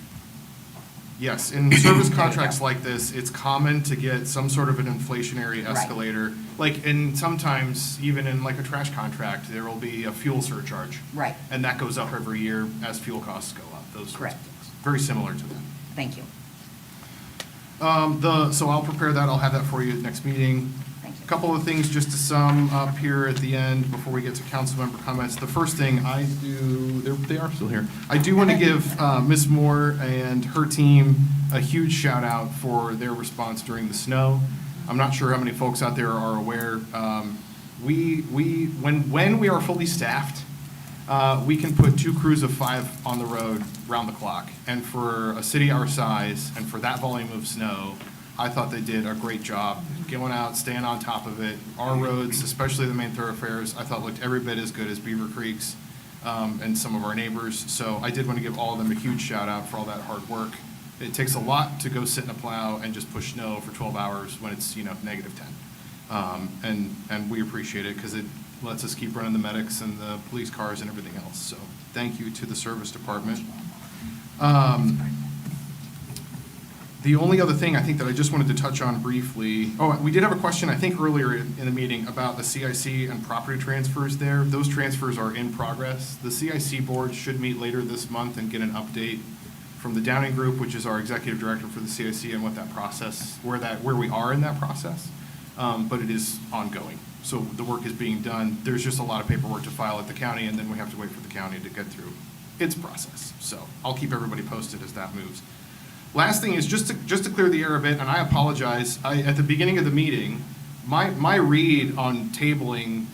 Yes, in service contracts like this, it's common to get some sort of an inflationary escalator. And sometimes, even in like a trash contract, there will be a fuel surcharge. Right. And that goes up every year as fuel costs go up, those sorts of things. Very similar to that. Thank you. So I'll prepare that, I'll have that for you at next meeting. Thank you. A couple of things just to sum up here at the end before we get to council member comments. The first thing I do, they are still here. I do want to give Ms. Moore and her team a huge shout out for their response during the snow. I'm not sure how many folks out there are aware. When we are fully staffed, we can put 2 crews of 5 on the road round the clock. And for a city our size and for that volume of snow, I thought they did a great job going out, staying on top of it. Our roads, especially the main thoroughfares, I thought looked every bit as good as Beaver Creek's and some of our neighbors. So I did want to give all of them a huge shout out for all that hard work. It takes a lot to go sit in a plow and just push snow for 12 hours when it's, -10. And we appreciate it because it lets us keep running the medics and the police cars and everything else. So thank you to the service department. The only other thing I think that I just wanted to touch on briefly, we did have a question, I think earlier in the meeting about the CIC and property transfers there. Those transfers are in progress. The CIC board should meet later this month and get an update from the Downing Group, which is our executive director for the CIC, and what that process, where we are in that process. But it is ongoing. So the work is being done. There's just a lot of paperwork to file at the county, and then we have to wait for the county to get through its process. So I'll keep everybody posted as that moves. Last thing is just to clear the air a bit, and I apologize. At the beginning of the meeting, my read on tabling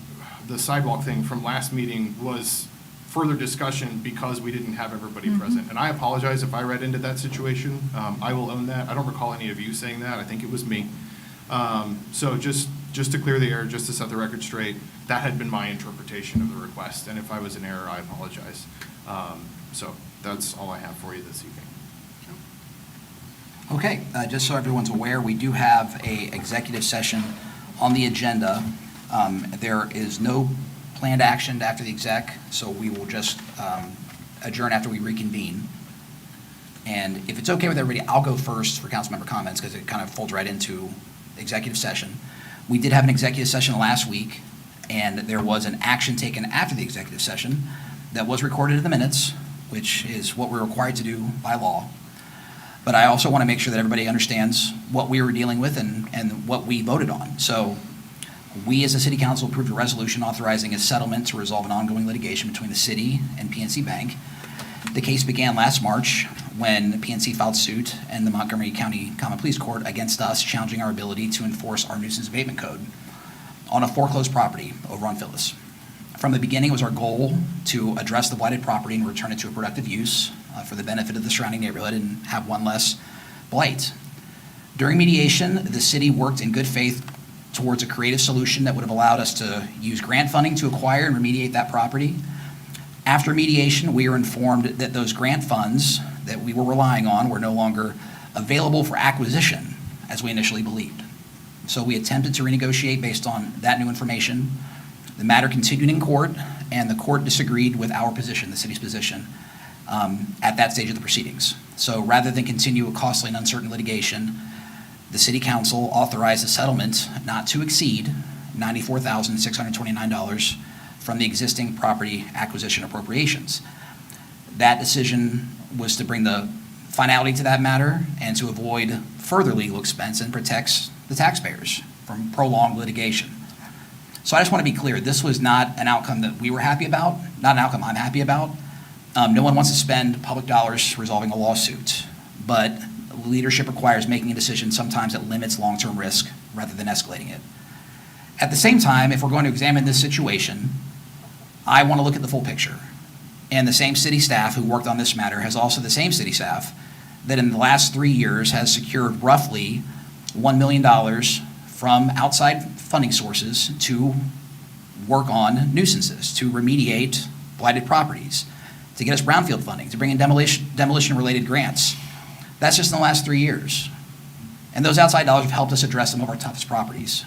the sidewalk thing from last meeting was further discussion because we didn't have everybody present. And I apologize if I read into that situation. I will own that. I don't recall any of you saying that. I think it was me. So just to clear the air, just to set the record straight, that had been my interpretation of the request. And if I was in error, I apologize. So that's all I have for you this evening. Okay, just so everyone's aware, we do have a executive session on the agenda. There is no planned action after the exec, so we will just adjourn after we reconvene. And if it's okay with everybody, I'll go first for council member comments because it kind of folds right into executive session. We did have an executive session last week, and there was an action taken after the executive session that was recorded in the minutes, which is what we're required to do by law. But I also want to make sure that everybody understands what we were dealing with and what we voted on. So we, as a city council, approved a resolution authorizing a settlement to resolve an ongoing litigation between the city and PNC Bank. The case began last March when PNC filed suit and the Montgomery County Common Pleas Court against us, challenging our ability to enforce our nuisance abatement code on a foreclosed property over on Phyllis. From the beginning, it was our goal to address the blighted property and return it to a productive use for the benefit of the surrounding neighborhood and have one less blight. During mediation, the city worked in good faith towards a creative solution that would have allowed us to use grant funding to acquire and remediate that property. After mediation, we were informed that those grant funds that we were relying on were no longer available for acquisition as we initially believed. So we attempted to renegotiate based on that new information. The matter continued in court, and the court disagreed with our position, the city's position, at that stage of the proceedings. So rather than continue a costly and uncertain litigation, the city council authorized a settlement not to exceed $94,629 from the existing property acquisition appropriations. That decision was to bring the finality to that matter and to avoid further legal expense and protects the taxpayers from prolonged litigation. So I just want to be clear, this was not an outcome that we were happy about, not an outcome I'm happy about. No one wants to spend public dollars resolving a lawsuit, but leadership requires making a decision sometimes that limits long-term risk rather than escalating it. At the same time, if we're going to examine this situation, I want to look at the full picture. And the same city staff who worked on this matter has also the same city staff that in the last 3 years has secured roughly $1 million from outside funding sources to work on nuisances, to remediate blighted properties, to get us brownfield funding, to bring in demolition-related grants. That's just in the last 3 years. And those outside dollars have helped us address some of our toughest properties.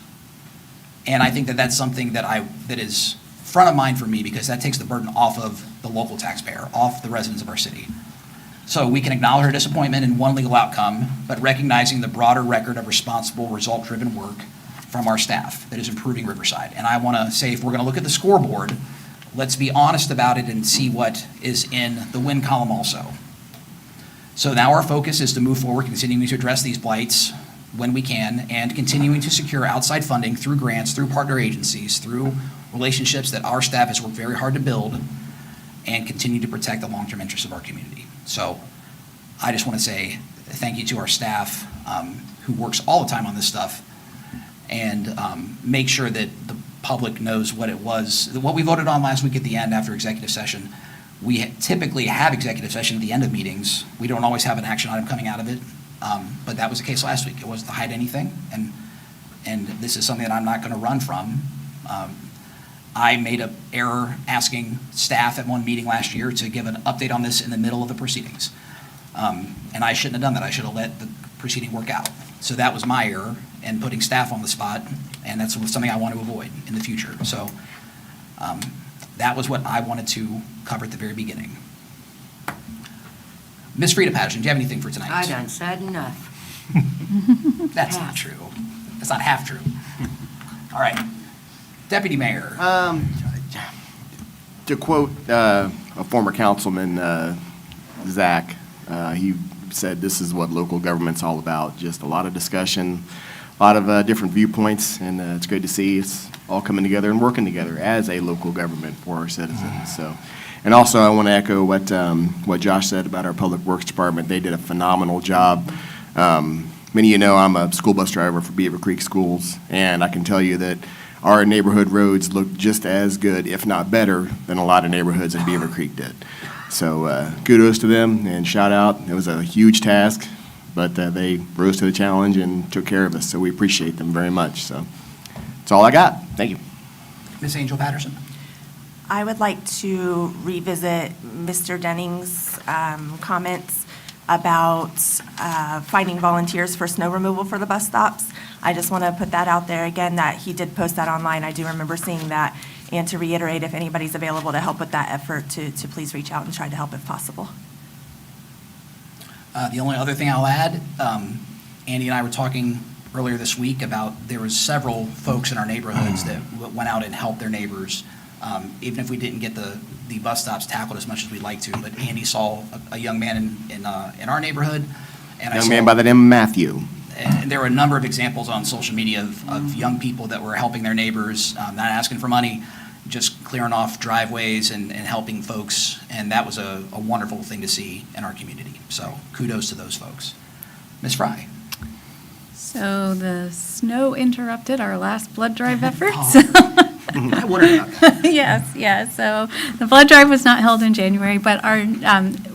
And I think that that's something that is front of mind for me because that takes the burden off of the local taxpayer, off the residents of our city. So we can acknowledge our disappointment in one legal outcome, but recognizing the broader record of responsible, result-driven work from our staff that is improving Riverside. And I want to say, if we're going to look at the scoreboard, let's be honest about it and see what is in the win column also. So now our focus is to move forward, continuing to address these blights when we can, and continuing to secure outside funding through grants, through partner agencies, through relationships that our staff has worked very hard to build, and continue to protect the long-term interests of our community. So I just want to say thank you to our staff who works all the time on this stuff and make sure that public knows what it was. What we voted on last week at the end after executive session, we typically have executive session at the end of meetings. We don't always have an action item coming out of it, but that was the case last week. It wasn't to hide anything, and this is something that I'm not going to run from. I made an error asking staff at one meeting last year to give an update on this in the middle of the proceedings. And I shouldn't have done that. I should have let the proceeding work out. So that was my error in putting staff on the spot, and that's something I want to avoid in the future. So that was what I wanted to cover at the very beginning. Ms. Frida Patterson, do you have anything for tonight? I done said enough. That's not true. That's not half true. All right. Deputy Mayor. To quote a former councilman, Zach, he said this is what local government's all about, just a lot of discussion, a lot of different viewpoints, and it's great to see it's all coming together and working together as a local government for our citizens. So, and also I want to echo what Josh said about our Public Works Department. They did a phenomenal job. Many of you know I'm a school bus driver for Beaver Creek Schools, and I can tell you that our neighborhood roads look just as good, if not better, than a lot of neighborhoods in Beaver Creek did. So kudos to them and shout out. It was a huge task, but they rose to the challenge and took care of us, so we appreciate them very much. So that's all I got. Thank you. Ms. Angel Patterson. I would like to revisit Mr. Denning's comments about finding volunteers for snow removal for the bus stops. I just want to put that out there again, that he did post that online. I do remember seeing that. And to reiterate, if anybody's available to help with that effort, to please reach out and try to help if possible. The only other thing I'll add, Andy and I were talking earlier this week about there was several folks in our neighborhoods that went out and helped their neighbors, even if we didn't get the bus stops tackled as much as we'd like to. But Andy saw a young man in our neighborhood. And Young man by the name of Matthew. And there were a number of examples on social media of young people that were helping their neighbors, not asking for money, just clearing off driveways and helping folks. And that was a wonderful thing to see in our community. So kudos to those folks. Ms. Fry. So the snow interrupted our last blood drive efforts. I wondered about that. Yes. So the blood drive was not held in January, but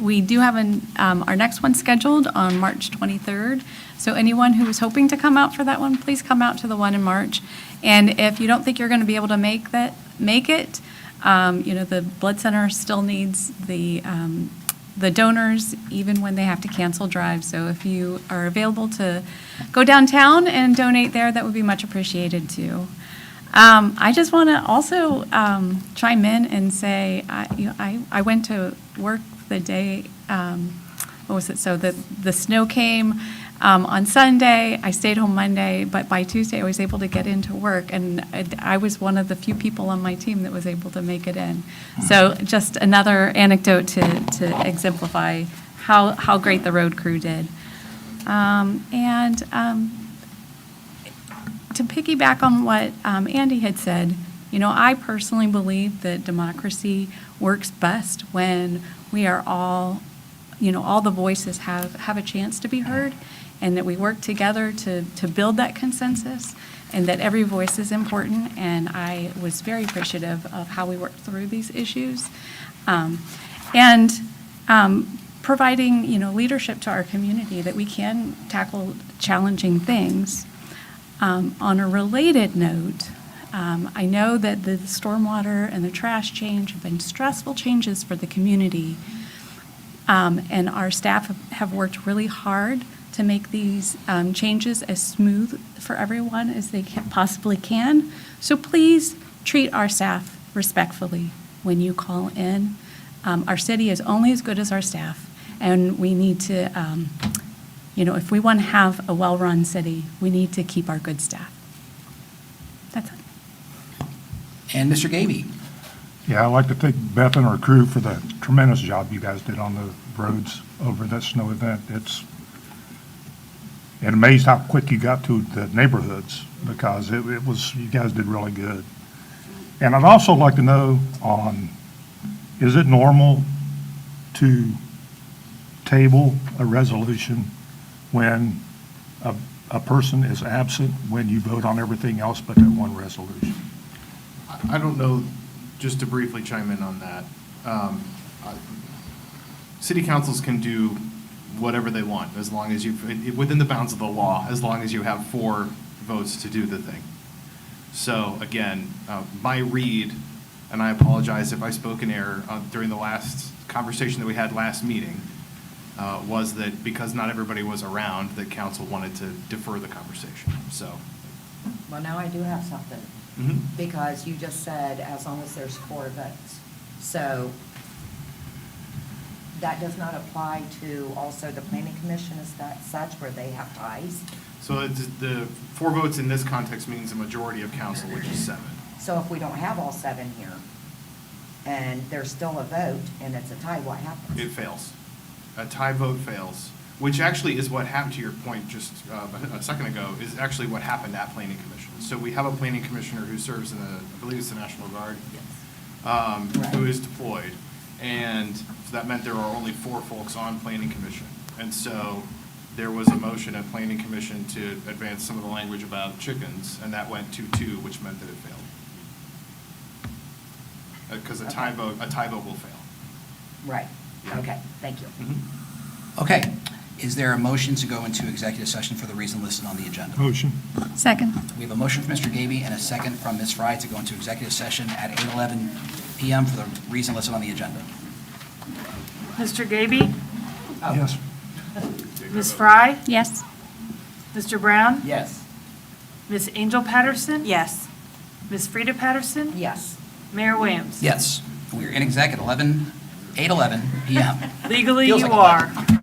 we do have our next one scheduled on March 23rd. So anyone who is hoping to come out for that one, please come out to the one in March. And if you don't think you're going to be able to make it. The blood center still needs the donors even when they have to cancel drives. So if you are available to go downtown and donate there, that would be much appreciated too. I just want to also chime in and say, I went to work the day, what was it? So the snow came on Sunday. I stayed home Monday, but by Tuesday I was able to get into work, and I was one of the few people on my team that was able to make it in. So just another anecdote to exemplify how great the road crew did. To piggyback on what Andy had said, I personally believe that democracy works best when we are all the voices have a chance to be heard, and that we work together to build that consensus, and that every voice is important. And I was very appreciative of how we worked through these issues. Providing, leadership to our community that we can tackle challenging things. On a related note, I know that the stormwater and the trash change have been stressful changes for the community. And our staff have worked really hard to make these changes as smooth for everyone as they possibly can. So please treat our staff respectfully when you call in. Our city is only as good as our staff, and we need to, if we want to have a well-run city, we need to keep our good staff. That's it. And Mr. Gaby. Yeah, I'd like to thank Beth and her crew for the tremendous job you guys did on the roads over that snow event. And amazed how quick you got to the neighborhoods, because you guys did really good. And I'd also like to know is it normal to table a resolution when a person is absent when you vote on everything else but that one resolution? I don't know, just to briefly chime in on that. City councils can do whatever they want, as long as within the bounds of the law, as long as you have 4 votes to do the thing. So again, my read, and I apologize if I spoke in error during the last conversation that we had last meeting, was that because not everybody was around, that council wanted to defer the conversation, so. Well, now I do have something, Mhm. because you just said as long as there's 4 votes. So that does not apply to also the planning commission, is that such, where they have ties? So the 4 votes in this context means a majority of council, which is 7. So if we don't have all 7 here, and there's still a vote, and it's a tie, what happens? It fails. A tie vote fails, which actually is what happened, to your point just a second ago, is actually what happened at Planning Commission. So we have a planning commissioner who serves in I believe it's the National Guard, who is deployed. And so that meant there are only 4 folks on Planning Commission. And so there was a motion at Planning Commission to advance some of the language about chickens, and that went 2-2, which meant that it failed. Because a tie vote will fail. Right, okay, thank you. Okay, is there a motion to go into executive session for the reason listed on the agenda? Motion. Second. We have a motion from Mr. Gaby and a second from Ms. Fry to go into executive session at 8:11 PM for the reason listed on the agenda. Mr. Gaby? Yes. Ms. Fry? Yes. Mr. Brown? Yes. Ms. Angel Patterson? Yes. Ms. Frida Patterson? Yes. Mayor Williams? Yes, we are in exec at 8:11 PM. Legally, Feels you like are.